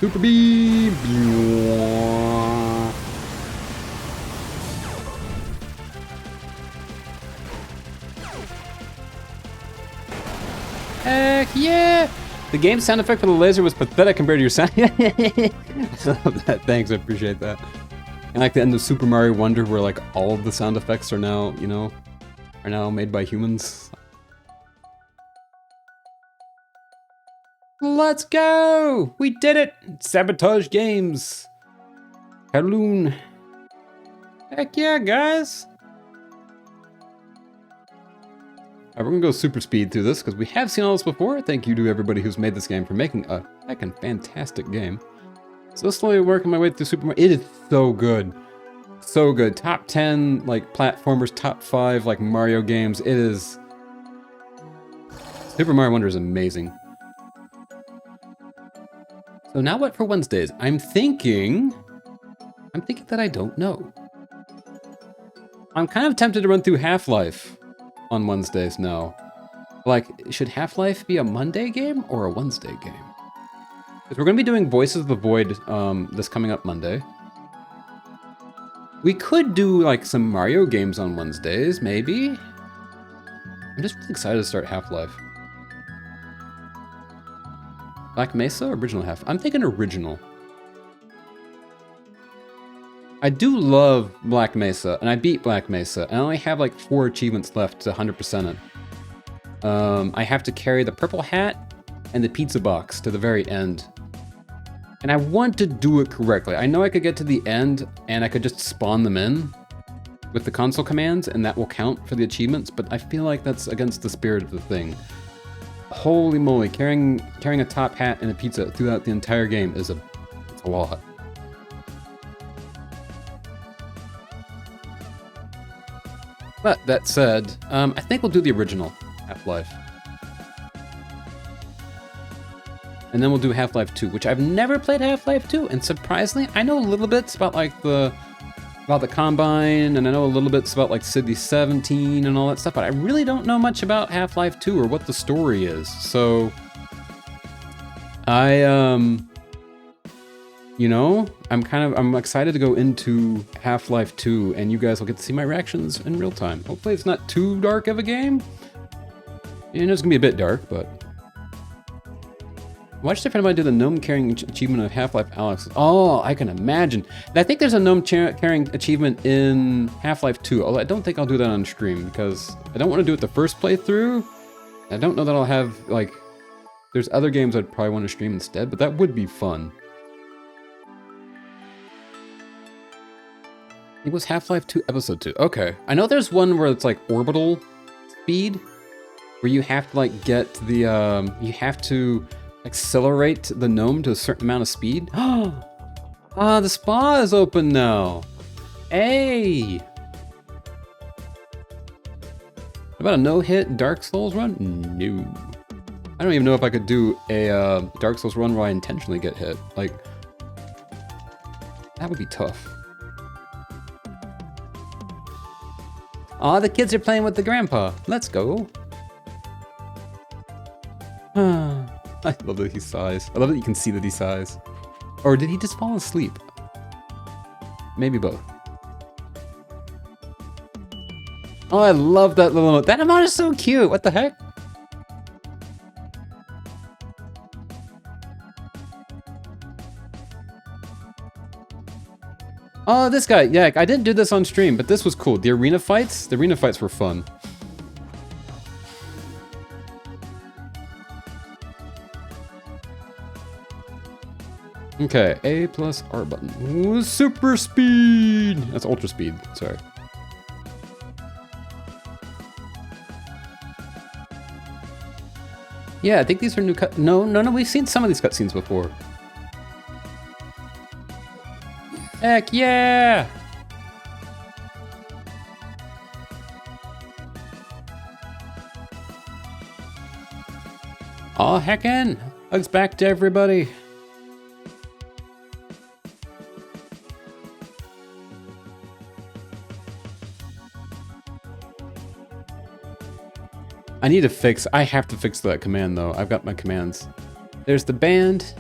Super beam! Heck yeah! The game sound effect for the laser was pathetic compared to your sound. Thanks, I appreciate that. And like the end of Super Mario Wonder where like all of the sound effects are now, you know, are now made by humans. Let's go! We did it! Sabotage Games! Kowloon. Heck yeah, guys! Alright, we're gonna go super speed through this because we have seen all this before. Thank you to everybody who's made this game for making a heckin' fantastic game. So slowly working my way through Super Mario. It is so good. So good. Top 10, like, platformers, top 5, like, Mario games. It is... Super Mario Wonder is amazing. So now what for Wednesdays? I'm thinking that I don't know. I'm kind of tempted to run through Half-Life on Wednesdays now. Like, should Half-Life be a Monday game or a Wednesday game? Because we're going to be doing Voices of the Void this coming up Monday. We could do, like, some Mario games on Wednesdays, maybe? I'm just really excited to start Half-Life. Black Mesa or original Half? I'm thinking original. I do love Black Mesa, and I beat Black Mesa. I only have like 4 achievements left to 100% it. I have to carry the purple hat and the pizza box to the very end. And I want to do it correctly. I know I could get to the end and I could just spawn them in with the console commands and that will count for the achievements, but I feel like that's against the spirit of the thing. Holy moly, carrying a top hat and a pizza throughout the entire game is a lot. But that said, I think we'll do the original Half-Life. And then we'll do Half-Life 2, which I've never played Half-Life 2, and surprisingly, I know a little bit about like about the Combine, and I know a little bit about like City 17 and all that stuff, but I really don't know much about Half-Life 2 or what the story is. So you know, I'm excited to go into Half-Life 2, and you guys will get to see my reactions in real time. Hopefully it's not too dark of a game. You know, it's gonna be a bit dark, but... Watch if anybody do the gnome carrying achievement of Half-Life Alyx. Oh, I can imagine. And I think there's a gnome carrying achievement in Half-Life 2, although I don't think I'll do that on stream, because I don't want to do it the first playthrough. I don't know that I'll have, like... There's other games I'd probably want to stream instead, but that would be fun. It was Half-Life 2 Episode 2. Okay. I know there's one where it's like orbital speed, where you have to like get the, you have to accelerate the gnome to a certain amount of speed. Ah, the spa is open now. Hey! What about a no-hit Dark Souls run? No. I don't even know if I could do a Dark Souls run where I intentionally get hit. Like, that would be tough. Aw, the kids are playing with the grandpa. Let's go. I love that he sighs. I love that you can see that he sighs. Or did he just fall asleep? Maybe both. Oh, I love that little emote. That emote is so cute. What the heck? Oh, this guy. Yeah, I didn't do this on stream, but this was cool. The arena fights were fun. Okay, A plus R button. Ooh, super speed! That's ultra speed, sorry. Yeah, I think these are new cut. No, we've seen some of these cutscenes before. Heck yeah! Aw, heckin'! Hugs back to everybody. I need to fix, I have to fix that command though. I've got my commands. There's the band.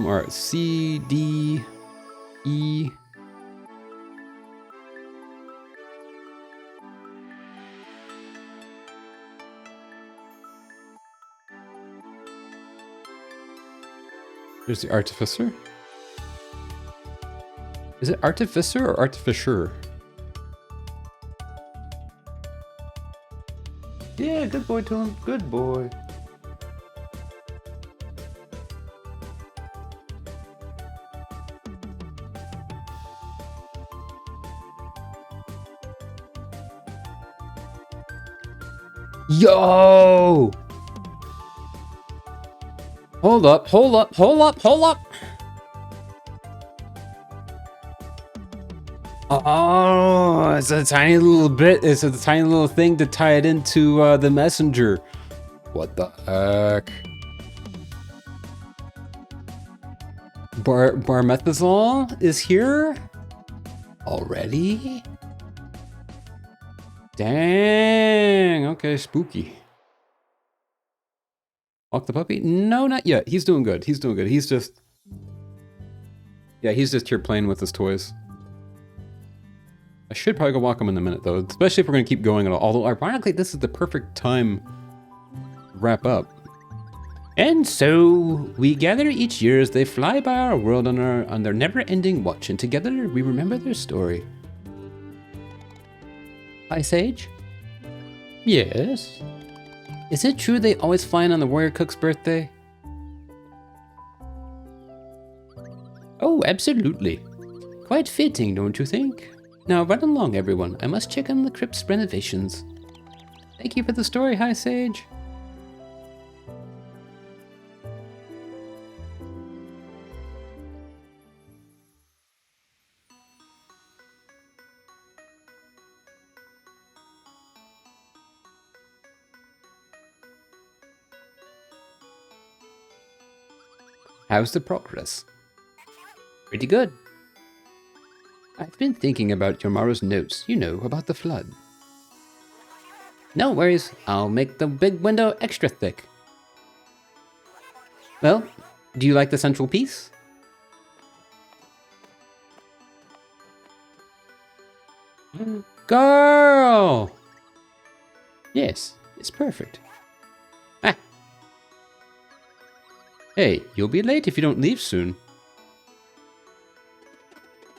Alright, C, D, E. There's the Artificer. Is it Artificer or Artificer? Yeah, good boy, Tom. Good boy. Yo! Hold up, hold up, hold up, hold up! Oh, it's a tiny little bit, it's a tiny little thing to tie it into the messenger. What the heck? Barmethazole is here? Already? Dang, okay, spooky. Walk the puppy? No, not yet. He's doing good. He's doing good. He's just... Yeah, he's just here playing with his toys. I should probably go walk him in a minute, though. Especially if we're going to keep going at all. Although, ironically, this is the perfect time to wrap up. And so, we gather each year as they fly by our world on their never-ending watch. And together, we remember their story. Ice Age? Yes. Is it true they always fly in on the warrior cook's birthday? Oh, absolutely. Quite fitting, don't you think? Now run along, everyone. I must check on the crypt's renovations. Thank you for the story, High Sage. How's the progress? Pretty good. I've been thinking about Yomaru's notes, you know, about the flood. No worries, I'll make the big window extra thick. Well, do you like the central piece? Girl! Yes, it's perfect. Ah. Hey, you'll be late if you don't leave soon.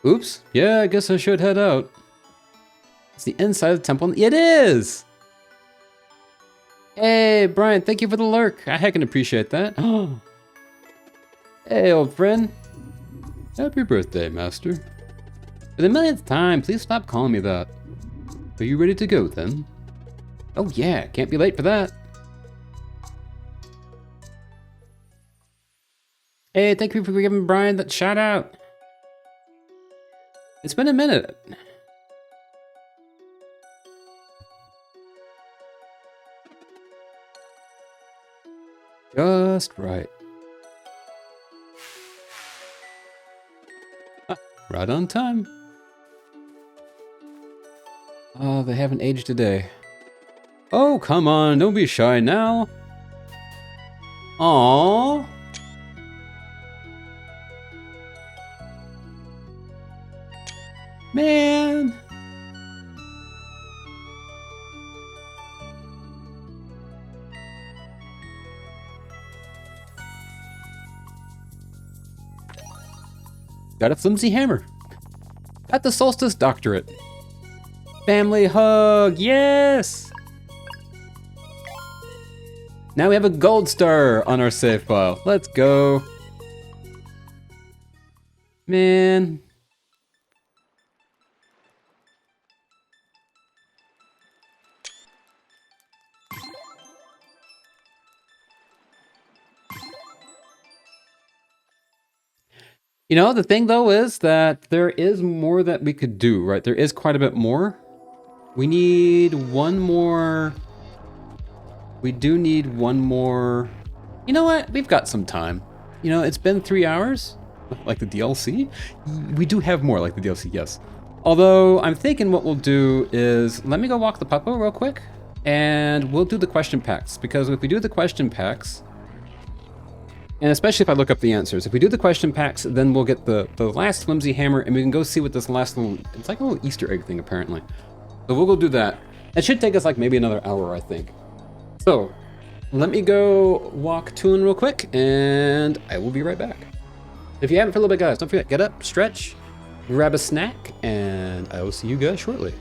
Oops. Yeah, I guess I should head out. It's the inside of the temple. It is! Hey, Brian, thank you for the lurk. I heckin' appreciate that. Oh. Hey, old friend. Happy birthday, master. For the millionth time, please stop calling me that. Are you ready to go, then? Oh yeah, can't be late for that. Hey, thank you for giving Brian that shout out. It's been a minute. Just right. Ah, right on time. Oh, they haven't aged a day. Oh, come on, don't be shy now. Aww. Man. Got a flimsy hammer. Got the Solstice Doctorate. Family hug, yes! Now we have a gold star on our save file. Let's go. Man. You know, the thing though is that there is more that we could do, right? There is quite a bit more. We need one more. We do need one more. You know what? We've got some time. You know, it's been 3 hours. Like the DLC? We do have more like the DLC, yes. Although, I'm thinking what we'll do is, let me go walk the puppo real quick, and we'll do the question packs, because if we do the question packs, and especially if I look up the answers, if we do the question packs, then we'll get the last flimsy hammer, and we can go see what this last little, it's like a little Easter egg thing, apparently. So we'll go do that. It should take us like maybe another hour, I think. So, let me go walk Tulin real quick, and I will be right back. If you haven't for a little bit, guys, don't forget, get up, stretch, grab a snack, and I will see you guys shortly.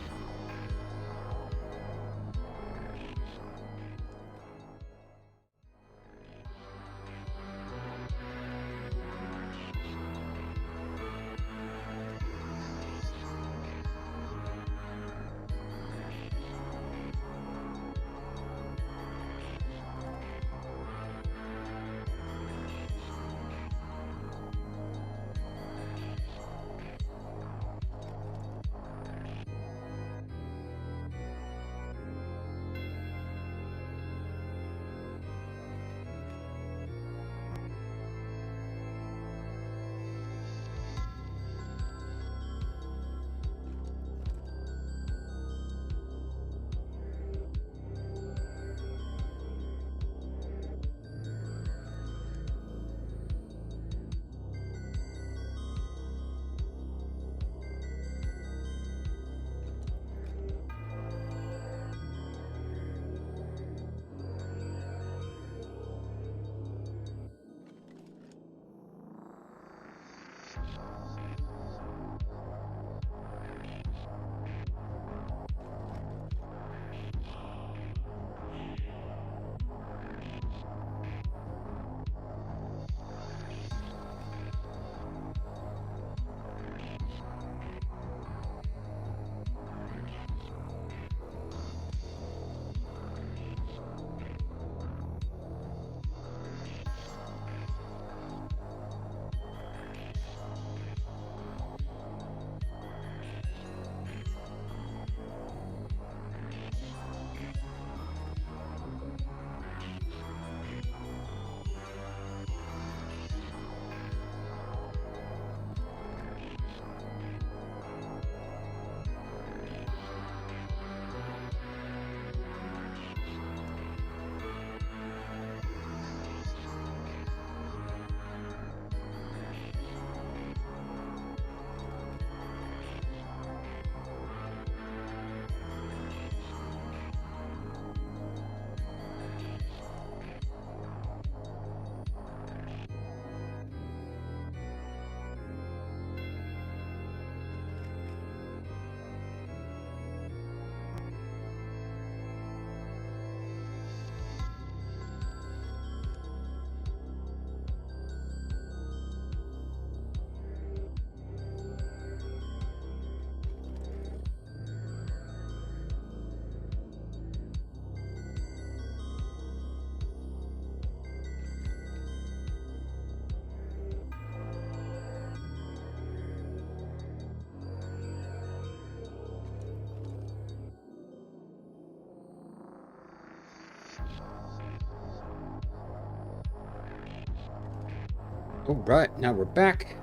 All right, now we're back.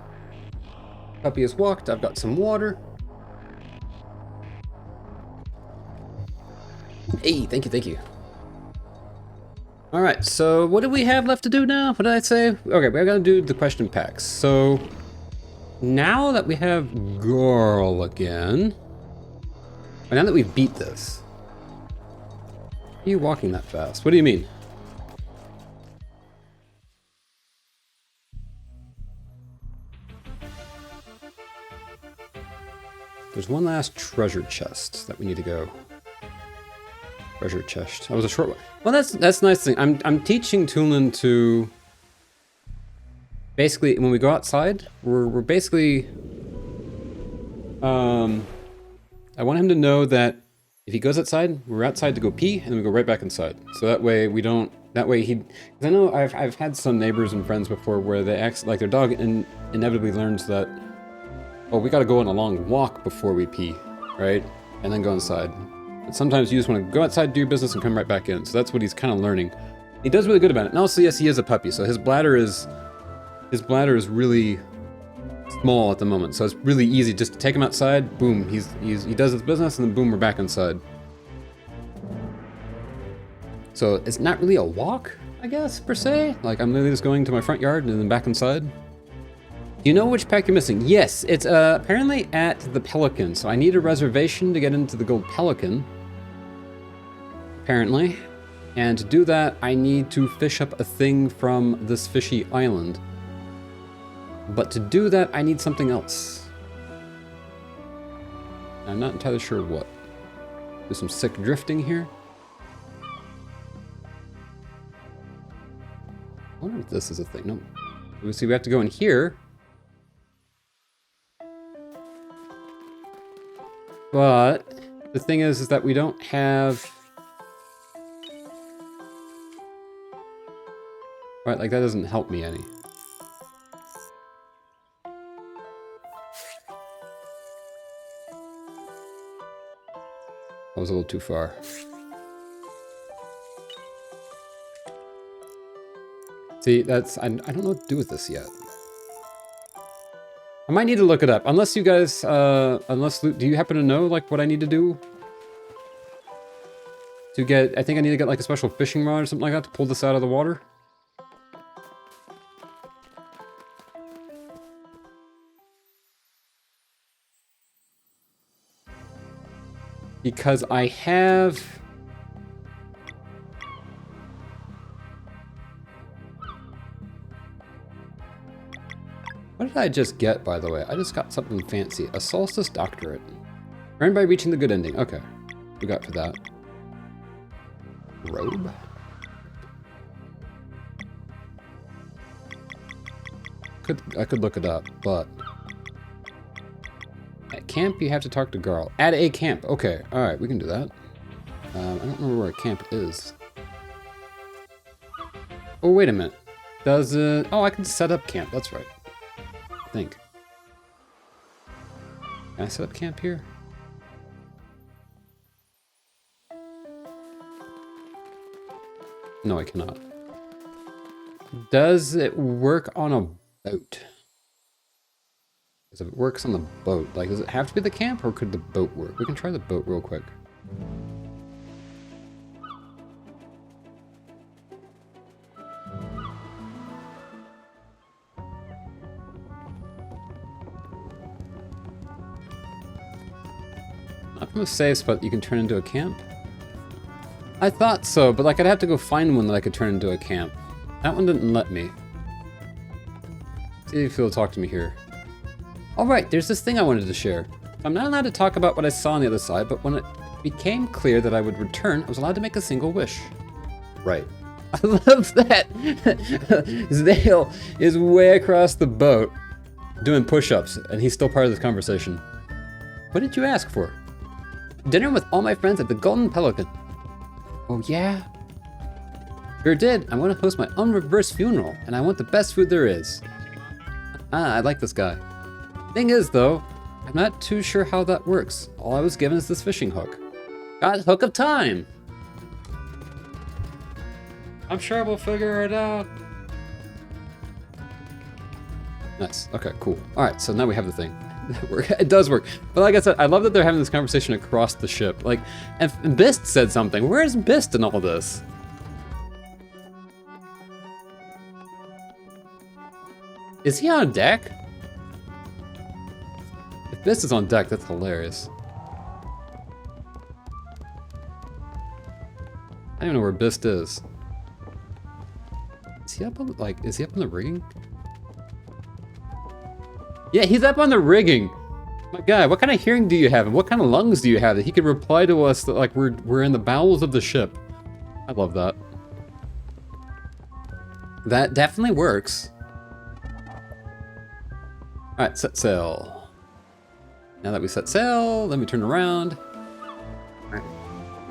Puppy has walked. I've got some water. Hey, thank you, thank you. All right, so what do we have left to do now? What did I say? Okay, we're gonna do the question packs. So now that we have Girl again, and now that we've beat this, why are you walking that fast? What do you mean? There's one last treasure chest that we need to go. Treasure chest. That was a short one. Well, that's nice thing. I'm teaching Tulin to basically when we go outside, we're basically I want him to know that if he goes outside, we're outside to go pee, and then we go right back inside. So that way we don't. That way he. Because I know I've had some neighbors and friends before where they act like their dog inevitably learns that. Oh, we gotta go on a long walk before we pee, right? And then go inside. But sometimes you just want to go outside, do your business, and come right back in. So that's what he's kind of learning. He does really good about it. And also, yes, he is a puppy, so his bladder is really small at the moment, so it's really easy just to take him outside. Boom, he does his business, and then boom, we're back inside. So it's not really a walk, I guess, per se. Like, I'm literally just going to my front yard and then back inside. Do you know which pack you're missing? Yes, it's apparently at the Pelican. So I need a reservation to get into the Gold Pelican. Apparently. And to do that, I need to fish up a thing from this fishy island. But to do that, I need something else. I'm not entirely sure what. There's some sick drifting here. I wonder if this is a thing. No. We see we have to go in here. But the thing is that we don't have... Right, like that doesn't help me any. That was a little too far. See, that's... I don't know what to do with this yet. I might need to look it up. Unless you guys... do you happen to know, like, what I need to do? To get... I think I need to get, like, a special fishing rod or something like that to pull this out of the water. Because I have... What did I just get, by the way? I just got something fancy. A Solstice Doctorate. Earned by reaching the good ending. Okay. We got for that. Robe? I could look it up, but... At camp, you have to talk to Garl. At a camp. Okay. Alright, we can do that. I don't remember where a camp is. Oh, wait a minute. Does it... Oh, I can set up camp. That's right. I think. Can I set up camp here? No, I cannot. Does it work on a boat? Because if it works on the boat, like, does it have to be the camp, or could the boat work? We can try the boat real quick. Not from a safe spot you can turn into a camp? I thought so, but like I'd have to go find one that I could turn into a camp. That one didn't let me. See if he'll talk to me here. Alright, there's this thing I wanted to share. I'm not allowed to talk about what I saw on the other side, but when it became clear that I would return, I was allowed to make a single wish. Right. I love that! Zale is way across the boat doing push-ups, and he's still part of this conversation. What did you ask for? Dinner with all my friends at the Golden Pelican. Oh yeah? Sure did. I want to host my own reverse funeral, and I want the best food there is. Ah, I like this guy. Thing is, though, I'm not too sure how that works. All I was given is this fishing hook. Got hook of time! I'm sure we'll figure it out. Nice. Okay, cool. Alright, so now we have the thing. It does work. But like I said, I love that they're having this conversation across the ship. Like, and Bist said something. Where's Bist in all this? Is he on deck? If Bist is on deck, that's hilarious. I don't even know where Bist is. Is he up on, like, is he up on the rigging? Yeah, he's up on the rigging. My guy, what kind of hearing do you have, and what kind of lungs do you have that he could reply to us that like we're in the bowels of the ship? I love that. That definitely works. All right, set sail. Now that we set sail, let me turn around. All right.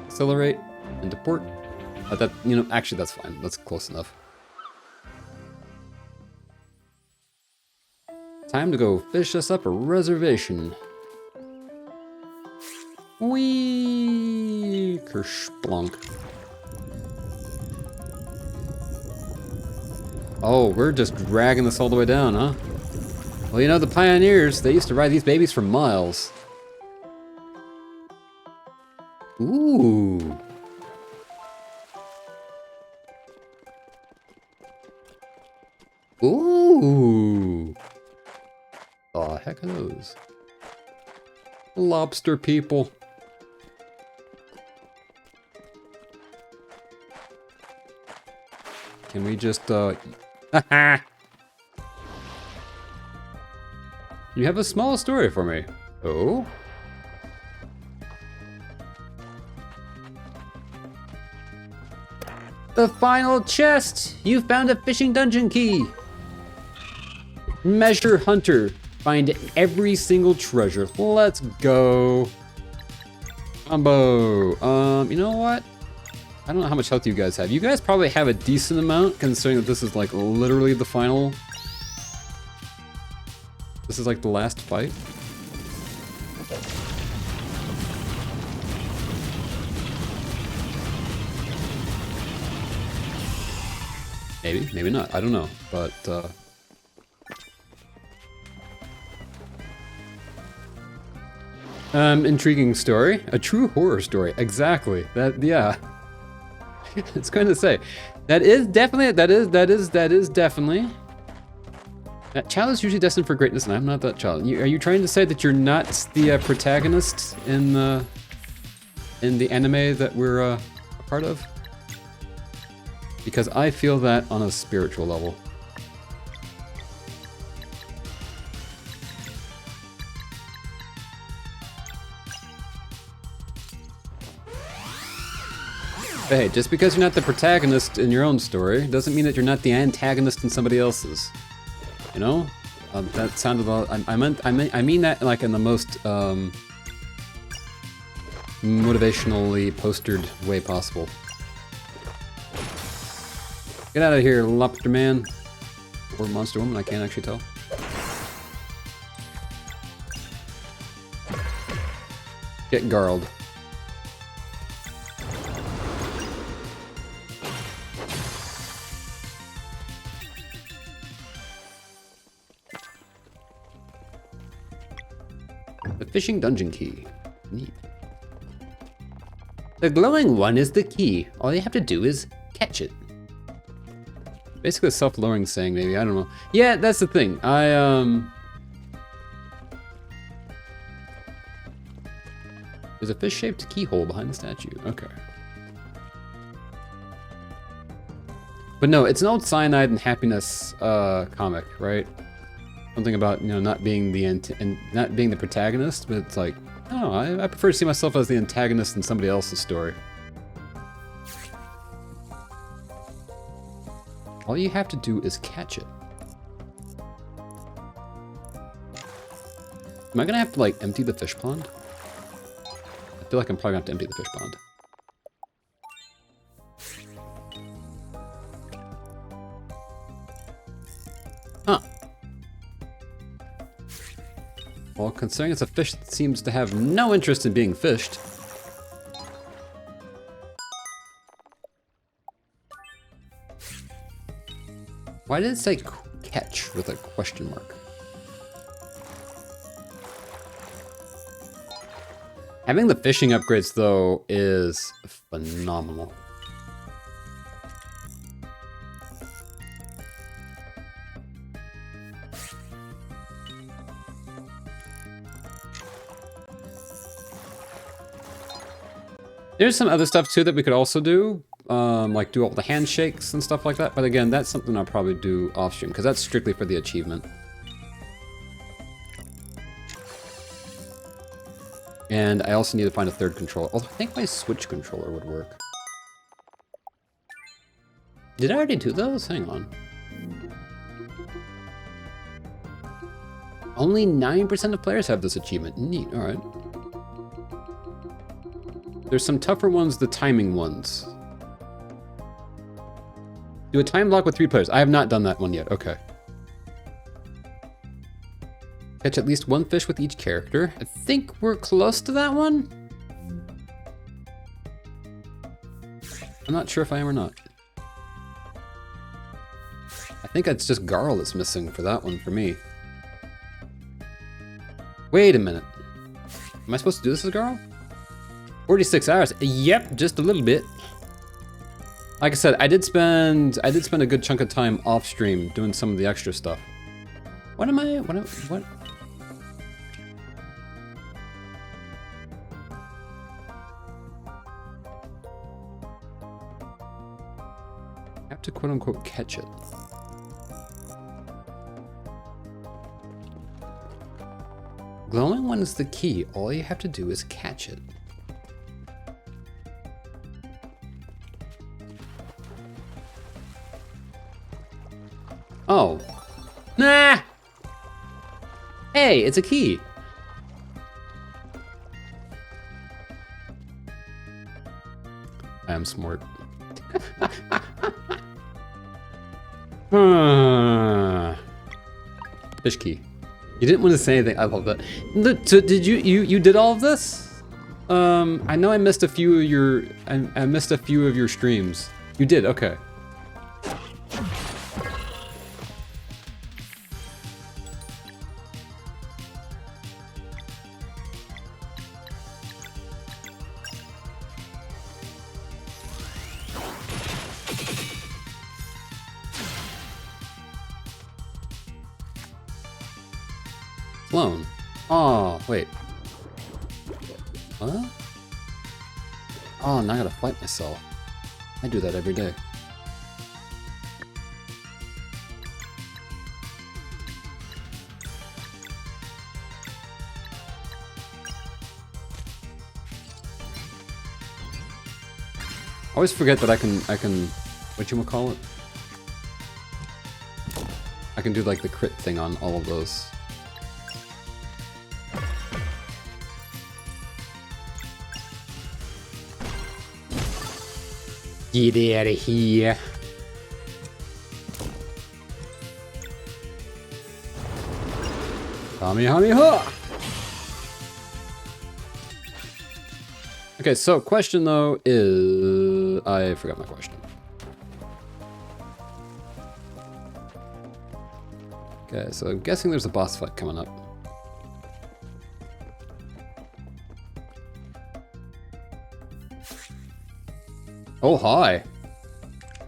Accelerate into port. That, you know, actually that's fine. That's close enough. Time to go fish us up a reservation. Whee! Kerplunk. Oh, we're just dragging this all the way down, huh? Well, you know, the pioneers, they used to ride these babies for miles. Ooh. Ooh. Oh, heck are those? Lobster people. Can we just, haha! You have a small story for me. Oh? The final chest! You found a fishing dungeon key! Measure Hunter. Find every single treasure. Let's go. Combo. You know what? I don't know how much health you guys have. You guys probably have a decent amount, considering that this is like literally the final. This is like the last fight. Maybe, maybe not. I don't know, but intriguing story. A true horror story. Exactly. That, yeah. It's going to say. That is definitely, that is definitely. That child is usually destined for greatness, and I'm not that child. Are you trying to say that you're not the protagonist in the anime that we're a part of? Because I feel that on a spiritual level. But hey, just because you're not the protagonist in your own story doesn't mean that you're not the antagonist in somebody else's. You know, that sounded. I mean that like in the most motivationally postered way possible. Get out of here, Lobster Man. Or Monster Woman, I can't actually tell. Get Garled. The fishing dungeon key. Neat. The glowing one is the key. All you have to do is catch it. Basically a self-lowering saying, maybe, I don't know. Yeah, that's the thing. There's a fish-shaped keyhole behind the statue. Okay. But no, it's an old Cyanide and Happiness comic, right? Something about, you know, not being the protagonist, but it's like, oh, I prefer to see myself as the antagonist in somebody else's story. All you have to do is catch it. Am I gonna have to like empty the fish pond? I feel like I'm probably gonna have to empty the fish pond. Huh. Well, considering it's a fish that seems to have no interest in being fished. Why did it say catch with a question mark? Having the fishing upgrades, though, is phenomenal. There's some other stuff, too, that we could also do. Like do all the handshakes and stuff like that. But again, that's something I'll probably do off stream, because that's strictly for the achievement. And I also need to find a third controller. Although I think my Switch controller would work. Did I already do those? Hang on. Only 9% of players have this achievement. Neat, alright. There's some tougher ones, the timing ones. Do a time block with 3 players. I have not done that one yet. Okay. Catch at least 1 fish with each character. I think we're close to that one. I'm not sure if I am or not. I think it's just Garl that's missing for that one for me. Wait a minute. Am I supposed to do this as a girl? 46 hours. Yep, just a little bit. Like I said, I did spend a good chunk of time off stream doing some of the extra stuff. What? I have to quote unquote catch it. Glowing one is the key. All you have to do is catch it. Oh. Nah! Hey, it's a key. I am smart. Fish key. You didn't want to say anything. I love that. So did you did all of this? I know I missed a few of your I missed a few of your streams. You did, okay. Clone. Oh, wait. What? Oh, now I gotta fight myself. I do that every day. I always forget that I can, whatchamacallit? I can do like the crit thing on all of those. Get out of here. Kamehameha! Okay, so question though is... I forgot my question. Okay, so I'm guessing there's a boss fight coming up. Oh, hi.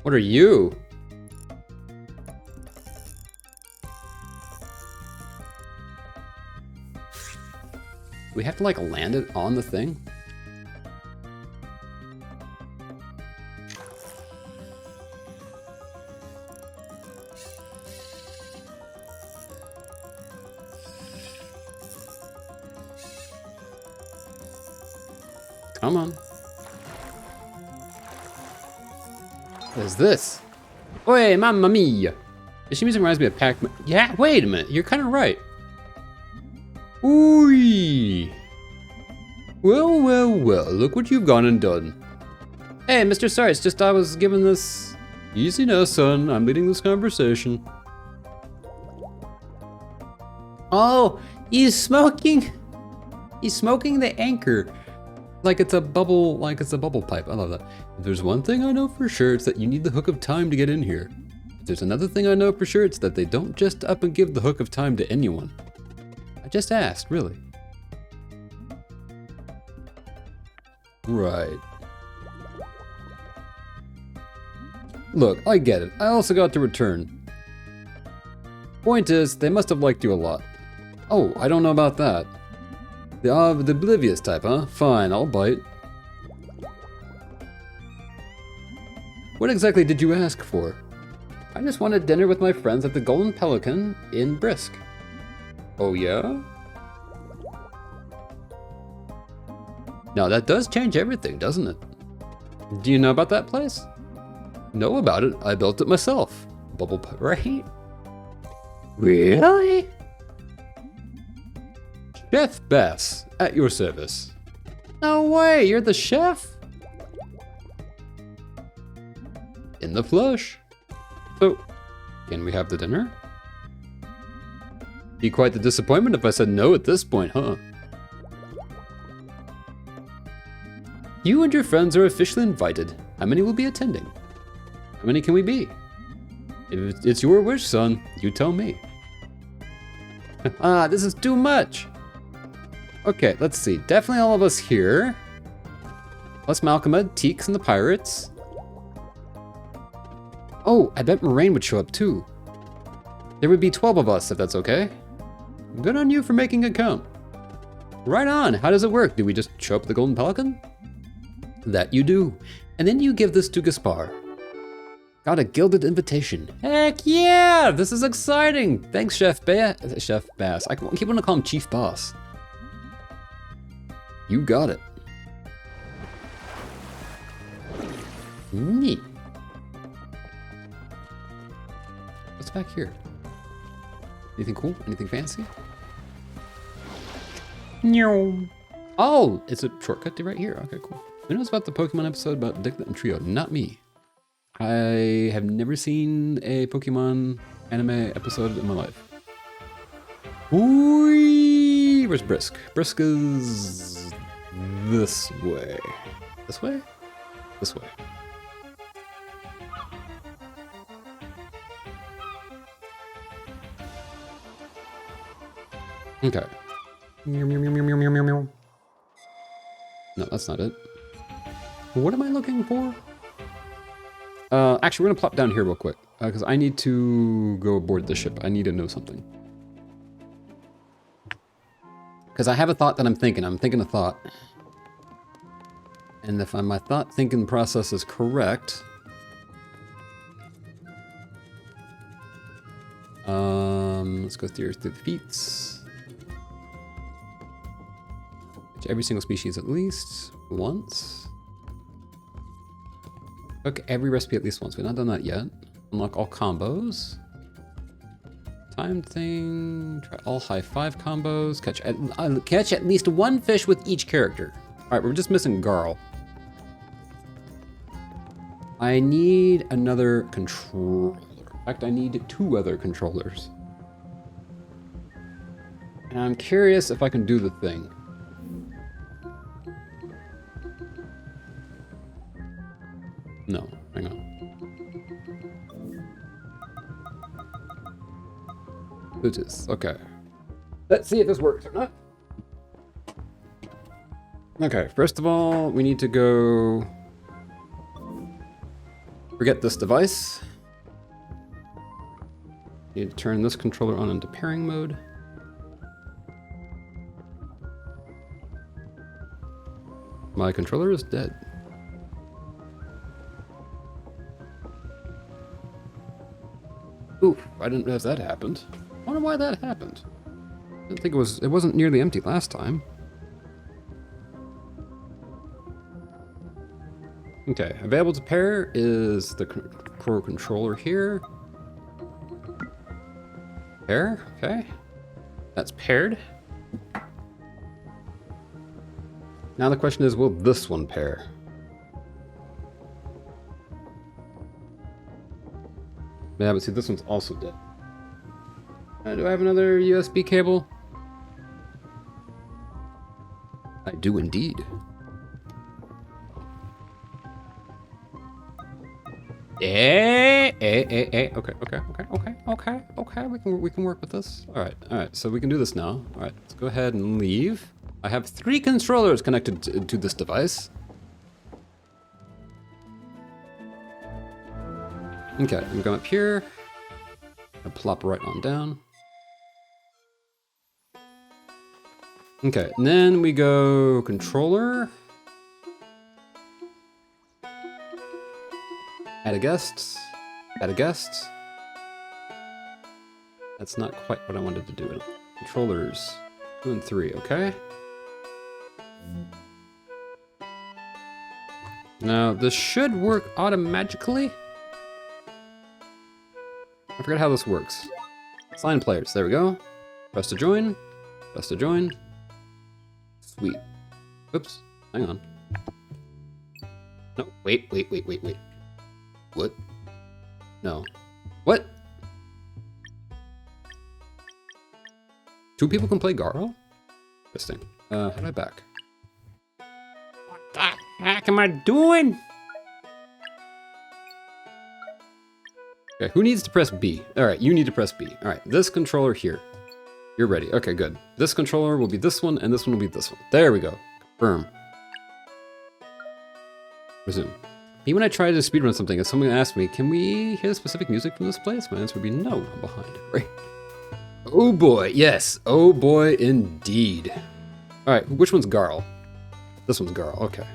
What are you? Do we have to, like, land it on the thing? Come on. What is this? Oi, mamma mia! This music reminds me of Pac-Man. Yeah, wait a minute, you're kind of right. Ooh. Well, well, well, look what you've gone and done. Hey, Mr. Sorry, it's just I was given this... Easy now, son, I'm leading this conversation. Oh, he's smoking... He's smoking the anchor. Like it's a bubble pipe. I love that. If there's one thing I know for sure, it's that you need the hook of time to get in here. If there's another thing I know for sure, it's that they don't just up and give the hook of time to anyone. I just asked, really. Right. Look, I get it. I also got to return. Point is, they must have liked you a lot. Oh, I don't know about that. The oblivious type, huh? Fine, I'll bite. What exactly did you ask for? I just wanted dinner with my friends at the Golden Pelican in Brisk. Oh yeah? Now that does change everything, doesn't it? Do you know about that place? Know about it, I built it myself. Bubble pipe, right? Really? Chef Bass, at your service. No way, you're the chef? In the flesh. So, can we have the dinner? Be quite the disappointment if I said no at this point, huh? You and your friends are officially invited. How many will be attending? How many can we be? If it's your wish, son, you tell me. Ah, this is too much. Okay, let's see. Definitely all of us here. Plus Malcolm, Teaks, and the pirates. Oh, I bet Moraine would show up too. There would be 12 of us, if that's okay. Good on you for making it count. Right on. How does it work? Do we just show up at the Golden Pelican? That you do. And then you give this to Gaspar. Got a gilded invitation. Heck yeah! This is exciting. Thanks, Chef Bass. I keep wanting to call him Chief Boss. You got it. Neat. What's back here? Anything cool? Anything fancy? No. Oh, it's a shortcut to right here. Okay, cool. Who knows about the Pokemon episode about Diglett and Trio? Not me. I have never seen a Pokemon anime episode in my life. Whee! Where's Brisk? Brisk is this way. This way? This way. Okay. No, that's not it. What am I looking for? Actually, we're gonna plop down here real quick because I need to go aboard the ship. I need to know something. Because I have a thought that I'm thinking. I'm thinking a thought. And if my thought thinking process is correct, let's go through the feats. Every single species at least once. Cook every recipe at least once. We've not done that yet. Unlock all combos. Time thing. Try all high five combos. Catch at least one fish with each character. All right, we're just missing Garl. I need another controller. In fact, I need 2 other controllers. And I'm curious if I can do the thing. No, hang on. Bluetooth, okay. Let's see if this works or not. Okay, first of all, we need to go forget this device. Need to turn this controller on into pairing mode. My controller is dead. Oof, I didn't know if that happened. I wonder why that happened. I didn't think it wasn't nearly empty last time. Okay, available to pair is the Pro controller here. Pair, okay. That's paired. Now the question is, will this one pair? Yeah, but see, this one's also dead. Do I have another USB cable? I do indeed. Okay. We can work with this. All right. So we can do this now. All right, let's go ahead and leave. I have 3 controllers connected to this device. Okay, I'm going up here. I'll plop right on down. Okay, and then we go controller. Add a guest. Add a guest. That's not quite what I wanted to do. Controllers 2 and 3, okay? Now, this should work automatically. I forgot how this works. Assign players, there we go. Press to join. Press to join. Sweet. Oops, hang on. No, wait. What? No. What? 2 people can play Garl? Interesting. How do I back? What the heck am I doing? Okay, who needs to press B? All right, you need to press B. All right, this controller here. You're ready. Okay, good. This controller will be this one, and this one will be this one. There we go. Confirm. Resume. Me, when I try to speedrun something, if someone asks me, can we hear specific music from this place? My answer would be no, I'm behind. Right? Oh boy, yes. Oh boy, indeed. Alright, which one's Garl? This one's Garl, okay.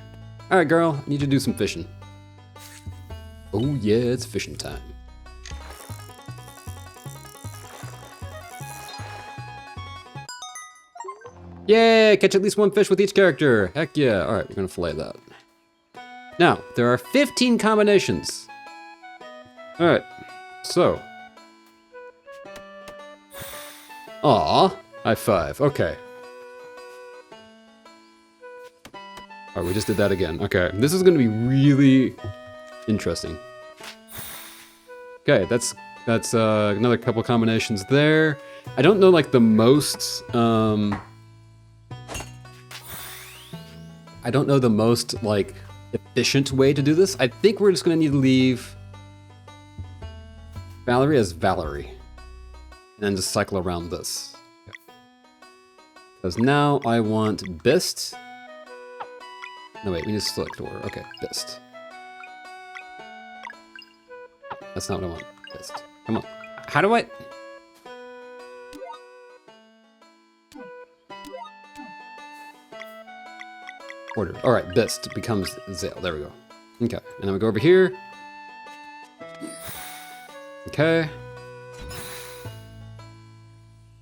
Alright, Garl, I need you to do some fishing. Oh yeah, it's fishing time. Yay! Catch at least one fish with each character! Heck yeah! Alright, we're gonna fillet that. Now, there are 15 combinations. Alright, so. Aw, high five, okay. Alright, we just did that again. Okay, this is gonna be really interesting. Okay, that's another couple combinations there. I don't know like the most, I don't know the most, like, efficient way to do this. I think we're just gonna need to leave Valerie as Valerie. And then just cycle around this. Because now I want Bist. No, wait, we need to select order. Okay, Bist. That's not what I want. Bist. Come on. How do I... Order. Alright, Bist becomes Zale. There we go. Okay, and then we go over here. Okay.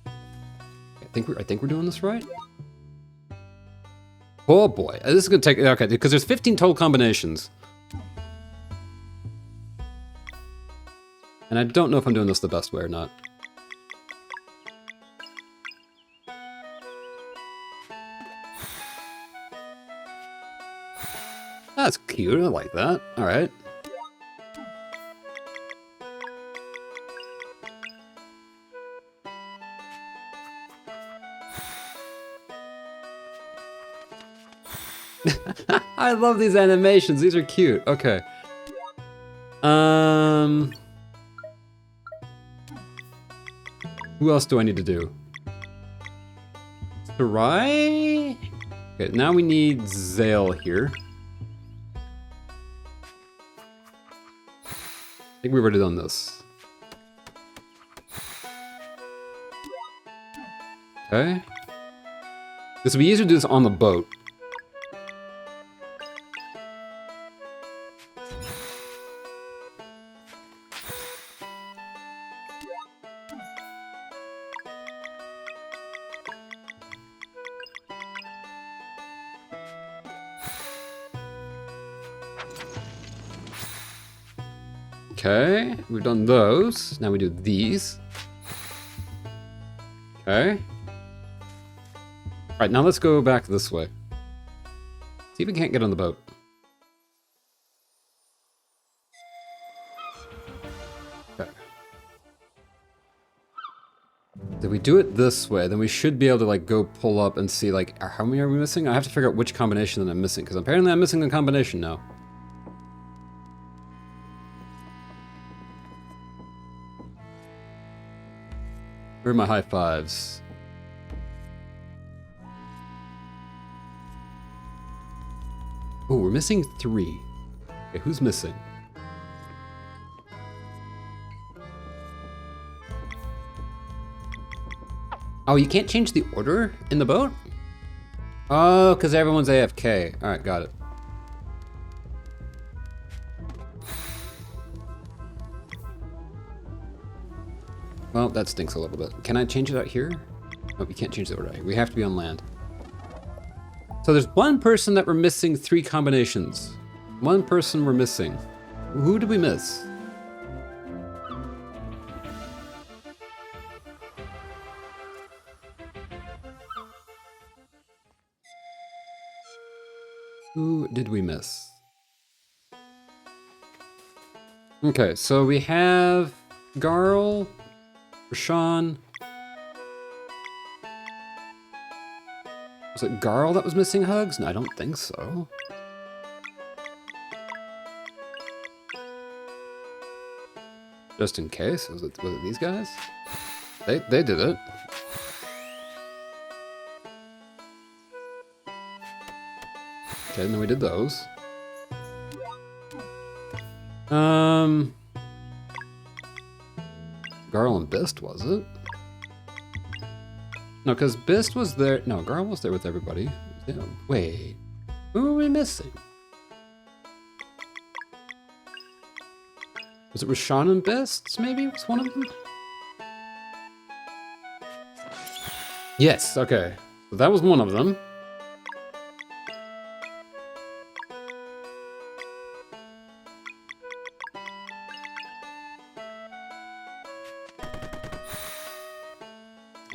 I think we're doing this right. Oh boy, this is gonna take... Okay, because there's 15 total combinations. And I don't know if I'm doing this the best way or not. That's cute, I like that. Alright. I love these animations, these are cute. Okay. Who else do I need to do? Sarai? Okay, now we need Zale here. I think we've already done this. Okay. This would be easier to do this on the boat. Okay, we've done those. Now we do these. Okay. Alright, now let's go back this way. See if we can't get on the boat. Okay. If we do it this way, then we should be able to like go pull up and see like, how many are we missing? I have to figure out which combination that I'm missing, because apparently I'm missing a combination now. Where are my high fives? Oh, we're missing 3. Okay, who's missing? Oh, you can't change the order in the boat? Oh, because everyone's AFK. Alright, got it. Well, that stinks a little bit. Can I change it out here? No, we can't change the order out here. We have to be on land. So there's one person that we're missing 3 combinations. One person we're missing. Who did we miss? Who did we miss? Okay, so we have Garl, Rashawn. Was it Garl that was missing hugs? No, I don't think so. Just in case, was it these guys? They did it. Okay, then we did those. Garl and Bist, was it? No, because Bist was there. No, Garl was there with everybody. Yeah, wait. Who were we missing? Was it Rashawn and Bist, maybe? Was one of them? Yes, okay. So that was one of them.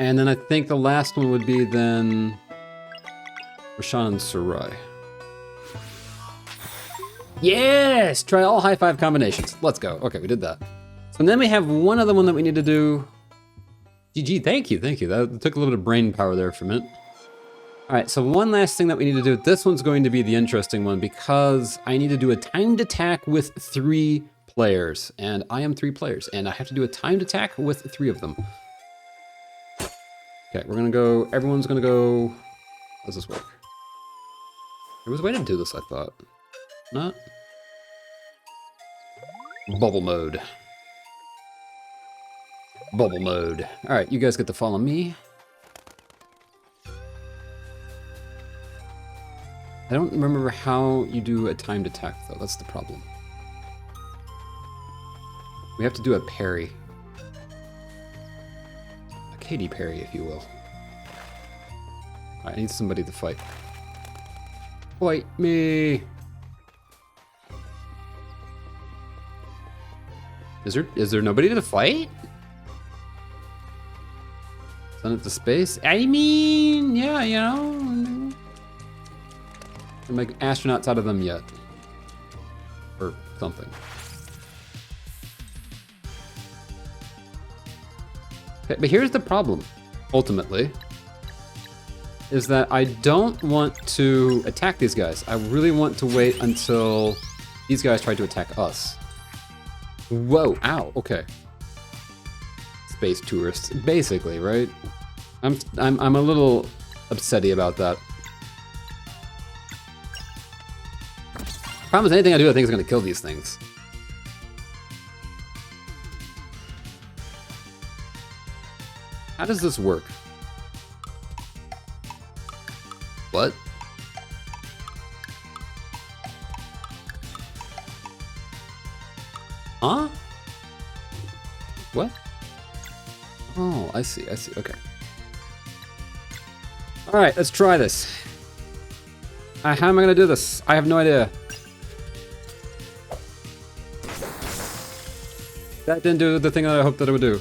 And then I think the last one would be then Rashawn and Sarai. Yes! Try all high five combinations. Let's go. Okay, we did that. So then we have one other one that we need to do. GG, thank you, thank you. That took a little bit of brain power there for a minute. All right, so one last thing that we need to do. This one's going to be the interesting one because I need to do a timed attack with 3 players. And I am 3 players, and I have to do a timed attack with 3 of them. Okay, we're gonna go, everyone's gonna go, how does this work? There was a way to do this, I thought. Not? Bubble mode. Bubble mode. All right, you guys get to follow me. I don't remember how you do a timed attack, though. That's the problem. We have to do a parry. Katy Perry, if you will. Alright, I need somebody to fight. Fight me! Is there nobody to fight? Send it to space? I mean, yeah, you know. Don't make astronauts out of them yet. Or something. But here's the problem, ultimately, is that I don't want to attack these guys. I really want to wait until these guys try to attack us. Whoa, ow, okay. Space tourists, basically, right? I'm a little upsetty about that. Problem is, anything I do, I think is gonna kill these things. How does this work? What? Huh? What? Oh, I see, okay. All right, let's try this. How am I gonna do this? I have no idea. That didn't do the thing that I hoped that it would do.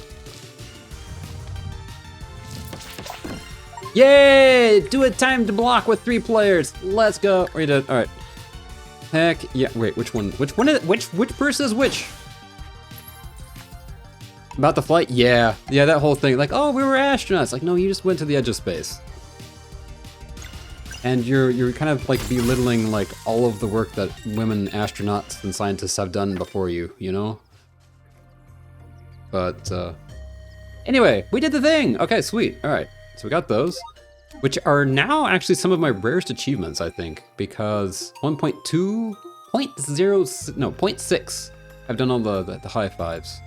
Yay! Do a timed block with 3 players. Let's go. We did. All right. Heck yeah. Wait, which one? Which person is which? About the flight? Yeah. Yeah, that whole thing. Like, oh, we were astronauts. Like, no, you just went to the edge of space. And you're kind of like belittling like all of the work that women astronauts and scientists have done before you, you know? But anyway, we did the thing. Okay, sweet. All right. So we got those, which are now actually some of my rarest achievements, I think, because 1.2, 0.0, no, 0.6, I've done all the high fives.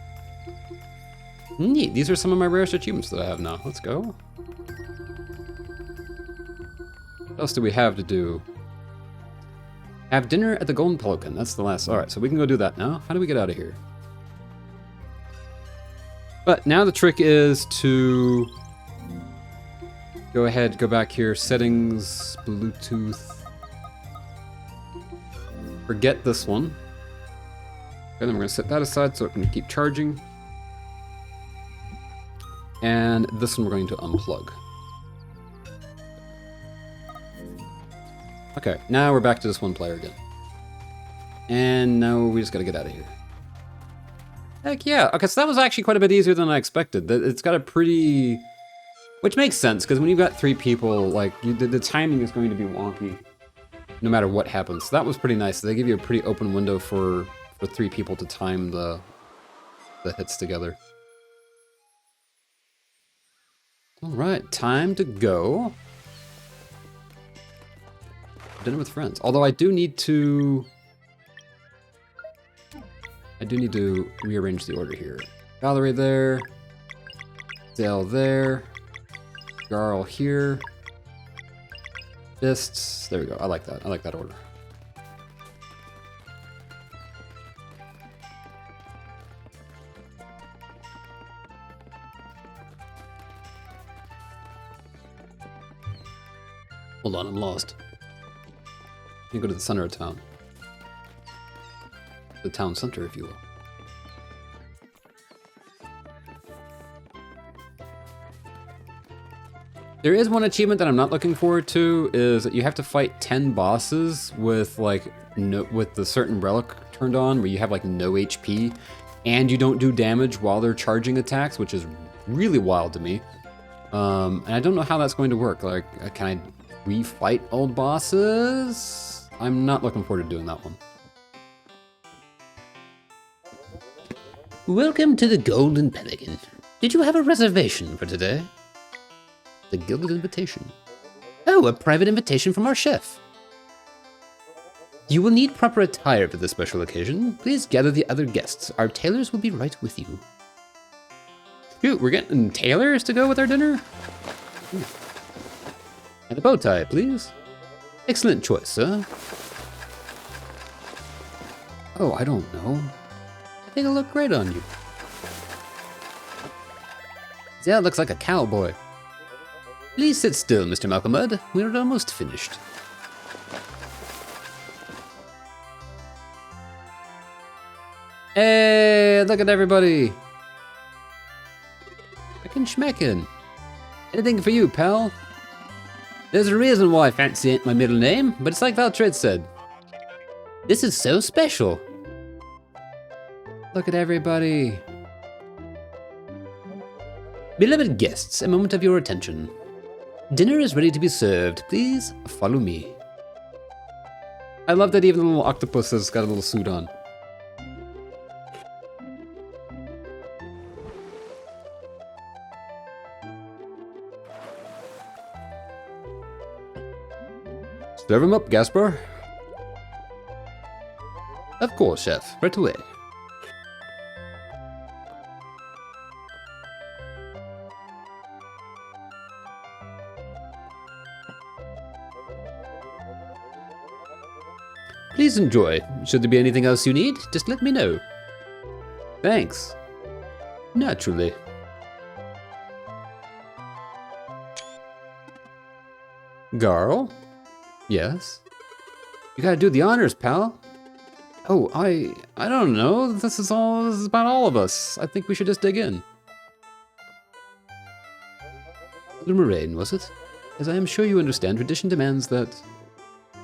Neat, these are some of my rarest achievements that I have now. Let's go. What else do we have to do? Have dinner at the Golden Pelican, that's the last. All right, so we can go do that now. How do we get out of here? But now the trick is to go ahead, go back here, settings, Bluetooth. Forget this one. And then we're gonna set that aside so it can keep charging. And this one we're going to unplug. Okay, now we're back to this one player again. And now we just gotta get out of here. Heck yeah, okay, so that was actually quite a bit easier than I expected. It's got a pretty... Which makes sense, because when you've got 3 people, like, the timing is going to be wonky, no matter what happens. So that was pretty nice. They give you a pretty open window for 3 people to time the hits together. All right, time to go. Dinner with friends. Although I do need to rearrange the order here. Valerie there. Dale there. Garl here. Fists. There we go. I like that. I like that order. Hold on, I'm lost. You go to the center of town. The town center, if you will. There is one achievement that I'm not looking forward to, is that you have to fight 10 bosses with like with the certain relic turned on, where you have like no HP, and you don't do damage while they're charging attacks, which is really wild to me. And I don't know how that's going to work. Like, can I refight old bosses? I'm not looking forward to doing that one. Welcome to the Golden Pelican. Did you have a reservation for today? The Gilded Invitation. Oh, a private invitation from our chef. You will need proper attire for this special occasion. Please gather the other guests. Our tailors will be right with you. Shoot, we're getting tailors to go with our dinner? Ooh. And a bow tie, please. Excellent choice, sir. Oh, I don't know. I think it'll look great on you. Yeah, it looks like a cowboy. Please sit still, Mr. Malcolmud. We're almost finished. Hey, look at everybody. Frickin' schmeckin'. Anything for you, pal? There's a reason why Fancy ain't my middle name, but it's like Valtred said. This is so special. Look at everybody. Beloved guests, a moment of your attention. Dinner is ready to be served. Please follow me. I love that even the little octopus has got a little suit on. Serve him up, Gaspar. Of course, chef. Right away. Please enjoy. Should there be anything else you need, just let me know. Thanks. Naturally. Garl? Yes? You gotta do the honors, pal. Oh, I don't know. This is about all of us. I think we should just dig in. The Moraine, was it? As I am sure you understand, tradition demands that...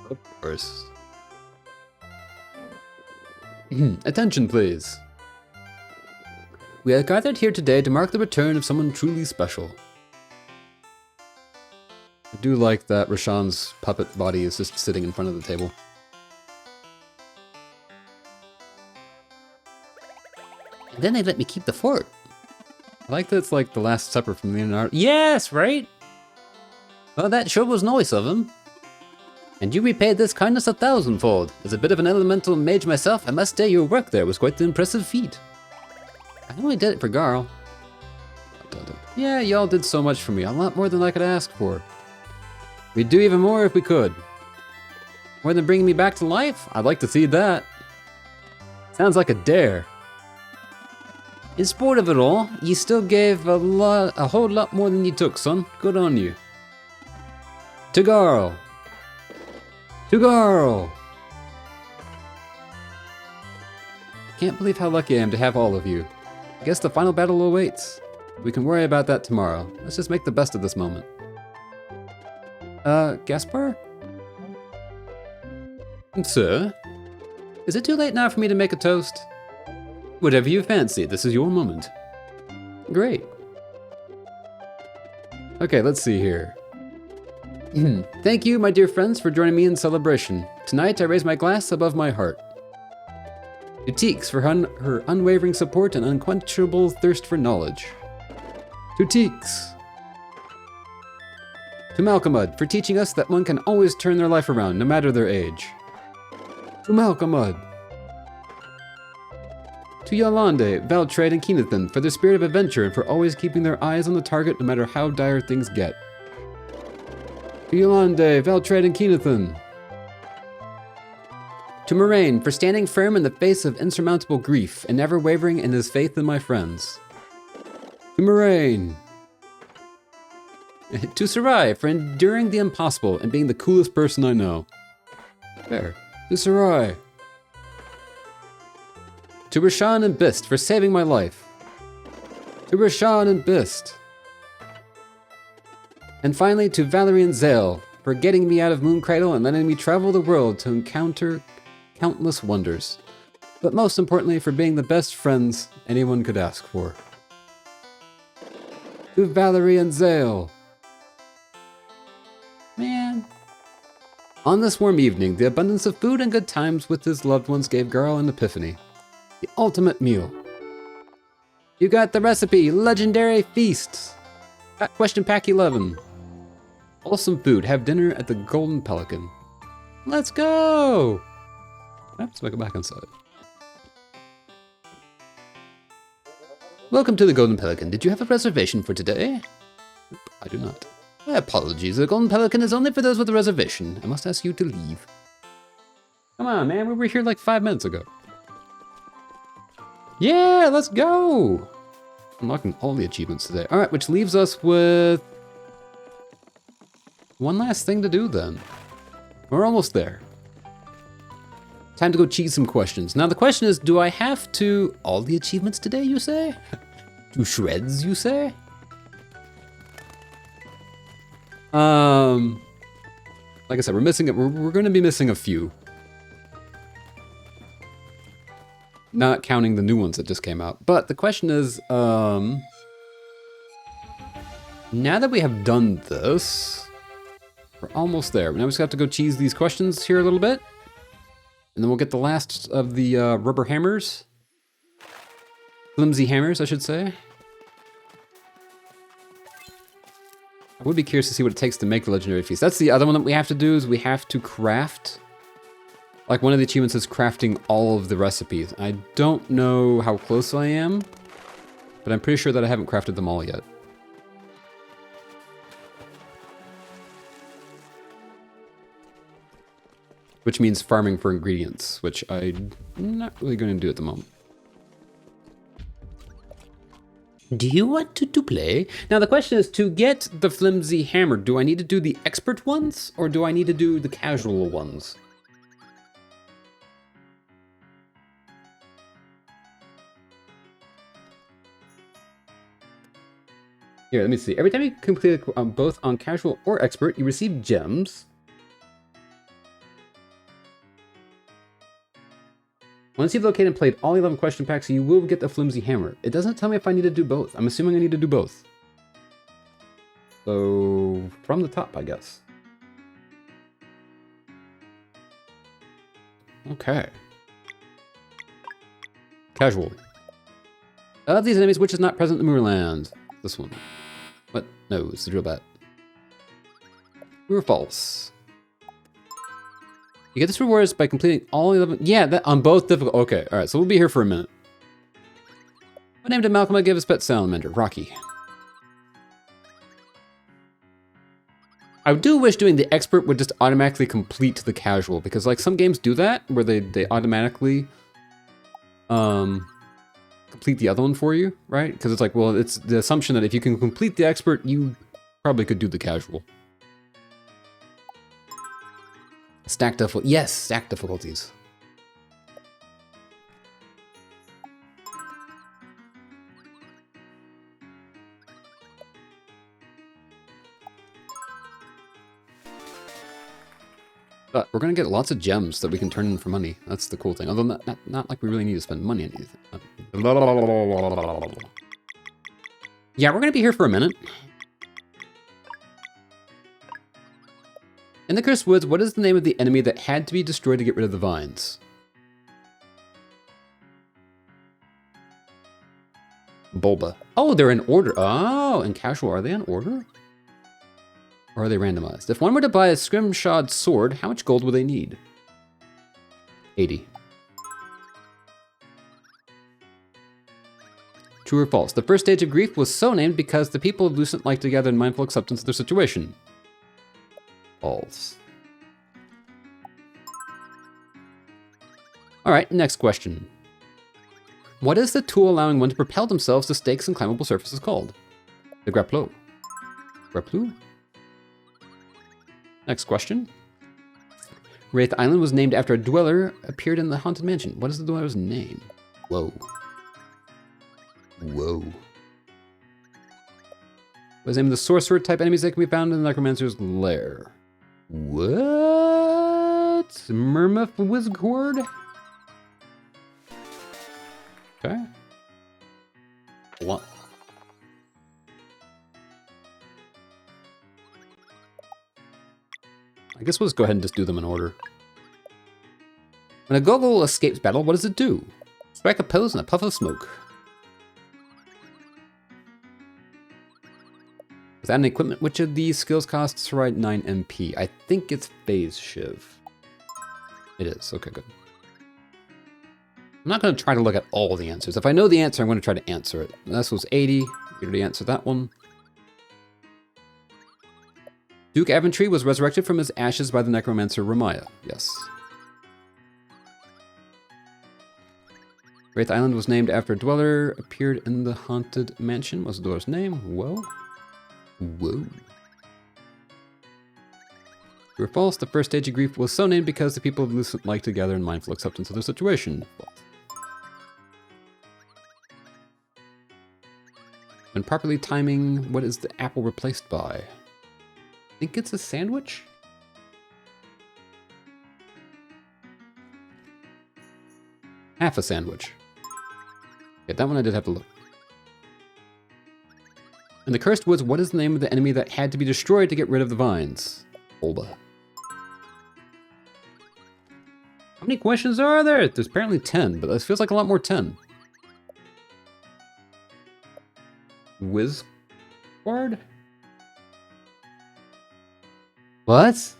Of course. Attention, please. We are gathered here today to mark the return of someone truly special. I do like that Rashawn's puppet body is just sitting in front of the table. And then they let me keep the fort. I like that it's like the Last Supper from Leonardo. Yes, right? Well, that sure was nice of him. And you repaid this kindness 1,000-fold. As a bit of an elemental mage myself, I must say your work there was quite the impressive feat. I only did it for Garl. Yeah, y'all did so much for me, a lot more than I could ask for. We'd do even more if we could. More than bringing me back to life? I'd like to see that. Sounds like a dare. In spite of it all, you still gave a whole lot more than you took, son. Good on you. To Garl. To Garl! Can't believe how lucky I am to have all of you. I guess the final battle awaits. We can worry about that tomorrow. Let's just make the best of this moment. Gaspar? Sir? Is it too late now for me to make a toast? Whatever you fancy, this is your moment. Great. Okay, let's see here. Thank you, my dear friends, for joining me in celebration. Tonight, I raise my glass above my heart. To Teeks for her unwavering support and unquenchable thirst for knowledge. To Teeks. To Malcolmud, for teaching us that one can always turn their life around, no matter their age. To Malcolmud. To Yolande, Valtrade, and Keenathan, for their spirit of adventure and for always keeping their eyes on the target no matter how dire things get. To Yolande, Valtrade, and Keenathan. To Moraine, for standing firm in the face of insurmountable grief and never wavering in his faith in my friends. To Moraine. To Sarai, for enduring the impossible and being the coolest person I know. There. To Sarai. To Rashan and Bist, for saving my life. To Rashan and Bist. And finally, to Valerie and Zale, for getting me out of Mooncradle and letting me travel the world to encounter countless wonders. But most importantly, for being the best friends anyone could ask for. To Valerie and Zale. Man. On this warm evening, the abundance of food and good times with his loved ones gave Garl an epiphany. The ultimate meal. You got the recipe, legendary feasts. Question pack 11. Awesome food, have dinner at the Golden Pelican. Let's go! Let's go back inside. Welcome to the Golden Pelican. Did you have a reservation for today? Nope, I do not. My apologies, the Golden Pelican is only for those with a reservation. I must ask you to leave. Come on, man, we were here like 5 minutes ago. Yeah, let's go! Unlocking all the achievements today. Alright, which leaves us with one last thing to do then. We're almost there. Time to go cheese some questions. Now the question is, do I have to... all the achievements today, you say? To shreds, you say? Like I said, we're missing it. We're going to be missing a few. Not counting the new ones that just came out. But the question is, now that we have done this, we're almost there. Now we just have to go cheese these questions here a little bit. And then we'll get the last of the rubber hammers. Flimsy hammers, I should say. I would be curious to see what it takes to make the legendary feast. That's the other one that we have to do, is we have to craft. Like one of the achievements is crafting all of the recipes. I don't know how close I am, but I'm pretty sure that I haven't crafted them all yet. Which means farming for ingredients, which I'm not really going to do at the moment. Do you want to play? Now the question is, to get the flimsy hammer, do I need to do the expert ones or do I need to do the casual ones? Here, let me see. Every time you complete both on casual or expert, you receive gems. Once you've located and played all 11 question packs, you will get the flimsy hammer. It doesn't tell me if I need to do both. I'm assuming I need to do both. So, from the top, I guess. Okay. Casual. Of these enemies, which is not present in the Moorland? This one. What? No, it's the drill bat. True or false? You get this rewards by completing all 11... Yeah, that on both difficult... Okay, alright, so we'll be here for a minute. What name did Malcolm give his pet salamander? Rocky. I do wish doing the expert would just automatically complete the casual, because like some games do that, where they automatically complete the other one for you, right? Because it's like, well, it's the assumption that if you can complete the expert, you probably could do the casual. Stacked difficulties. Yes, stacked difficulties. But we're gonna get lots of gems that we can turn in for money. That's the cool thing. Although not like we really need to spend money on anything. Yeah, we're gonna be here for a minute. In the Cursed Woods, what is the name of the enemy that had to be destroyed to get rid of the vines? Bulba. Oh, they're in order. Oh, in casual, are they in order? Or are they randomized? If one were to buy a Scrimshod sword, how much gold would they need? 80. True or false? The first stage of grief was so named because the people of Lucent liked to gather in mindful acceptance of their situation. False. Alright, next question. What is the tool allowing one to propel themselves to stakes and climbable surfaces called? The grapplo. Grapplo? Next question. Wraith Island was named after a dweller appeared in the Haunted Mansion. What is the dweller's name? Whoa. Whoa. What is the name of the sorcerer type enemies that can be found in the Necromancer's lair? What? Murmuth Wizcord? Okay. What? I guess we'll just go ahead and just do them in order. When a Gogol escapes battle, what does it do? Strike a pose in a puff of smoke. Without any equipment, which of these skills costs right 9 MP? I think it's Phase Shiv. It is. Okay, good. I'm not going to try to look at all the answers. If I know the answer, I'm going to try to answer it. This was 80. We already answered that one. Duke Aventry was resurrected from his ashes by the necromancer Ramaya. Yes. Wraith Island was named after a dweller appeared in the Haunted Mansion. What's the dweller's name? Whoa. Whoa. True or false? The first stage of grief was so named because the people of Lucent liked to gather in mindful acceptance of their situation. False. When properly timing, what is the apple replaced by? I think it's a sandwich? Half a sandwich. Okay, that one I did have to look. In the Cursed Woods, what is the name of the enemy that had to be destroyed to get rid of the vines? Olba. How many questions are there? There's apparently 10, but this feels like a lot more 10. Wizard? What?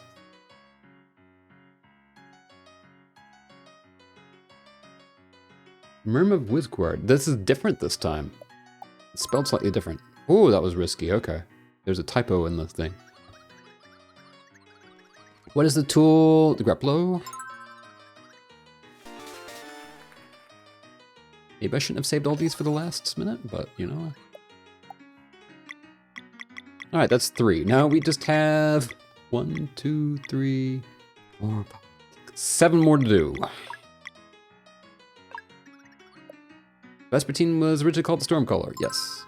Murmuth Wizard. This is different this time. It's spelled slightly different. Oh, that was risky. Okay. There's a typo in the thing. What is the tool? The grapplo? Maybe I shouldn't have saved all these for the last minute, but you know. Alright, that's 3. Now we just have 1, 2, 3, 4, 5, 6, 7 more to do. Vespertine was originally called the Stormcaller. Yes.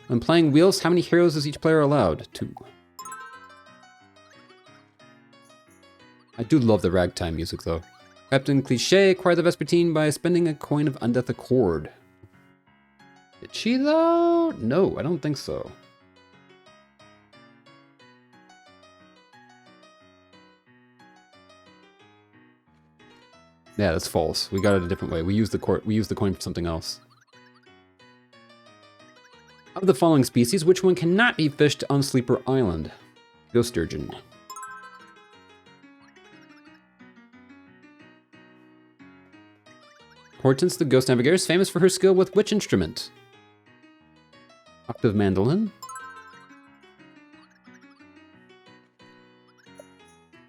When playing Wheels, how many heroes is each player allowed? 2. I do love the ragtime music, though. Captain Cliché acquired the Vespertine by spending a coin of Undeath Accord. Did she, though? No, I don't think so. Yeah, that's false. We got it a different way. We used the coin for something else. Of the following species, which one cannot be fished on Sleeper Island? Ghost Sturgeon. Hortense the Ghost Navigator is famous for her skill with which instrument? Octave mandolin.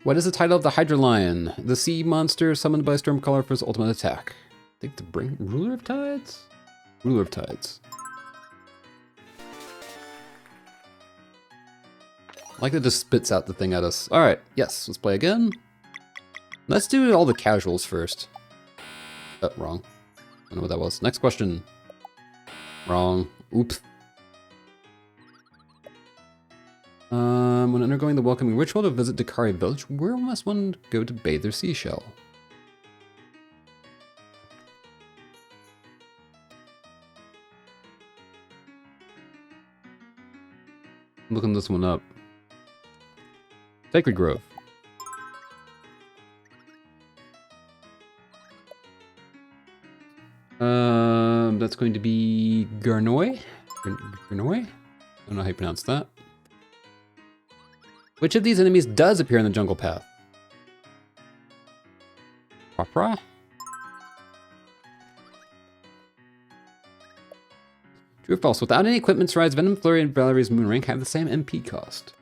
What is the title of the Hydra Lion? The sea monster summoned by Stormcaller for his ultimate attack. I think to bring Ruler of Tides? Ruler of Tides. I like that it just spits out the thing at us. Alright, yes, let's play again. Let's do all the casuals first. Oh, wrong. I don't know what that was. Next question. Wrong. Oops. When undergoing the welcoming ritual to visit Dakari Village, where must one go to bathe their seashell? I'm looking this one up. Sacred Grove. That's going to be Garnoy? Garnoy? don't know how you pronounce that. Which of these enemies does appear in the jungle path? Quapra? True or false? Without any equipment, Rise, Venom Flurry, and Valerie's Moonring have the same MP cost.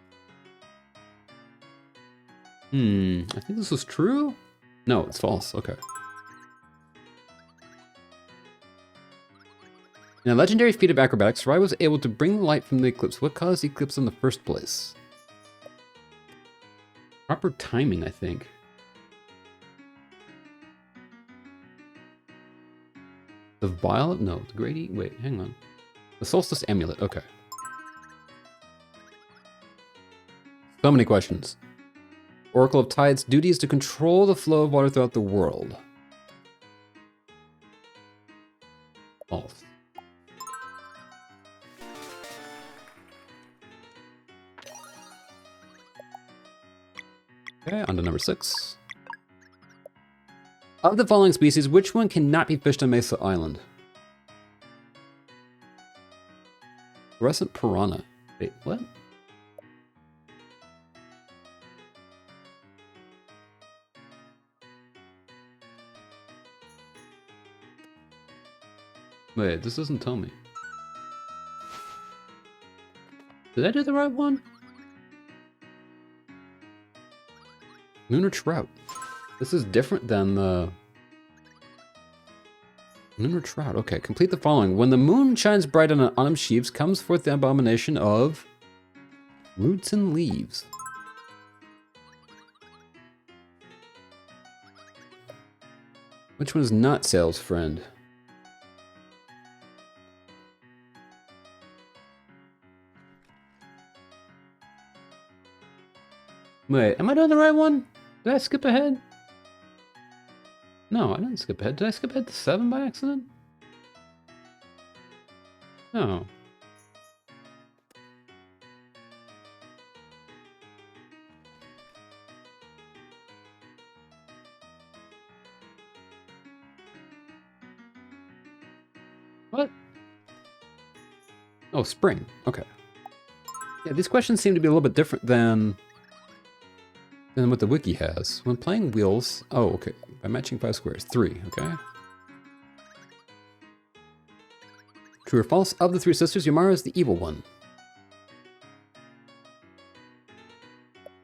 I think this is true? No, it's false. Okay. In a legendary feat of acrobatics, Rai was able to bring the light from the eclipse. What caused the eclipse in the first place? Proper timing, I think. The violet? No, the Grady. Wait, hang on. The Solstice Amulet. Okay. So many questions. Oracle of Tide's duty is to control the flow of water throughout the world. False. Okay, on to number 6. Of the following species, which one cannot be fished on Mesa Island? Fluorescent piranha. Wait, what? Wait, this doesn't tell me. Did I do the right one? Lunar trout. This is different than the... Lunar trout. Okay, complete the following. When the moon shines bright on an autumn sheaves, comes forth the abomination of... roots and leaves. Which one is not Sail's friend? Wait, am I doing the right one? Did I skip ahead? No, I didn't skip ahead. Did I skip ahead to 7 by accident? No. What? Oh, spring. Okay. Yeah, these questions seem to be a little bit different than what the wiki has. When playing wheels... Oh, okay. By matching 5 squares. 3, okay. True or false? Of the 3 sisters, Yamara is the evil one.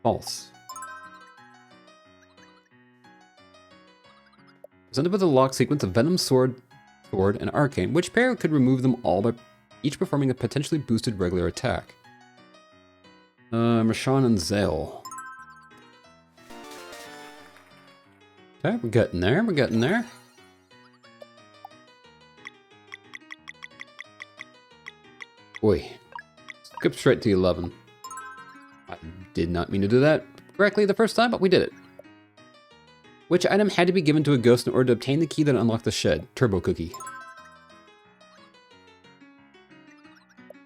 False. Presented with a lock sequence of Venom, Sword, and Arcane, which pair could remove them all by each performing a potentially boosted regular attack? Rashawn and Zale. Okay, we're getting there, we're getting there. Oi. Skip straight to 11. I did not mean to do that correctly the first time, but we did it. Which item had to be given to a ghost in order to obtain the key that unlocked the shed? Turbo Cookie.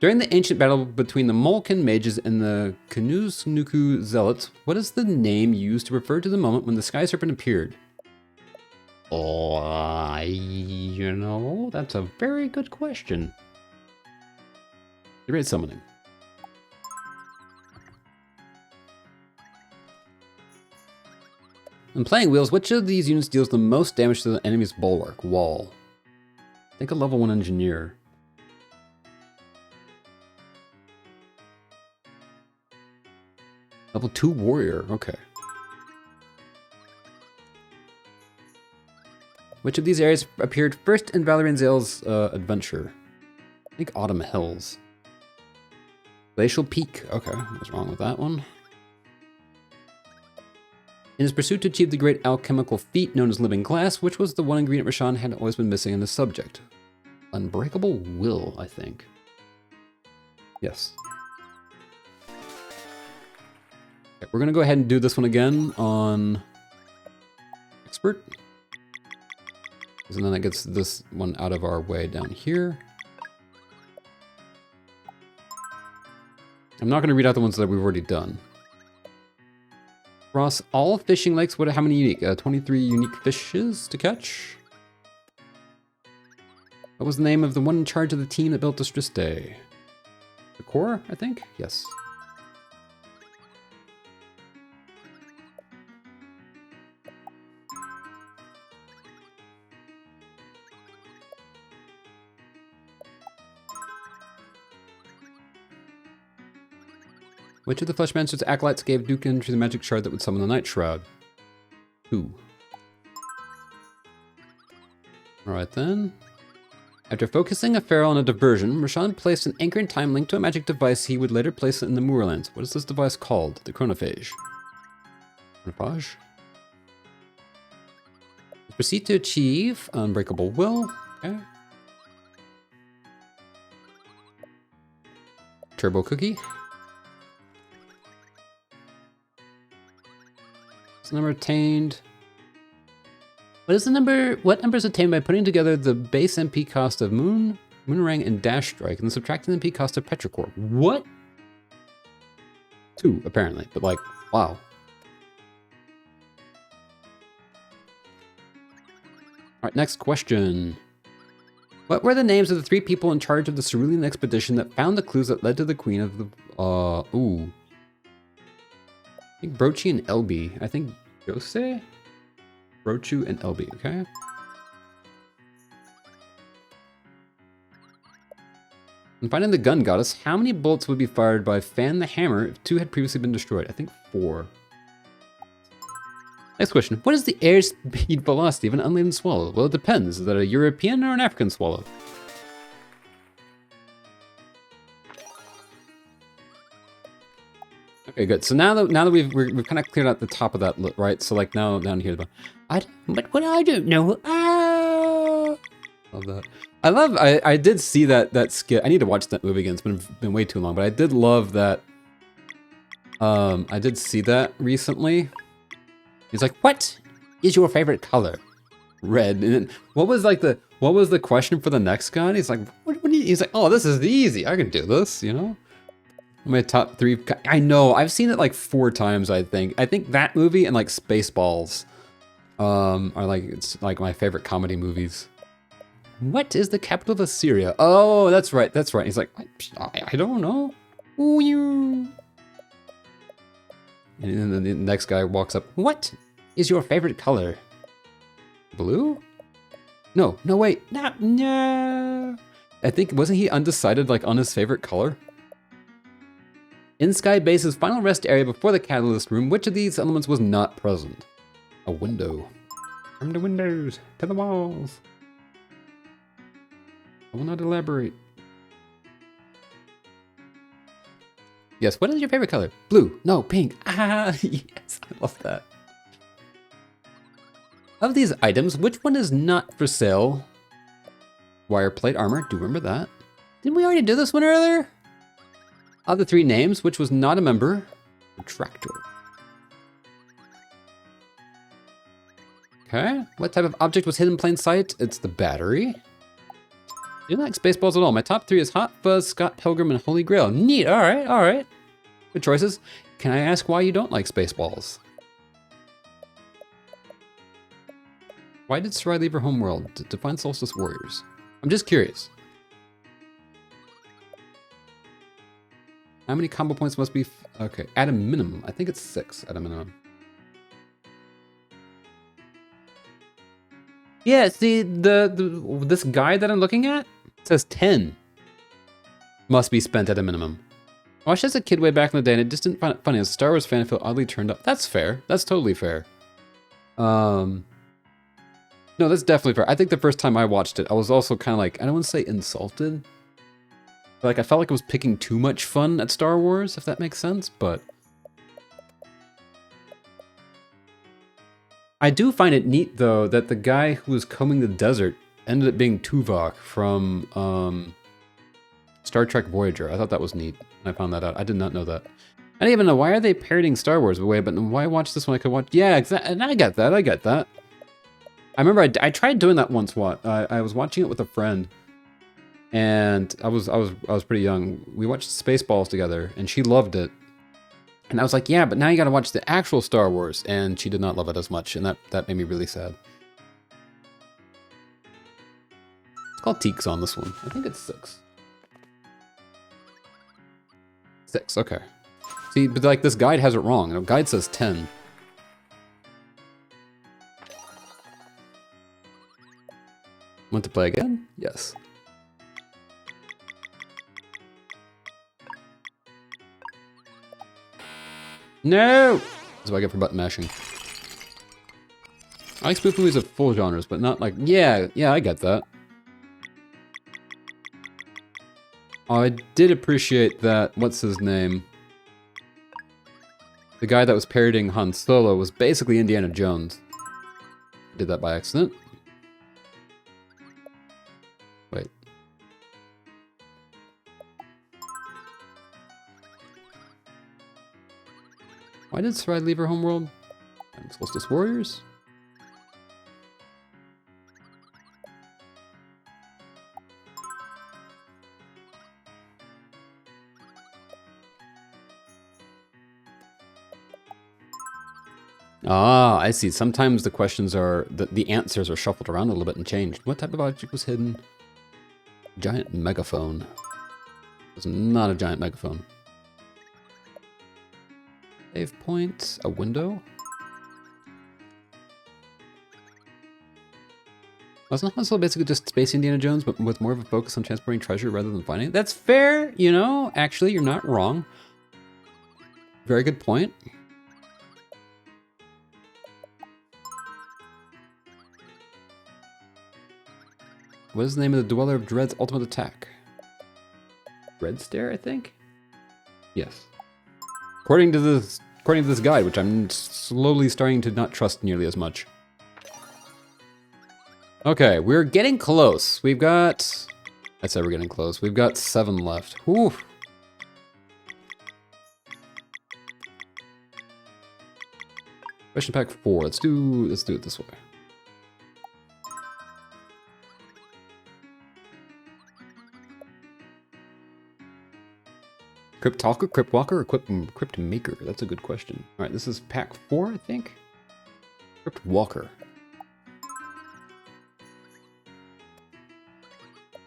During the ancient battle between the Molken mages and the Knus-Nuku zealots, what is the name used to refer to the moment when the Sky Serpent appeared? Oh, you know, that's a very good question. Great summoning. In playing wheels, which of these units deals the most damage to the enemy's bulwark? Wall. Think a level 1 engineer. Level 2 warrior, okay. Which of these areas appeared first in Valerie and Zale's adventure? I think Autumn Hills. Glacial Peak, okay, what's wrong with that one? In his pursuit to achieve the great alchemical feat known as Living Glass, which was the one ingredient Rashawn had always been missing in the subject? Unbreakable Will, I think. Yes. Okay, we're gonna go ahead and do this one again on Expert. And then that gets this one out of our way down here. I'm not going to read out the ones that we've already done. Across all fishing lakes, how many unique? 23 unique fishes to catch. What was the name of the one in charge of the team that built Distress Day? The core, I think? Yes. Which of the Flesh Monster's acolytes gave Dukin the magic shard that would summon the Night Shroud? Who? Alright then. After focusing a Pharaoh on a diversion, Roshan placed an anchor in time linked to a magic device he would later place in the Moorlands. What is this device called? The Chronophage. Chronophage? Proceed to achieve Unbreakable Will. Okay. Turbo Cookie. Number attained. What number is attained by putting together the base MP cost of Moonerang, and Dash Strike, and then subtracting the MP cost of Petrichor? What? 2, apparently, but like, wow. Alright, next question. What were the names of the 3 people in charge of the Cerulean expedition that found the clues that led to the Queen of the... I think Brochi and Elby. I think Jose? Brochu and Elby, okay? And finding the gun goddess, how many bullets would be fired by Fan the Hammer if 2 had previously been destroyed? I think 4. Next question. What is the airspeed velocity of an unladen swallow? Well, it depends. Is that a European or an African swallow? Okay, good. So now that we've kind of cleared out the top of that, right? So like now down here, but what I don't know. Ah! Love that. I did see that skit. I need to watch that movie again. It's been way too long, but I did love that. I did see that recently. He's like, "What is your favorite color?" Red. And then, what was the question for the next guy? And he's like, "What do you?" He's like, "Oh, this is easy. I can do this." You know. My top 3. I know. I've seen it like 4 times. I think that movie and like Spaceballs, are like it's like my favorite comedy movies. What is the capital of Assyria? Oh, that's right. That's right. He's like, I don't know. Ooh, and then the next guy walks up. What is your favorite color? Blue? No, wait. No. I think, wasn't he undecided like on his favorite color? In Sky Base's final rest area before the Catalyst Room, which of these elements was not present? A window. From the windows to the walls. I will not elaborate. Yes, what is your favorite color? Blue. No, pink. Ah, yes, I love that. Of these items, which one is not for sale? Wire plate armor, do you remember that? Didn't we already do this one earlier? Of the 3 names, which was not a member? Tractor. Okay. What type of object was hidden in plain sight? It's the battery. You like Spaceballs at all. My top 3 is Hot Fuzz, Scott Pilgrim, and Holy Grail. Neat. All right. Good choices. Can I ask why you don't like Spaceballs? Why did Sarai leave her homeworld to find Solstice Warriors? I'm just curious. How many combo points must be? Okay, at a minimum. I think it's 6 at a minimum. Yeah, see, this guide that I'm looking at says 10 must be spent at a minimum. I watched as a kid way back in the day, and I just didn't find it funny. As a Star Wars fan, I feel oddly turned up. That's fair. That's totally fair. No, that's definitely fair. I think the first time I watched it, I was also kind of like, I don't want to say insulted. Like, I felt like I was picking too much fun at Star Wars, if that makes sense, but... I do find it neat, though, that the guy who was combing the desert ended up being Tuvok from Star Trek Voyager. I thought that was neat. I found that out. I did not know that. I didn't even know, why are they parodying Star Wars away, but why watch this when I could watch... Yeah, exactly. And I get that. I remember I tried doing that once. I was watching it with a friend. And I was pretty young. We watched Spaceballs together, and she loved it. And I was like, yeah, but now you gotta watch the actual Star Wars. And she did not love it as much, and that made me really sad. It's called Teaks on this one. I think it's 6. 6, okay. See, but like this guide has it wrong. The guide says 10. Want to play again? Yes. No! That's what I get for button mashing. I like spoof movies of full genres, but not like... Yeah, I get that. Oh, I did appreciate that, what's his name? The guy that was parodying Han Solo was basically Indiana Jones. I did that by accident. Wait. Why did Sarai leave her homeworld? And Solstice Warriors? Ah, I see. Sometimes the questions are... The answers are shuffled around a little bit and changed. What type of object was hidden? Giant megaphone. It was not a giant megaphone. Save point. A window. Wasn't Han Solo basically just Space Indiana Jones, but with more of a focus on transporting treasure rather than finding it? That's fair, you know? Actually, you're not wrong. Very good point. What is the name of the Dweller of Dread's ultimate attack? Dread Stare, I think? Yes. According to this guide, which I'm slowly starting to not trust nearly as much. Okay, we're getting close. We've got... I said we're getting close. We've got 7 left. Whew. Question pack 4. Let's do it this way. Crypt Talker, Crypt Walker, or Crypt Maker? That's a good question. All right, this is pack 4, I think. Crypt Walker.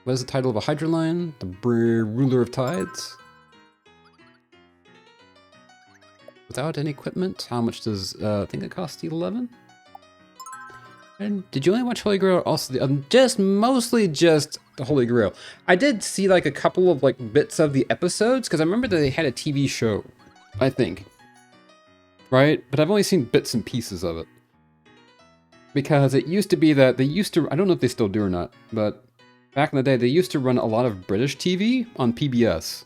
What is the title of a Hydra Lion? The Ruler of Tides. Without any equipment, how much does I think it cost 11? And did you only watch Holy Grail? Also, mostly just the Holy Grail. I did see like a couple of like bits of the episodes because I remember that they had a TV show, I think, right? But I've only seen bits and pieces of it because it used to be that they used to. I don't know if they still do or not, but back in the day they used to run a lot of British TV on PBS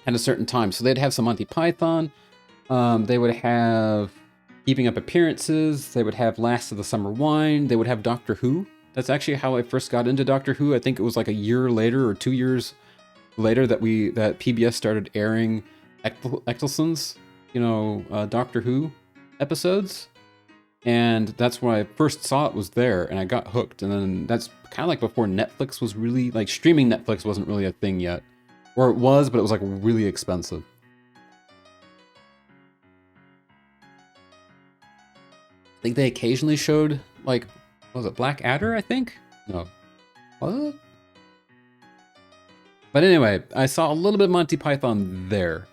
at a certain time. So they'd have some Monty Python. They would have Keeping Up Appearances. They would have Last of the Summer Wine. They would have Doctor Who. That's actually how I first got into Doctor Who. I think it was like a year later or 2 years later that PBS started airing Eccleston's, Doctor Who episodes. And that's when I first saw it was there, and I got hooked. And then that's kind of like before Netflix was really, like streaming Netflix wasn't really a thing yet. Or it was, but it was like really expensive. I think they occasionally showed, like, was it Black Adder, I think? No. Was it? But anyway, I saw a little bit of Monty Python there,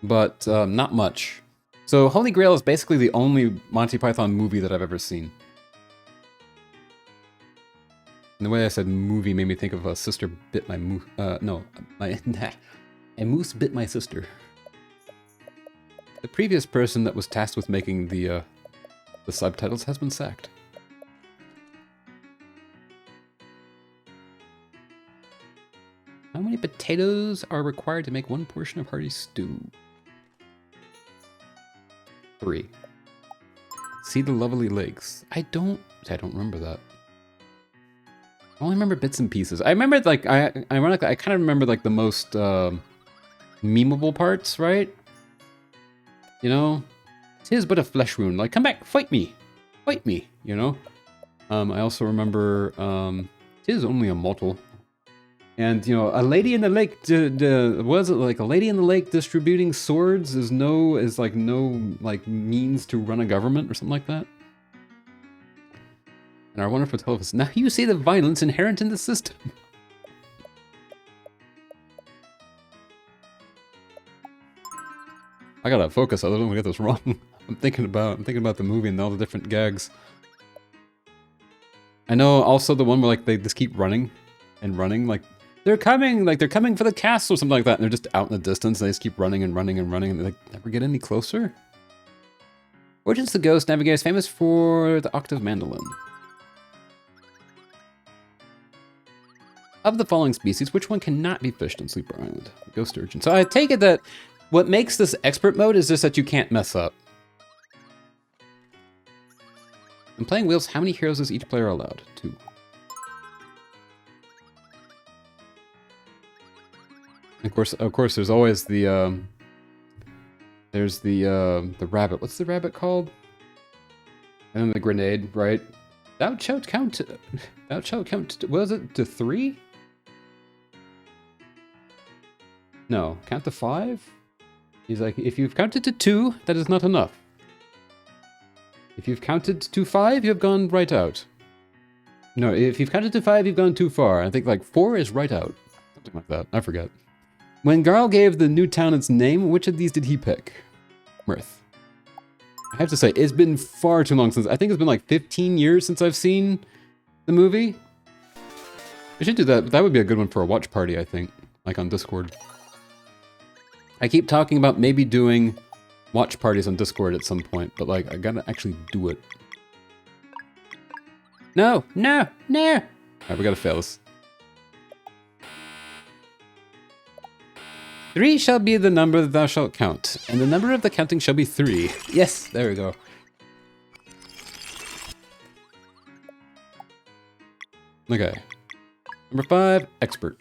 but not much. So Holy Grail is basically the only Monty Python movie that I've ever seen. And the way I said movie made me think of a sister bit my moose. No, a moose bit my sister. The previous person that was tasked with making the subtitles has been sacked. How many potatoes are required to make one portion of hearty stew? 3. See the lovely lakes. I don't remember that. I only remember bits and pieces. I remember like ironically I kind of remember like the most memeable parts, right? You know? 'Tis but a flesh wound. Like, come back, fight me, you know? I also remember, 'tis only a mortal. And, a lady in the lake, was it like a lady in the lake distributing swords is no means to run a government or something like that? And our wonderful television. Now you see the violence inherent in the system. I gotta focus. I don't want to get this wrong. I'm thinking about the movie and all the different gags. I know also the one where like they just keep running and running, like they're coming for the castle or something like that, and they're just out in the distance and they just keep running and running and running and they like never get any closer. Origins the Ghost Navigator is famous for the octave mandolin. Of the following species, which one cannot be fished on Sleeper Island? The ghost urchin. So I take it that what makes this expert mode is just that you can't mess up. In playing Wheels, how many heroes is each player allowed? 2. Of course, there's always the rabbit. What's the rabbit called? And then the grenade, right? Thou shalt count. Thou shalt count. Was it to 3? No, count to 5. He's like, if you've counted to 2, that is not enough. If you've counted to 5, you have gone right out. No, if you've counted to 5, you've gone too far. I think like 4 is right out. Something like that. I forget. When Garl gave the new town its name, which of these did he pick? Mirth. I have to say, it's been far too long since... I think it's been like 15 years since I've seen the movie. We should do that. That would be a good one for a watch party, I think. Like on Discord. I keep talking about maybe doing watch parties on Discord at some point, but like, I gotta actually do it. No! No! No! Alright, we gotta fail this. 3 shall be the number that thou shalt count, and the number of the counting shall be 3. Yes, there we go. Okay. Number 5, expert.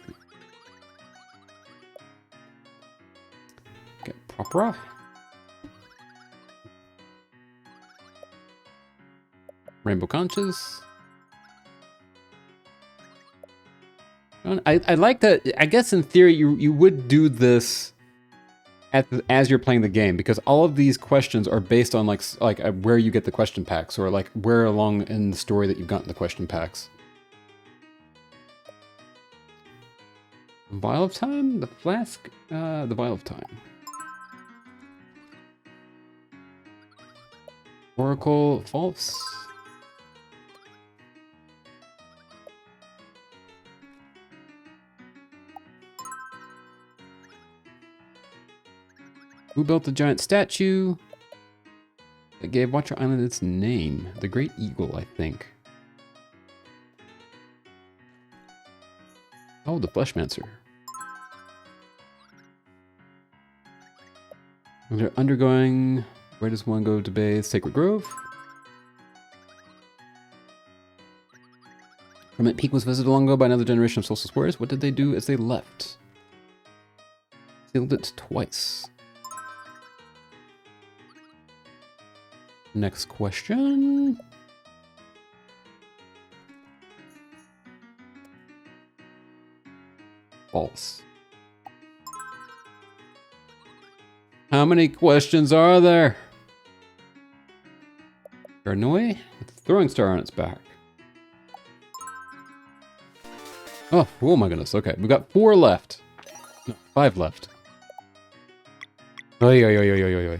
Okay, Propera. Rainbow Conches. I like that. I guess in theory you would do this as you're playing the game, because all of these questions are based on like where you get the question packs, or like where along in the story that you've gotten the question packs. Vial of Time, the flask, the Vial of Time. Oracle, false. Who built the giant statue that gave Watcher Island its name? The Great Eagle, I think. Oh, the Fleshmancer. They're undergoing... Where does one go to bathe? Sacred Grove. Hermit Peak was visited long ago by another generation of Solstice Warriors. What did they do as they left? Sealed it twice. Next question. False. How many questions are there? Garnoy with a throwing star on its back. Oh my goodness. Okay, we've got 4 left. No, 5 left. Oy, oy, oy, oy, oy, oy.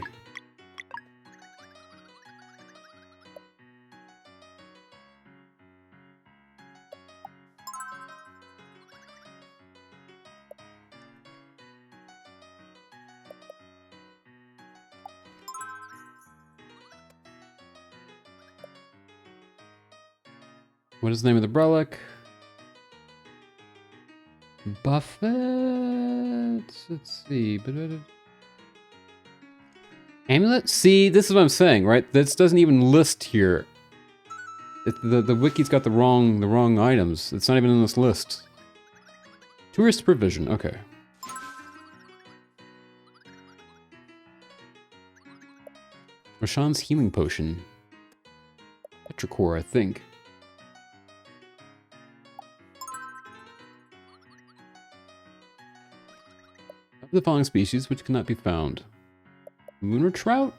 What is the name of the Brelic? Buffet. Let's see. Amulet? See, this is what I'm saying, right? This doesn't even list here. The wiki's got the wrong items. It's not even in this list. Tourist provision. Okay. Rashawn's healing potion. Petrichor, I think. Of the following species which cannot be found. Lunar trout?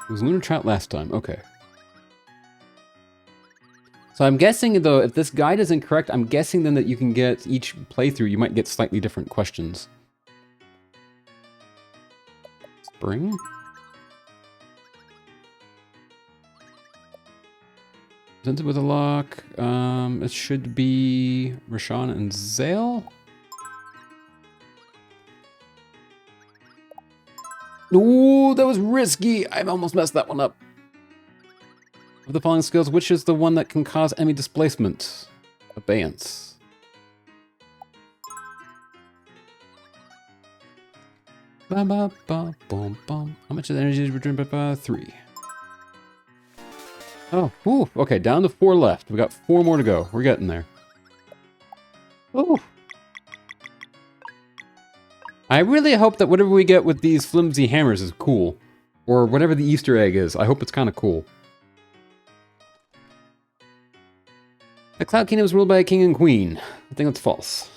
It was lunar trout last time. Okay. So I'm guessing, though, if this guide is incorrect, I'm guessing then that you can get each playthrough, you might get slightly different questions. Spring. Presented with a lock. It should be Rashawn and Zale. Ooh, that was risky. I almost messed that one up. Of the following skills, which is the one that can cause enemy displacement? Abeyance. Ba, ba, ba, boom, boom. How much of the energy is returned? 3. Oh, ooh, okay, down to 4 left. We got 4 more to go. We're getting there. Oh. I really hope that whatever we get with these flimsy hammers is cool. Or whatever the Easter egg is. I hope it's kind of cool. The Cloud Kingdom is ruled by a king and queen. I think that's false.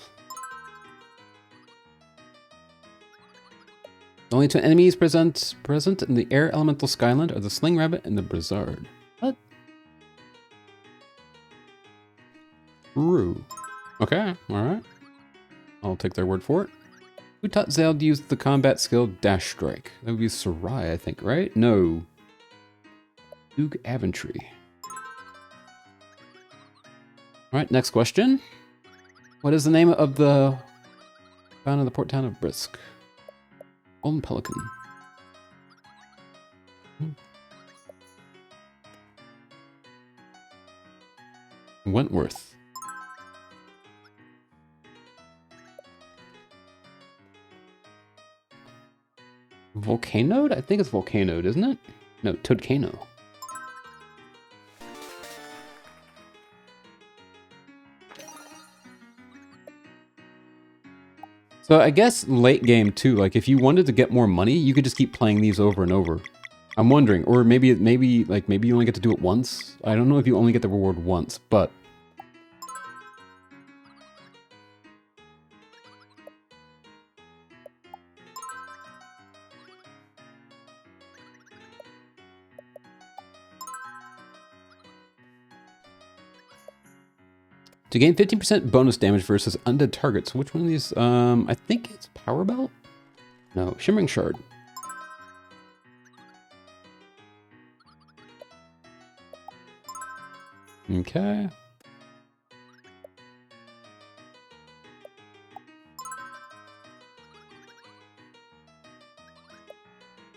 The only 2 enemies present in the air elemental Skyland are the Sling Rabbit and the Blizzard. What? True. Okay, alright. I'll take their word for it. Who taught Zale to use the combat skill Dash Strike? That would be Sarai, I think, right? No. Duke Aventry. Alright, next question. What is the name of the found in the port town of Brisk? Golden Pelican. Wentworth. Volcanoed? I think it's Volcanoed, isn't it? No, Toadcano. So I guess late game too, like if you wanted to get more money, you could just keep playing these over and over. I'm wondering, or maybe you only get to do it once. I don't know if you only get the reward once, but to gain 15% bonus damage versus undead targets. Which one of these? I think it's Power Belt? No, Shimmering Shard. Okay.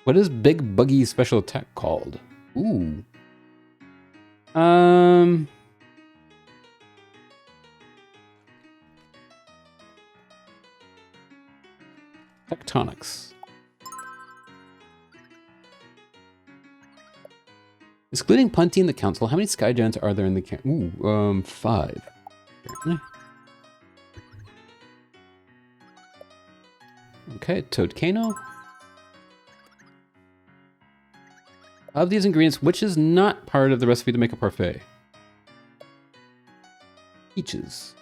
What is Big Buggy's special attack called? Ooh. Tectonics. Excluding Punty and the council, how many Sky Giants are there in the camp? Ooh, 5. Apparently. Okay, Toadcano. Of these ingredients, which is not part of the recipe to make a parfait? Peaches.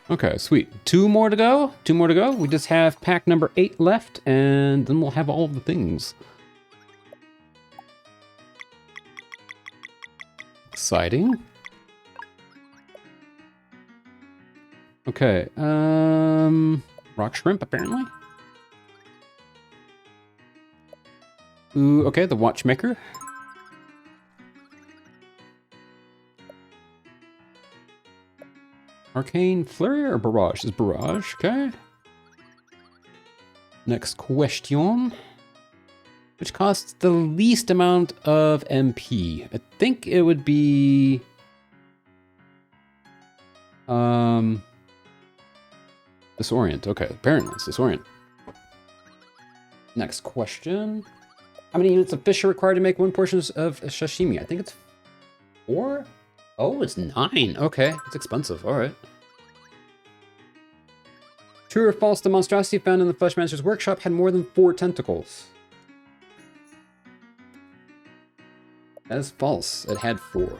Okay, sweet. 2 more to go. 2 more to go. We just have pack number 8 left, and then we'll have all of the things. Exciting. Okay, rock shrimp, apparently. Ooh, okay, the watchmaker. Arcane Flurry or Barrage? Is Barrage, okay. Next question. Which costs the least amount of MP? I think it would be... Disorient. Okay, apparently it's Disorient. Next question. How many units of fish are required to make 1 portion of sashimi? I think it's 4? Oh, it's 9. Okay, it's expensive. All right. True or false, the monstrosity found in the Fleshmancer's workshop had more than 4 tentacles? That is false. It had 4.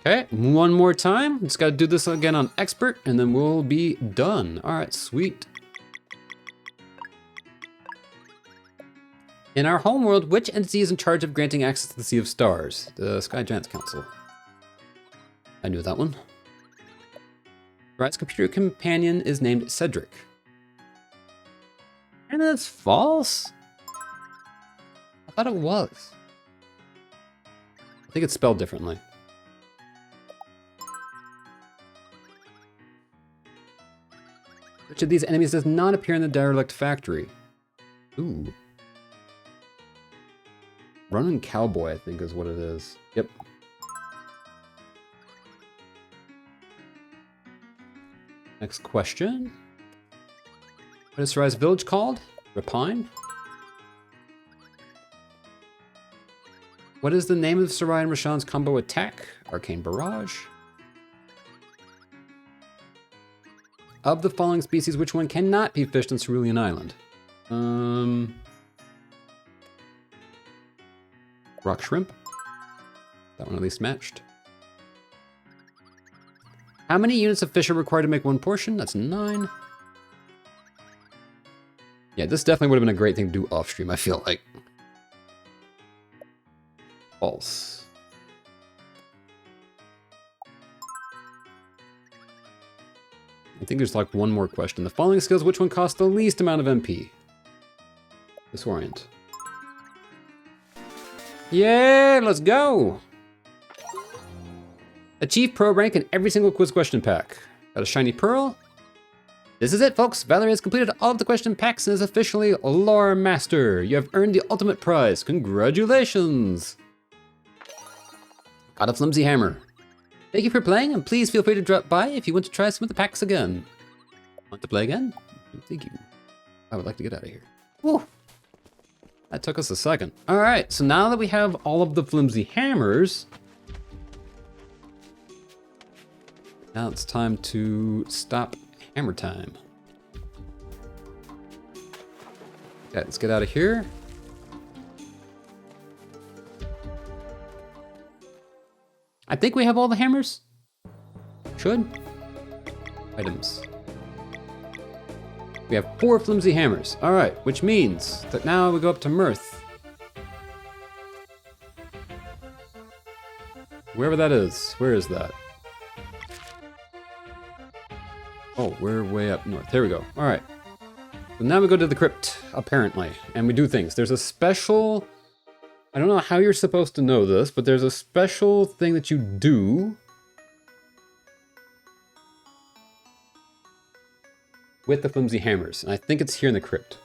Okay, 1 more time. Just gotta do this again on expert, and then we'll be done. All right, sweet. In our homeworld, which entity is in charge of granting access to the Sea of Stars? The Sky Giants Council. I knew that one. Rat's computer companion is named Cedric. And that's false? I thought it was. I think it's spelled differently. Which of these enemies does not appear in the derelict factory? Ooh. Running Cowboy, I think is what it is. Yep. Next question. What is Sarai's village called? Rapine? What is the name of Sarai and Rashawn's combo attack? Arcane Barrage. Of the following species, which one cannot be fished on Cerulean Island? Rock shrimp. That one at least matched. How many units of fish are required to make one portion? That's 9. Yeah, this definitely would have been a great thing to do off stream, I feel like. False. I think there's like one more question. The following skills, which one costs the least amount of MP? Disorient. Yeah, let's go! Achieve pro rank in every single quiz question pack. Got a shiny pearl. This is it, folks. Valerie has completed all of the question packs and is officially Lore Master. You have earned the ultimate prize. Congratulations! Got a flimsy hammer. Thank you for playing, and please feel free to drop by if you want to try some of the packs again. Want to play again? Thank you. I would like to get out of here. Whew. That took us a second. All right, so now that we have all of the flimsy hammers, now it's time to stop hammer time. Okay, let's get out of here. I think we have all the hammers. Should. Items. We have 4 flimsy hammers. All right, which means that now we go up to Mirth. Wherever that is. Where is that? Oh, we're way up north. There we go. All right. So now we go to the crypt, apparently, and we do things. There's a special... I don't know how you're supposed to know this, but there's a special thing that you do with the flimsy hammers, and I think it's here in the crypt.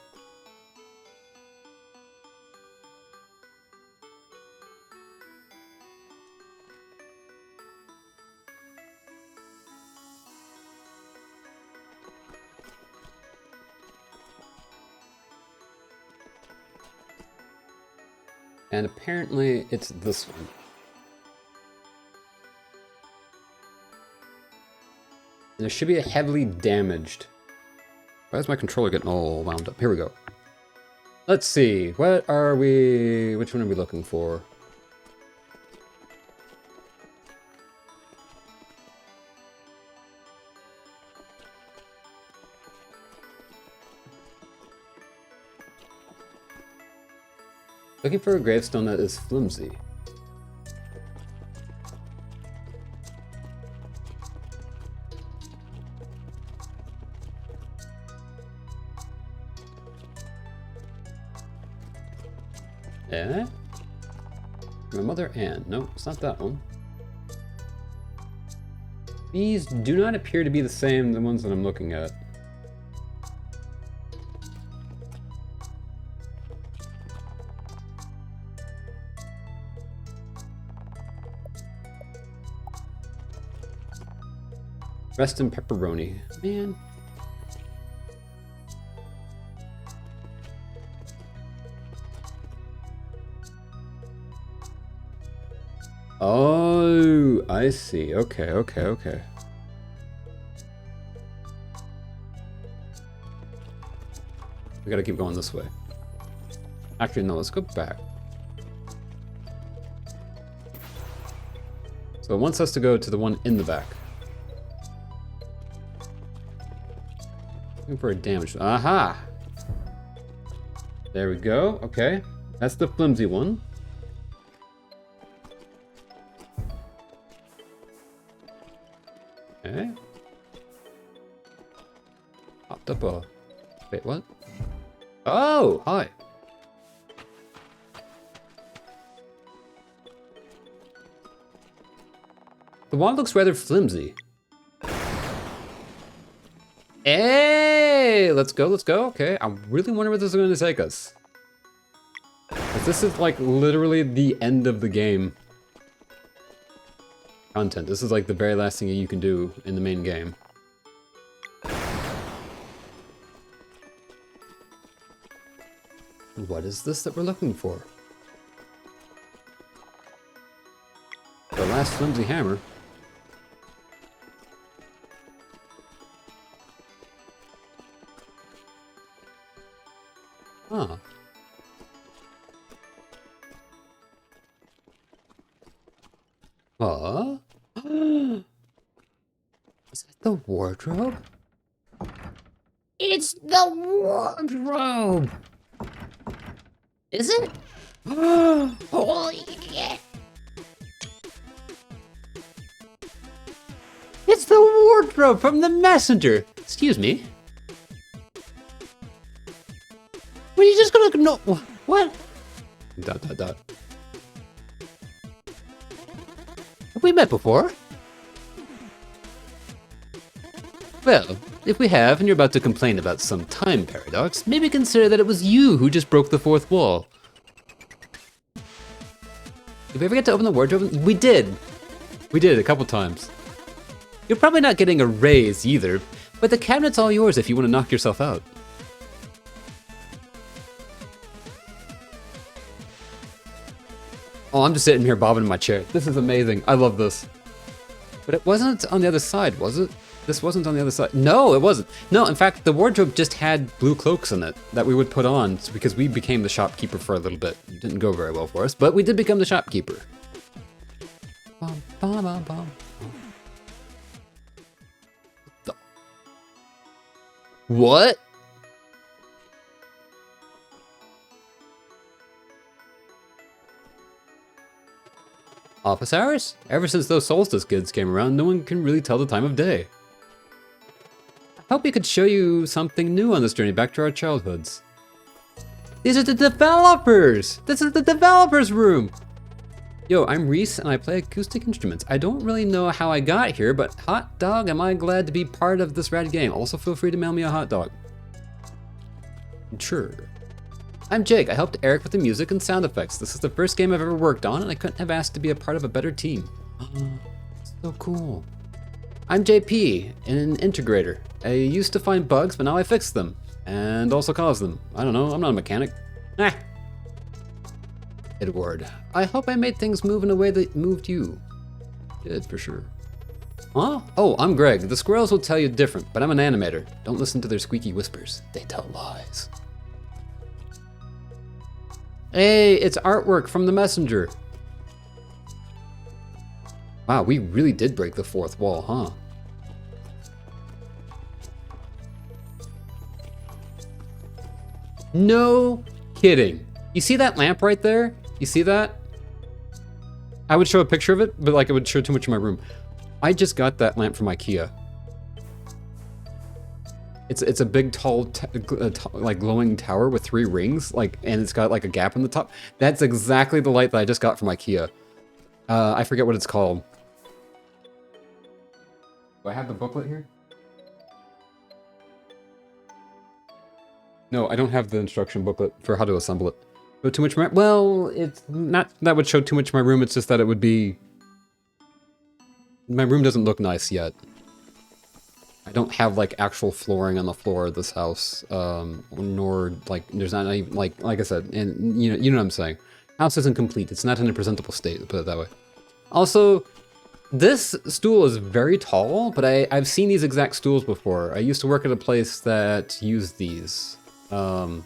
And apparently it's this one. And there should be a heavily damaged. Why is my controller getting all wound up? Here we go. Let's see, what are we, which one are we looking for? Looking for a gravestone that is flimsy. Eh? My mother Anne. No, it's not that one. These do not appear to be the same, the ones that I'm looking at. Rest in pepperoni. Man. Oh, I see. Okay, okay, okay. We gotta keep going this way. Actually, no, let's go back. So it wants us to go to the one in the back. Looking for a damage. Aha! There we go. Okay. That's the flimsy one. Okay. Popped up a... Wait, what? Oh, hi. The wand looks rather flimsy. Hey, let's go, let's go. Okay, I really wonder where this is going to take us. 'Cause this is like literally the end of the game. Content. This is like the very last thing you can do in the main game. What is this that we're looking for? The last flimsy hammer. Huh. Huh? Is that the wardrobe? It's the wardrobe! Is it? Holy shit! It's the wardrobe from the messenger! Excuse me. Were you just gonna no what? Dot dot dot. Have we met before? Well, if we have, and you're about to complain about some time paradox, maybe consider that it was you who just broke the fourth wall. Did we ever get to open the wardrobe? We did. We did a couple times. You're probably not getting a raise either, but the cabinet's all yours if you want to knock yourself out. Oh, I'm just sitting here bobbing in my chair. This is amazing. I love this. But it wasn't on the other side, was it? This wasn't on the other side. No, it wasn't. No, in fact, the wardrobe just had blue cloaks in it that we would put on because we became the shopkeeper for a little bit. It didn't go very well for us, but we did become the shopkeeper. Bum, bum, bum, bum. What? Office hours? Ever since those solstice goods came around, no one can really tell the time of day. I hope we could show you something new on this journey back to our childhoods. These are the developers! This is the developers room! Yo, I'm Reese and I play acoustic instruments. I don't really know how I got here, but hot dog, am I glad to be part of this rad game. Also feel free to mail me a hot dog. Sure. I'm Jake. I helped Eric with the music and sound effects. This is the first game I've ever worked on, and I couldn't have asked to be a part of a better team. So cool. I'm JP, an integrator. I used to find bugs, but now I fix them. And also cause them. I don't know, I'm not a mechanic. Ah. Edward, I hope I made things move in a way that moved you. Did, for sure. Huh? Oh, I'm Greg. The squirrels will tell you different, but I'm an animator. Don't listen to their squeaky whispers. They tell lies. Hey, it's artwork from the messenger. Wow, we really did break the fourth wall, huh? No kidding. You see that lamp right there? You see that? I would show a picture of it, but like it would show too much in my room. I just got that lamp from IKEA. It's a big, tall, like glowing tower with 3 rings, like, and it's got like a gap in the top. That's exactly the light that I just got from IKEA. I forget what it's called. Do I have the booklet here? No, I don't have the instruction booklet for how to assemble it. Show too much my, well, it's not that would show too much of my room, it's just that it would be... My room doesn't look nice yet. I don't have like actual flooring on the floor of this house, nor like there's not even like I said, and you know what I'm saying. House isn't complete. It's not in a presentable state, to put it that way. Also, this stool is very tall, but I've seen these exact stools before. I used to work at a place that used these. They're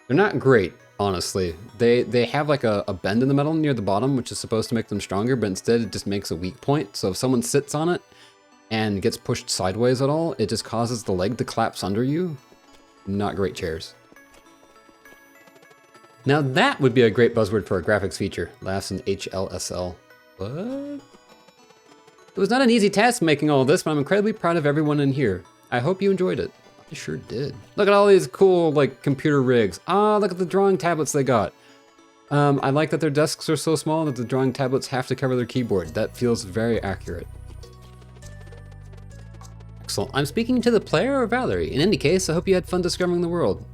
not great, honestly. They have like a bend in the metal near the bottom, which is supposed to make them stronger, but instead it just makes a weak point. So if someone sits on it and gets pushed sideways at all, it just causes the leg to collapse under you. Not great chairs. Now that would be a great buzzword for a graphics feature. Laughs in HLSL. What? It was not an easy task making all of this, but I'm incredibly proud of everyone in here. I hope you enjoyed it. I sure did. Look at all these cool, like, computer rigs. Ah, look at the drawing tablets they got. I like that their desks are so small that the drawing tablets have to cover their keyboard. That feels very accurate. Excellent. I'm speaking to the player or Valerie. In any case, I hope you had fun discovering the world.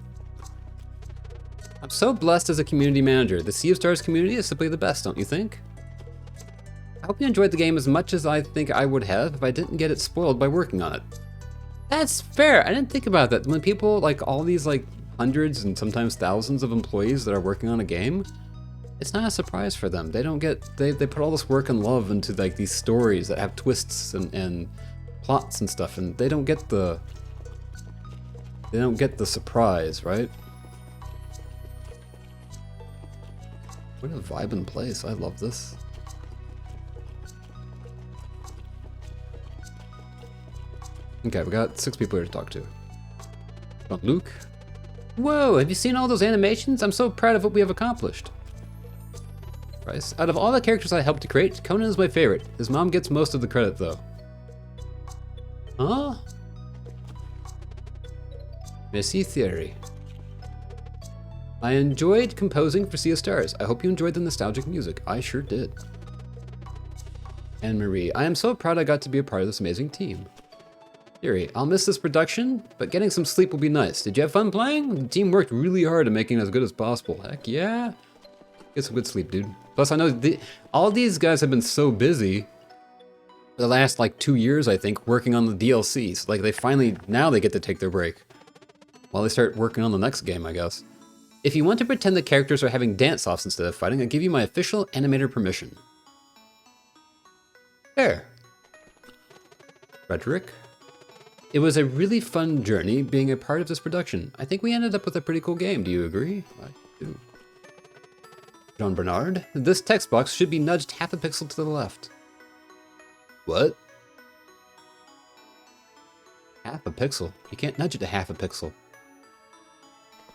I'm so blessed as a community manager. The Sea of Stars community is simply the best, don't you think? I hope you enjoyed the game as much as I think I would have if I didn't get it spoiled by working on it. That's fair. I didn't think about that. When people, like, all these, like, hundreds and sometimes thousands of employees that are working on a game, it's not a surprise for them. They don't get, they put all this work and love into, like, these stories that have twists and plots and stuff, and they don't get the surprise, right? What a vibing place. I love this. Okay, we got 6 people here to talk to. Got Luke. Whoa, have you seen all those animations? I'm so proud of what we have accomplished. Bryce, out of all the characters I helped to create, Conan is my favorite. His mom gets most of the credit, though. Huh? Messy theory. I enjoyed composing for Sea of Stars. I hope you enjoyed the nostalgic music. I sure did. Anne-Marie, I am so proud I got to be a part of this amazing team. Theory, I'll miss this production, but getting some sleep will be nice. Did you have fun playing? The team worked really hard at making it as good as possible. Heck yeah. Get some good sleep, dude. Plus, I know all these guys have been so busy for the last, like, 2 years, I think, working on the DLCs. Like, they finally, now they get to take their break while they start working on the next game, I guess. If you want to pretend the characters are having dance-offs instead of fighting, I'll give you my official animator permission. Fair. Frederick? It was a really fun journey being a part of this production. I think we ended up with a pretty cool game. Do you agree? I do. Jean Bernard? This text box should be nudged half a pixel to the left. What? Half a pixel? You can't nudge it to half a pixel.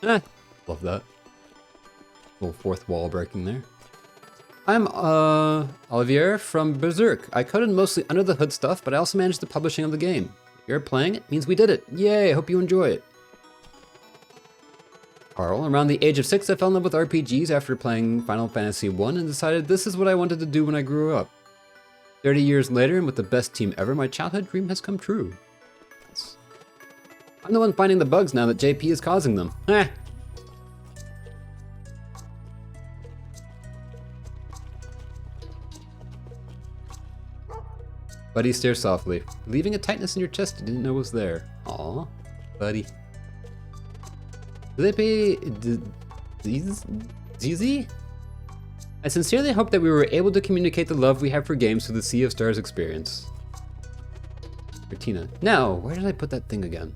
Eh. Love that. Little fourth wall breaking there. I'm Olivier from Berserk. I coded mostly under the hood stuff, but I also managed the publishing of the game. If you're playing it, means we did it. Yay, I hope you enjoy it. Carl, around the age of 6, I fell in love with RPGs after playing Final Fantasy I and decided this is what I wanted to do when I grew up. 30 years later, and with the best team ever, my childhood dream has come true. I'm the one finding the bugs now that JP is causing them. Heh. Buddy stares softly, leaving a tightness in your chest you didn't know was there. Aw, buddy. Felipe Zizi? I sincerely hope that we were able to communicate the love we have for games through the Sea of Stars experience. Martina. Now, where did I put that thing again?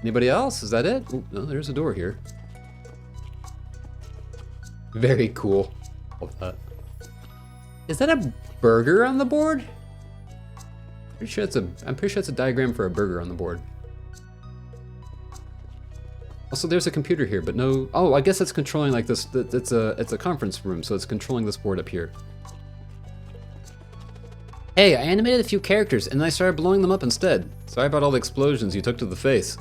Anybody else? Is that it? Oh, no, there's a door here. Very cool. Love that. Is that a burger on the board? I'm pretty sure it's a diagram for a burger on the board. Also, there's a computer here, but no. Oh, I guess it's controlling like this. It's a conference room, so it's controlling this board up here. Hey, I animated a few characters and then I started blowing them up instead. Sorry about all the explosions you took to the face.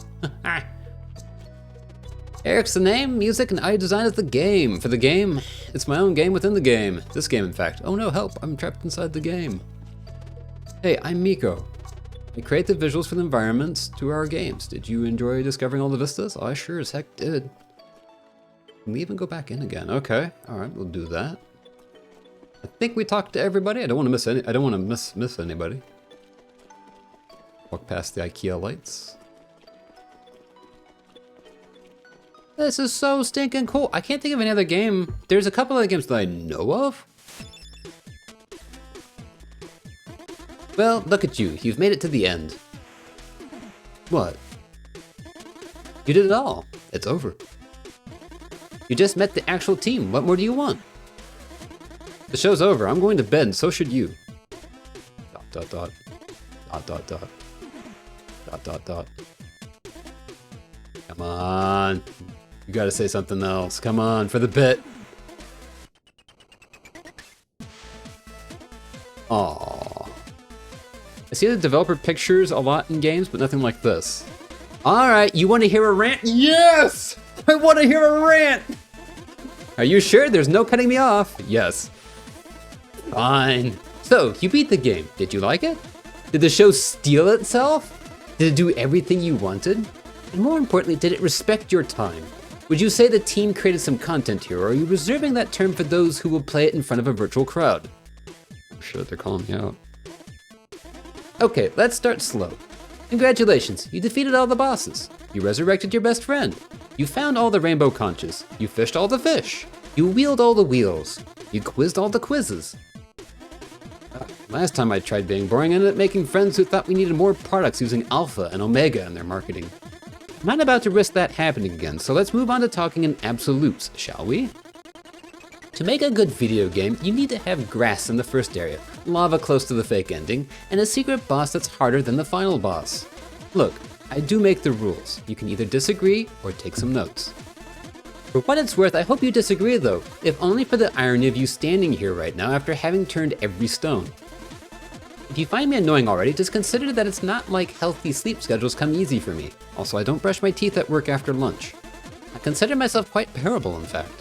Eric's the name, music, and I designed the game. For the game, it's my own game within the game. This game, in fact. Oh no, help, I'm trapped inside the game. Hey, I'm Miko. I create the visuals for the environments to our games. Did you enjoy discovering all the vistas? Oh, I sure as heck did. Can we even go back in again? Okay, all right, we'll do that. I think we talked to everybody. I don't want to miss anybody. Walk past the IKEA lights. This is so stinking cool. I can't think of any other game. There's a couple other games that I know of. Well, look at you. You've made it to the end. What? You did it all. It's over. You just met the actual team. What more do you want? The show's over. I'm going to bed, and so should you. ... Come on. You gotta say something else. Come on, for the bit. Aww. I see the developer pictures a lot in games, but nothing like this. All right, you want to hear a rant? Yes! I want to hear a rant! Are you sure there's no cutting me off? Yes. Fine. So, you beat the game. Did you like it? Did the show steal itself? Did it do everything you wanted? And more importantly, did it respect your time? Would you say the team created some content here, or are you reserving that term for those who will play it in front of a virtual crowd? Oh shit, they're calling me out. Okay, let's start slow. Congratulations, you defeated all the bosses. You resurrected your best friend. You found all the rainbow conches. You fished all the fish. You wheeled all the wheels. You quizzed all the quizzes. Last time I tried being boring, I ended up making friends who thought we needed more products using Alpha and Omega in their marketing. I'm not about to risk that happening again, so let's move on to talking in absolutes, shall we? To make a good video game, you need to have grass in the first area, lava close to the fake ending, and a secret boss that's harder than the final boss. Look, I do make the rules. You can either disagree or take some notes. For what it's worth, I hope you disagree though, if only for the irony of you standing here right now after having turned every stone. If you find me annoying already, just consider that it's not like healthy sleep schedules come easy for me. Also, I don't brush my teeth at work after lunch. I consider myself quite bearable, in fact.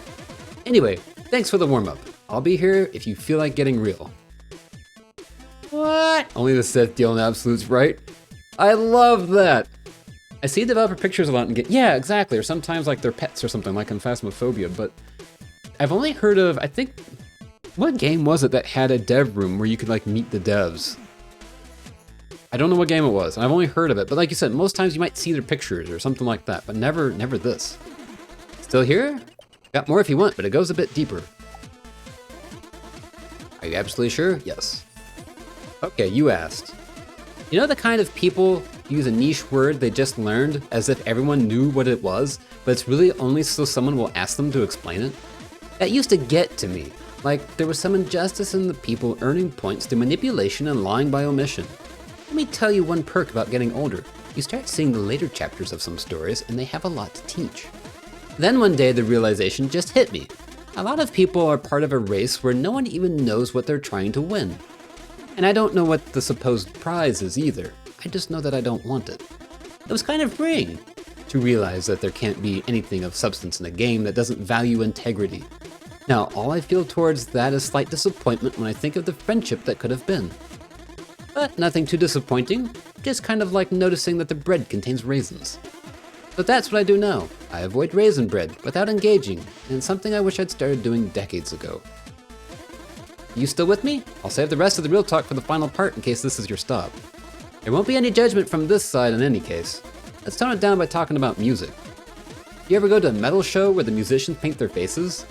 Anyway, thanks for the warm-up. I'll be here if you feel like getting real. What? Only the Sith deal in absolutes, right? I love that! I see developer pictures a lot and get, yeah, exactly, or sometimes like their pets or something, like in Phasmophobia, but I've only heard of, I think, what game was it that had a dev room where you could like meet the devs? I don't know what game it was, and I've only heard of it, but like you said, most times you might see their pictures or something like that, but never this. Still here? Got more if you want, but it goes a bit deeper. Are you absolutely sure? Yes. Okay, you asked. You know the kind of people use a niche word they just learned as if everyone knew what it was, but it's really only so someone will ask them to explain it? That used to get to me. Like there was some injustice in the people earning points through manipulation and lying by omission. Let me tell you one perk about getting older. You start seeing the later chapters of some stories and they have a lot to teach. Then one day the realization just hit me. A lot of people are part of a race where no one even knows what they're trying to win. And I don't know what the supposed prize is either. I just know that I don't want it. It was kind of freeing to realize that there can't be anything of substance in a game that doesn't value integrity. Now, all I feel towards that is slight disappointment when I think of the friendship that could have been. But nothing too disappointing, just kind of like noticing that the bread contains raisins. But that's what I do now. I avoid raisin bread without engaging, and something I wish I'd started doing decades ago. You still with me? I'll save the rest of the real talk for the final part in case this is your stop. There won't be any judgment from this side in any case. Let's tone it down by talking about music. You ever go to a metal show where the musicians paint their faces?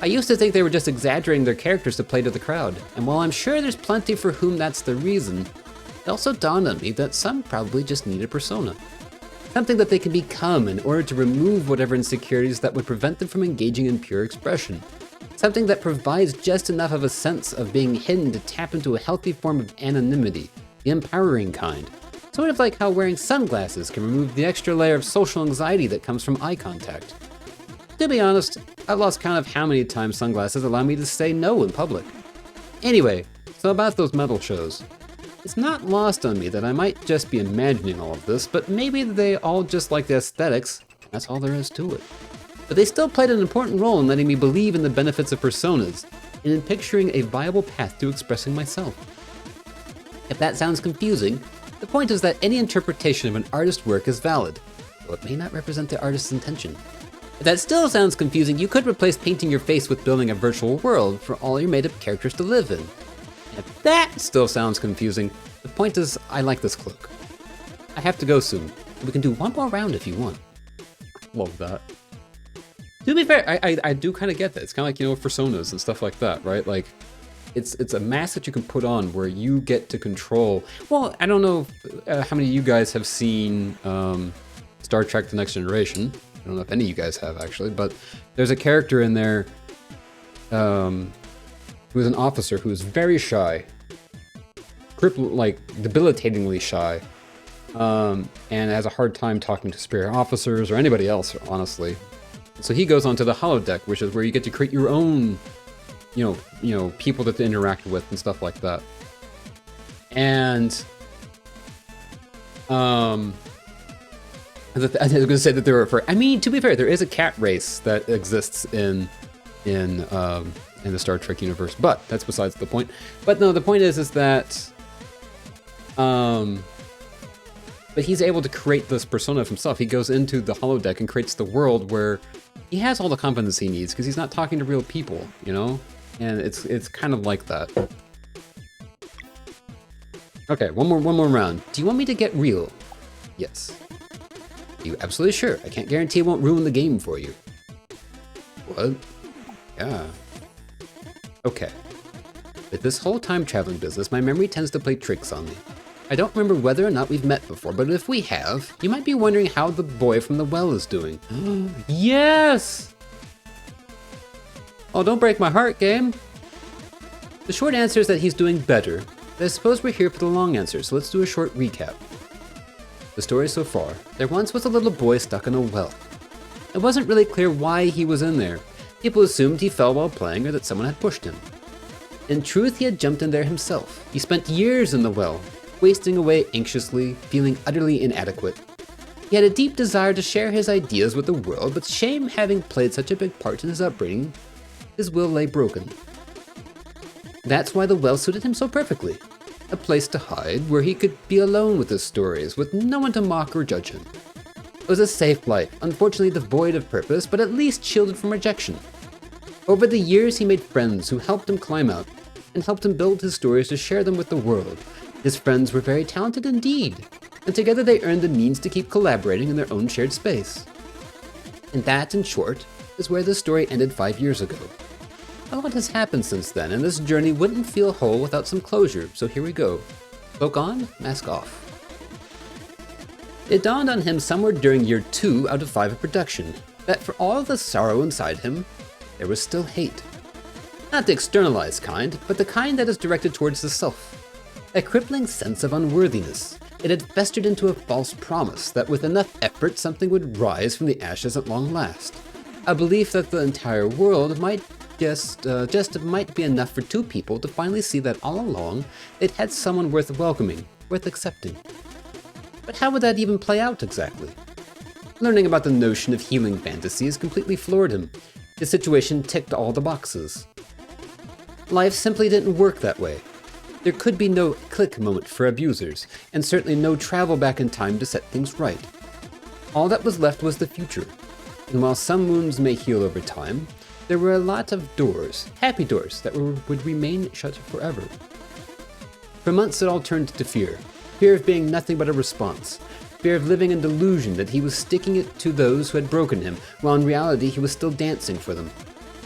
I used to think they were just exaggerating their characters to play to the crowd, and while I'm sure there's plenty for whom that's the reason, it also dawned on me that some probably just need a persona. Something that they can become in order to remove whatever insecurities that would prevent them from engaging in pure expression. Something that provides just enough of a sense of being hidden to tap into a healthy form of anonymity, the empowering kind. Sort of like how wearing sunglasses can remove the extra layer of social anxiety that comes from eye contact. To be honest, I've lost count of how many times sunglasses allow me to say no in public. Anyway, so about those metal shows. It's not lost on me that I might just be imagining all of this, but maybe they all just like the aesthetics, that's all there is to it. But they still played an important role in letting me believe in the benefits of personas, and in picturing a viable path to expressing myself. If that sounds confusing, the point is that any interpretation of an artist's work is valid, though it may not represent the artist's intention. If that still sounds confusing, you could replace painting your face with building a virtual world for all your made-up characters to live in. And if that still sounds confusing, the point is I like this cloak. I have to go soon. We can do one more round if you want. Love that. To be fair, I do kind of get that. It's kind of like, you know, personas and stuff like that, right? Like, it's a mask that you can put on where you get to control. Well, I don't know how many of you guys have seen Star Trek The Next Generation. I don't know if any of you guys have, actually, but there's a character in there who is an officer who is very shy, like debilitatingly shy, and has a hard time talking to superior officers or anybody else, honestly. So he goes onto the holodeck, which is where you get to create your own, you know, people to interact with and stuff like that. And I was going to say that there are. I mean, to be fair, there is a cat race that exists in the Star Trek universe, but that's besides the point. But no, the point is that but he's able to create this persona of himself. He goes into the holodeck and creates the world where he has all the confidence he needs because he's not talking to real people, you know? And it's kind of like that. Okay, one more round. Do you want me to get real? Yes. Are you absolutely sure? I can't guarantee it won't ruin the game for you. What? Yeah. Okay. With this whole time traveling business, my memory tends to play tricks on me. I don't remember whether or not we've met before, but if we have, you might be wondering how the boy from the well is doing. Yes! Oh, don't break my heart, game. The short answer is that he's doing better, but I suppose we're here for the long answer, so let's do a short recap. The story so far. There once was a little boy stuck in a well. It wasn't really clear why he was in there. People assumed he fell while playing or that someone had pushed him. In truth, he had jumped in there himself. He spent years in the well, wasting away anxiously, feeling utterly inadequate. He had a deep desire to share his ideas with the world, but shame having played such a big part in his upbringing, his will lay broken. That's why the well suited him so perfectly. A place to hide where he could be alone with his stories, with no one to mock or judge him. It was a safe life, unfortunately devoid of purpose, but at least shielded from rejection. Over the years, he made friends who helped him climb out, and helped him build his stories to share them with the world. His friends were very talented indeed, and together they earned the means to keep collaborating in their own shared space. And that, in short, is where the story ended 5 years ago. A lot has happened since then, and this journey wouldn't feel whole without some closure, so here we go. Cloak on, mask off. It dawned on him somewhere during year 2 out of 5 of production, that for all of the sorrow inside him, there was still hate. Not the externalized kind, but the kind that is directed towards the self. A crippling sense of unworthiness. It had festered into a false promise that with enough effort something would rise from the ashes at long last. A belief that the entire world might might be enough for 2 people to finally see that all along it had someone worth welcoming, worth accepting. But how would that even play out exactly? Learning about the notion of healing fantasies completely floored him. His situation ticked all the boxes. Life simply didn't work that way. There could be no click moment for abusers, and certainly no travel back in time to set things right. All that was left was the future. And while some wounds may heal over time, there were a lot of doors, happy doors, that would remain shut forever. For months it all turned to fear. Fear of being nothing but a response. Fear of living in delusion that he was sticking it to those who had broken him, while in reality he was still dancing for them.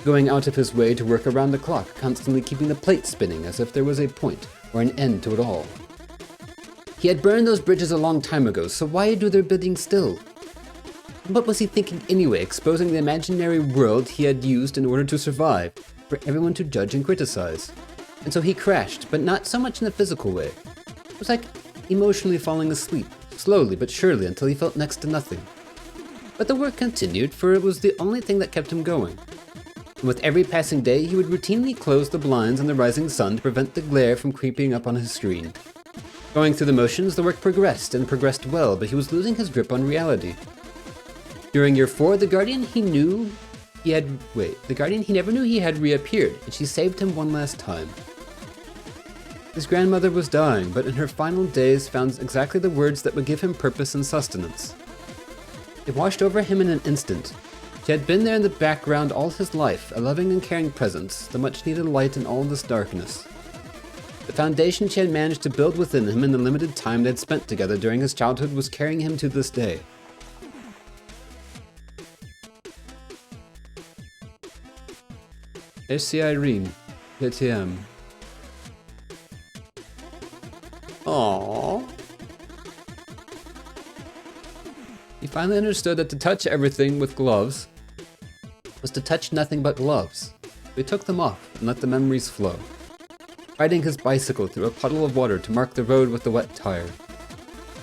Going out of his way to work around the clock, constantly keeping the plate spinning as if there was a point or an end to it all. He had burned those bridges a long time ago, so why do their bidding still? What was he thinking anyway, exposing the imaginary world he had used in order to survive, for everyone to judge and criticize? And so he crashed, but not so much in a physical way. It was like emotionally falling asleep, slowly but surely until he felt next to nothing. But the work continued, for it was the only thing that kept him going. And with every passing day, he would routinely close the blinds on the rising sun to prevent the glare from creeping up on his screen. Going through the motions, the work progressed, and progressed well, but he was losing his grip on reality. During year 4, the Guardian he never knew he had reappeared, and she saved him one last time. His grandmother was dying, but in her final days found exactly the words that would give him purpose and sustenance. It washed over him in an instant. She had been there in the background all his life, a loving and caring presence, the much-needed light in all this darkness. The foundation she had managed to build within him in the limited time they had spent together during his childhood was carrying him to this day. Merci Irene, PTM. Aww. He finally understood that to touch everything with gloves was to touch nothing but gloves. So he took them off and let the memories flow. Riding his bicycle through a puddle of water to mark the road with the wet tire.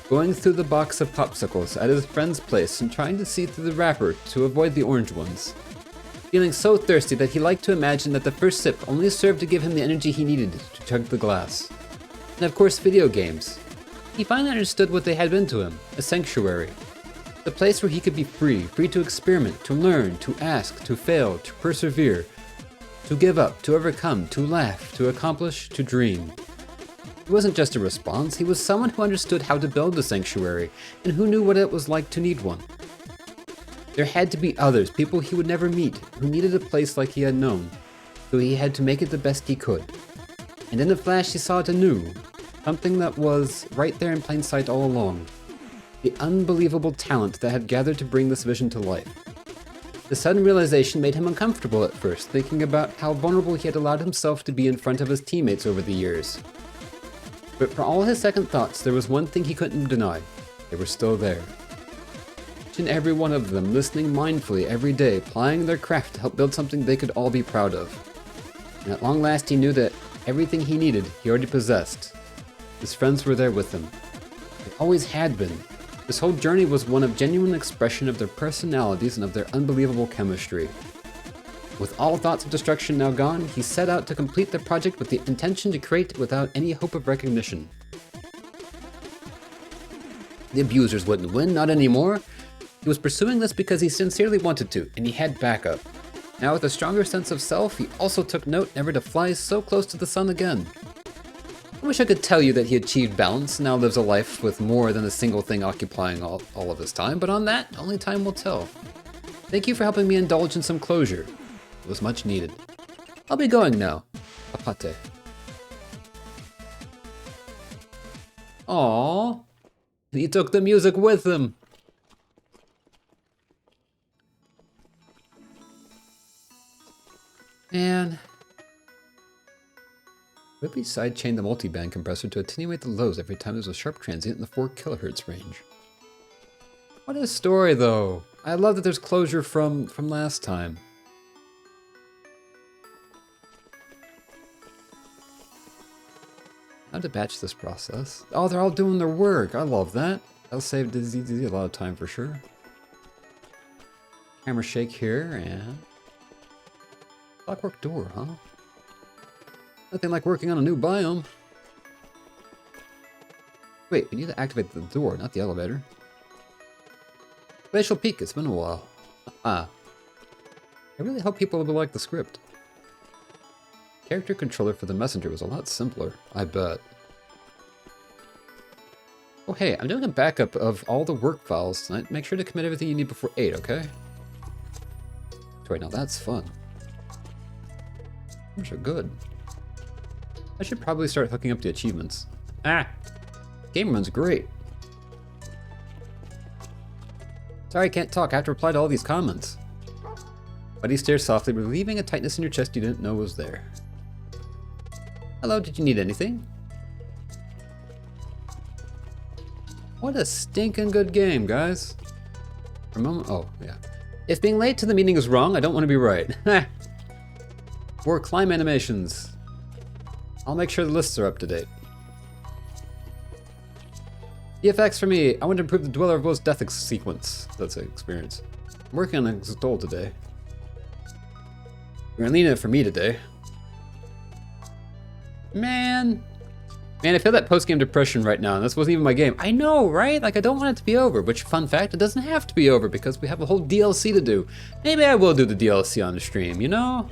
Going through the box of popsicles at his friend's place and trying to see through the wrapper to avoid the orange ones. Feeling so thirsty that he liked to imagine that the first sip only served to give him the energy he needed to chug the glass. And of course, video games. He finally understood what they had been to him, a sanctuary. The place where he could be free to experiment, to learn, to ask, to fail, to persevere, to give up, to overcome, to laugh, to accomplish, to dream. He wasn't just a response, he was someone who understood how to build a sanctuary, and who knew what it was like to need one. There had to be others, people he would never meet, who needed a place like he had known, so he had to make it the best he could. And in a flash he saw it anew, something that was right there in plain sight all along. The unbelievable talent that had gathered to bring this vision to life. The sudden realization made him uncomfortable at first, thinking about how vulnerable he had allowed himself to be in front of his teammates over the years. But for all his second thoughts, there was one thing he couldn't deny. They were still there. Each and every one of them listening mindfully every day, plying their craft to help build something they could all be proud of. And at long last he knew that everything he needed, he already possessed. His friends were there with him. They always had been. This whole journey was one of genuine expression of their personalities and of their unbelievable chemistry. With all thoughts of destruction now gone, he set out to complete the project with the intention to create without any hope of recognition. The abusers wouldn't win, not anymore. He was pursuing this because he sincerely wanted to, and he had backup. Now with a stronger sense of self, he also took note never to fly so close to the sun again. I wish I could tell you that he achieved balance and now lives a life with more than a single thing occupying all of his time, but on that, only time will tell. Thank you for helping me indulge in some closure. It was much needed. I'll be going now. Apate. Aww. He took the music with him. Man. Would we sidechain the multiband compressor to attenuate the lows every time there's a sharp transient in the 4 kHz range? What a story, though. I love that there's closure from last time. How to batch this process. Oh, they're all doing their work. I love that. That'll save Dizzy a lot of time for sure. Camera shake here, and... Clockwork door, huh? Nothing like working on a new biome. Wait, we need to activate the door, not the elevator. Glacial Peak, it's been a while. I really hope people will like the script. Character controller for the messenger was a lot simpler, I bet. Oh hey, I'm doing a backup of all the work files tonight. Make sure to commit everything you need before 8, okay? Wait, now that's fun. Those are good. I should probably start hooking up the achievements. Game run's great. Sorry I can't talk, I have to reply to all these comments. Buddy stares softly, relieving a tightness in your chest you didn't know was there. Hello, did you need anything? What a stinking good game, guys. For a moment, oh, yeah. If being late to the meeting is wrong, I don't want to be right. More climb animations. I'll make sure the lists are up to date. EFX for me, I want to improve the Dweller of Woe's death sequence. That's an experience. I'm working on Extol today. We're gonna lean it for me today. Man, I feel that post-game depression right now, and this wasn't even my game. I know, right? Like, I don't want it to be over, which, fun fact, it doesn't have to be over because we have a whole DLC to do. Maybe I will do the DLC on the stream, you know?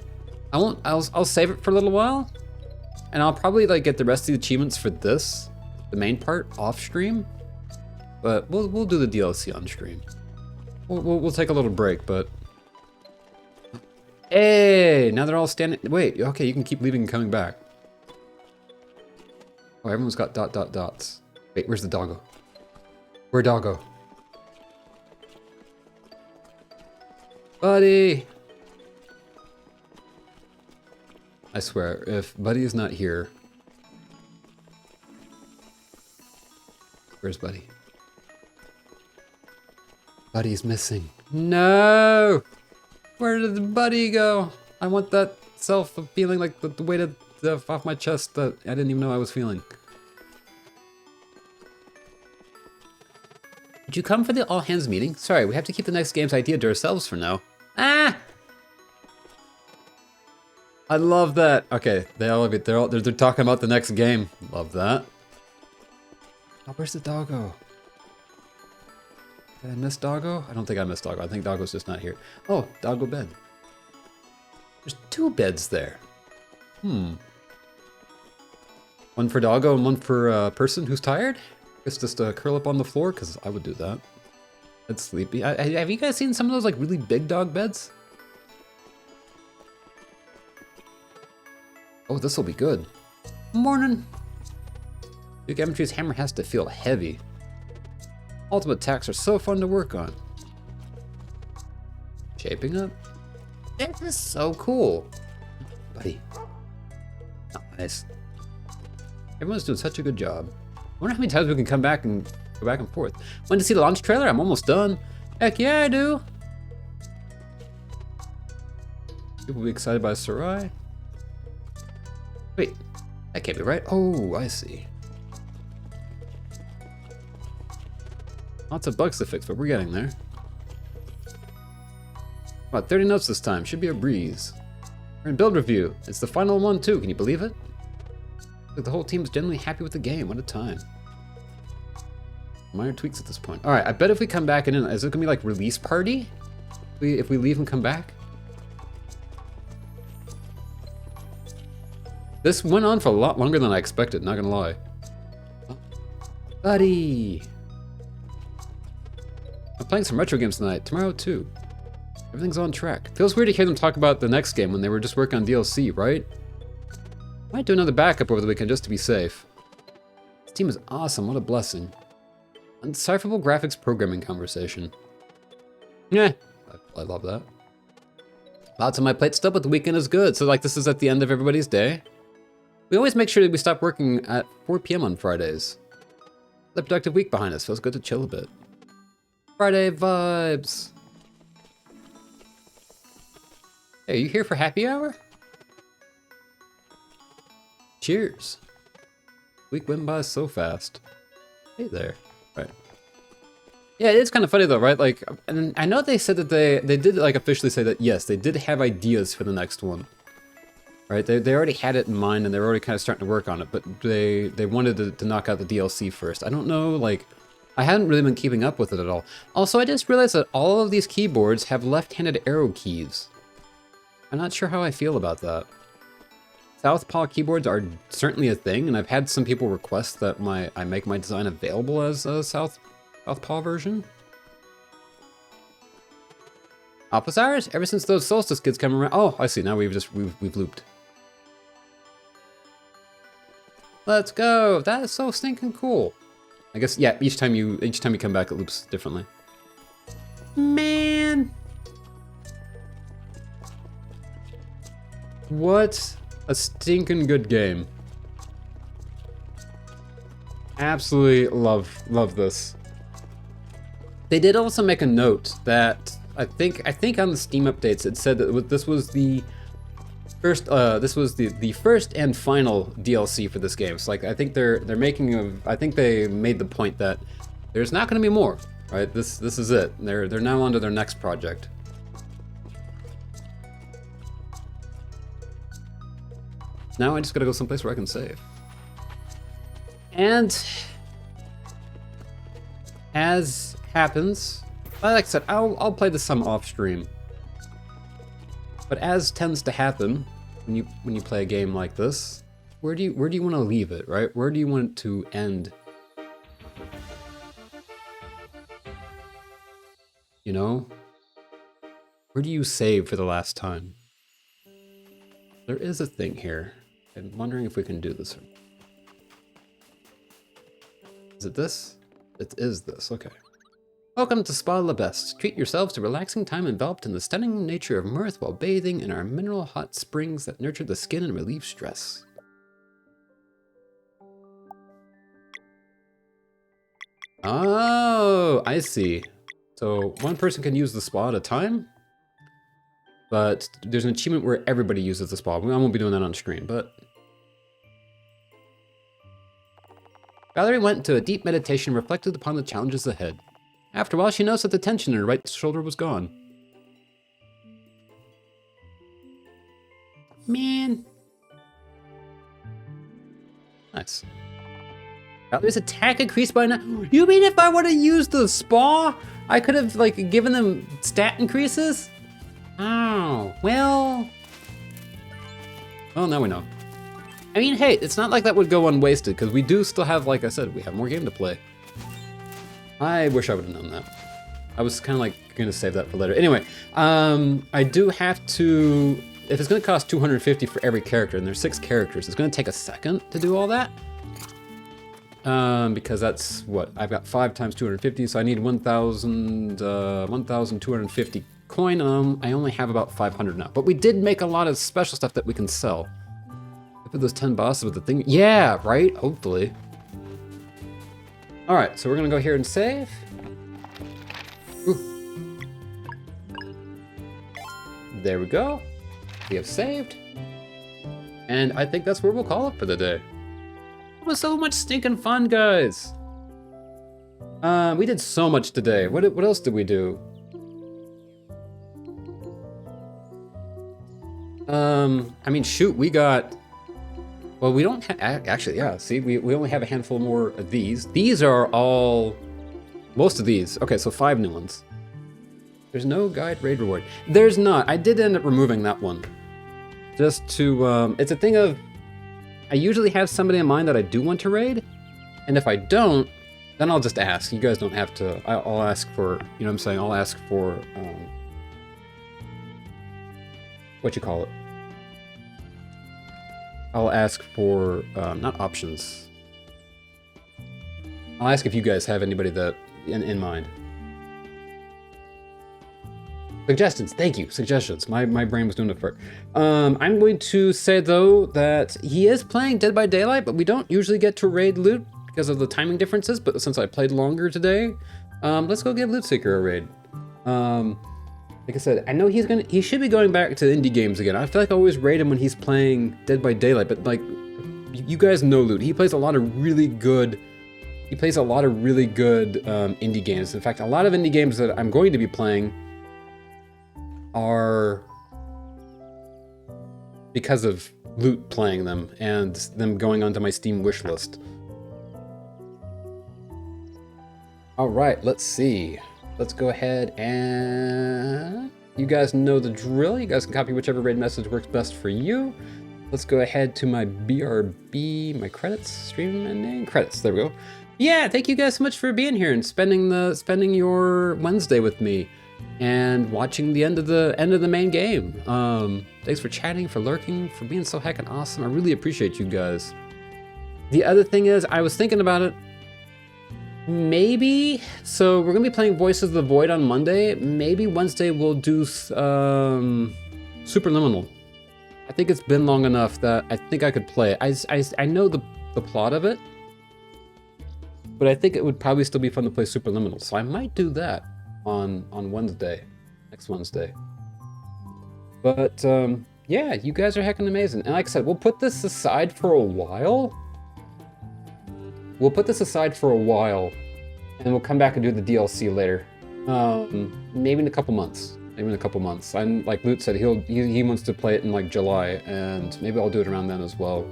I'll save it for a little while, and I'll probably, like, get the rest of the achievements for this, the main part, off stream, but we'll do the DLC on stream. We'll take a little break, but... Hey, now they're all standing... Wait, okay, you can keep leaving and coming back. Oh, everyone's got dots. Wait, where's the doggo? Where doggo? Buddy! I swear, if Buddy is not here... Where's Buddy? Buddy's missing. No! Where did the Buddy go? I want that self of feeling like the weight of off my chest that I didn't even know I was feeling. Did you come for the all hands meeting? Sorry, we have to keep the next game's idea to ourselves for now. I love that. Okay, they're talking about the next game. Love that. Oh, where's the doggo? Did I miss doggo? I don't think I missed doggo. I think doggo's just not here. Oh, doggo bed. There's 2 beds there. One for doggo and one for a person who's tired? Guess just curl up on the floor, because I would do that. That's sleepy. Have you guys seen some of those like really big dog beds? Oh, this will be good. Morning. Duke Ementry's hammer has to feel heavy. Ultimate attacks are so fun to work on. Shaping up. This is so cool. Buddy. Nice. Everyone's doing such a good job. I wonder how many times we can come back and go back and forth. Want to see the launch trailer? I'm almost done. Heck yeah, I do. People will be excited by Sarai. Wait, that can't be right. Oh, I see. Lots of bugs to fix, but we're getting there. About 30 notes this time. Should be a breeze. We're in build review. It's the final one too. Can you believe it? Like the whole team's generally happy with the game. What a time. Minor tweaks at this point. All right, I bet if we come back in, is it gonna be like release party? If we leave and come back? This went on for a lot longer than I expected, not gonna lie. Oh, buddy! I'm playing some retro games tonight, tomorrow too. Everything's on track. Feels weird to hear them talk about the next game when they were just working on DLC, right? Might do another backup over the weekend just to be safe. This team is awesome, what a blessing. Undecipherable graphics programming conversation. Yeah, I love that. Lots on my plate still, but the weekend is good. So like this is at the end of everybody's day. We always make sure that we stop working at 4 p.m. on Fridays. The productive week behind us, feels good to chill a bit. Friday vibes. Hey, are you here for happy hour? Cheers. Week went by so fast. Hey there. Right. Yeah, it's kind of funny though, right? Like, and I know they said that they did like officially say that yes, they did have ideas for the next one. Right? They already had it in mind and they're already kind of starting to work on it, but they wanted to knock out the DLC first. I don't know, like, I hadn't really been keeping up with it at all. Also, I just realized that all of these keyboards have left-handed arrow keys. I'm not sure how I feel about that. Southpaw keyboards are certainly a thing, and I've had some people request that I make my design available as a Southpaw version. Office hours? Ever since those Solstice kids come around. Oh, I see. Now we've looped. Let's go. That is so stinking cool. I guess yeah. Each time you come back, it loops differently. Man, what a stinking good game. Absolutely love this. They did also make a note that I think on the Steam updates it said that this was the first the first and final DLC for this game. So like I think I think they made the point that there's not going to be more, right? This is it. They're now on to their next project. Now I just gotta go someplace where I can save. And as happens, like I said, I'll play this some off stream. But as tends to happen when you play a game like this, where do you want to leave it, right? Where do you want it to end? You know? Where do you save for the last time? There is a thing here. I'm wondering if we can do this. Is it this? It is this, okay. Welcome to Spa La Best. Treat yourselves to relaxing time enveloped in the stunning nature of mirth while bathing in our mineral hot springs that nurture the skin and relieve stress. Oh, I see. So one person can use the spa at a time, but there's an achievement where everybody uses the spa. I won't be doing that on stream, but... Valerie went into a deep meditation and reflected upon the challenges ahead. After a while, she noticed that the tension in her right shoulder was gone. Man. Nice. There's attack increased by 9. You mean if I would have used the spa, I could have like given them stat increases? Oh, well. Well, now we know. I mean, hey, it's not like that would go unwasted because we do still have, like I said, we have more game to play. I wish I would have known that. I was kind of like gonna save that for later. Anyway, I do have to, if it's gonna cost 250 for every character, and there's 6 characters, it's gonna take a second to do all that. Because that's what, I've got 5 times 250, so I need 1,250 coin. I only have about 500 now, but we did make a lot of special stuff that we can sell. I put those 10 bosses with the thing. Yeah, right, hopefully. All right, so we're gonna go here and save. Ooh. There we go. We have saved. And I think that's where we'll call it for the day. It was so much stinking fun, guys. We did so much today. What else did we do? I mean, shoot, we got, well, we don't have, actually, yeah, see, we only have a handful more of these. These are all, most of these. Okay, so 5 new ones. There's no guide raid reward. There's not. I did end up removing that one. Just to, it's a thing of, I usually have somebody in mind that I do want to raid, and if I don't, then I'll just ask. You guys don't have to, I'll ask for, you know what I'm saying, I'll ask for, what you call it? I'll ask for, not options. I'll ask if you guys have anybody that, in mind. Suggestions, thank you, suggestions. My brain was doing it for. I'm going to say though that he is playing Dead by Daylight, but we don't usually get to raid loot because of the timing differences, but since I played longer today, let's go give Loot Seeker a raid. Like I said, I know he should be going back to indie games again. I feel like I always raid him when he's playing Dead by Daylight, but like, you guys know Loot. He plays a lot of really good indie games. In fact, a lot of indie games that I'm going to be playing are because of Loot playing them and them going onto my Steam wish list. All right, let's see. Let's go ahead and, you guys know the drill. You guys can copy whichever raid message works best for you. Let's go ahead to my BRB, my credits, stream ending, credits, there we go. Yeah, thank you guys so much for being here and spending your Wednesday with me and watching the end of the main game. Thanks for chatting, for lurking, for being so heckin' awesome. I really appreciate you guys. The other thing is, I was thinking about it. Maybe, so we're gonna be playing Voices of the Void on Monday. Maybe Wednesday we'll do Superliminal. I think it's been long enough that I think I could play it. I know the plot of it, but I think it would probably still be fun to play Superliminal. So I might do that on Wednesday, next Wednesday. But yeah, you guys are heckin' amazing. And like I said, we'll put this aside for a while. And we'll come back and do the DLC later. Maybe in a couple months. And like Loot said, he wants to play it in like July, and maybe I'll do it around then as well.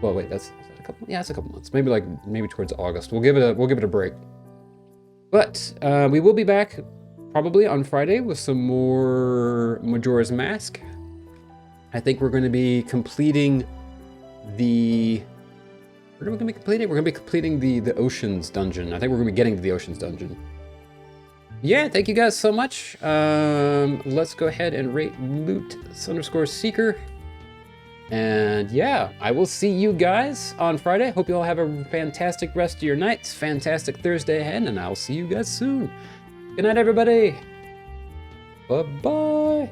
Well, wait, is that a couple? Yeah, it's a couple months. Maybe towards August. We'll give it a break. But we will be back probably on Friday with some more Majora's Mask. I think we're going to be completing the. What are we going to be completing? We're going to be completing the Oceans dungeon. I think we're going to be getting to the Oceans dungeon. Yeah, thank you guys so much. Let's go ahead and rate Loot_Seeker. And yeah, I will see you guys on Friday. Hope you all have a fantastic rest of your nights. Fantastic Thursday ahead, and I'll see you guys soon. Good night, everybody. Bye-bye.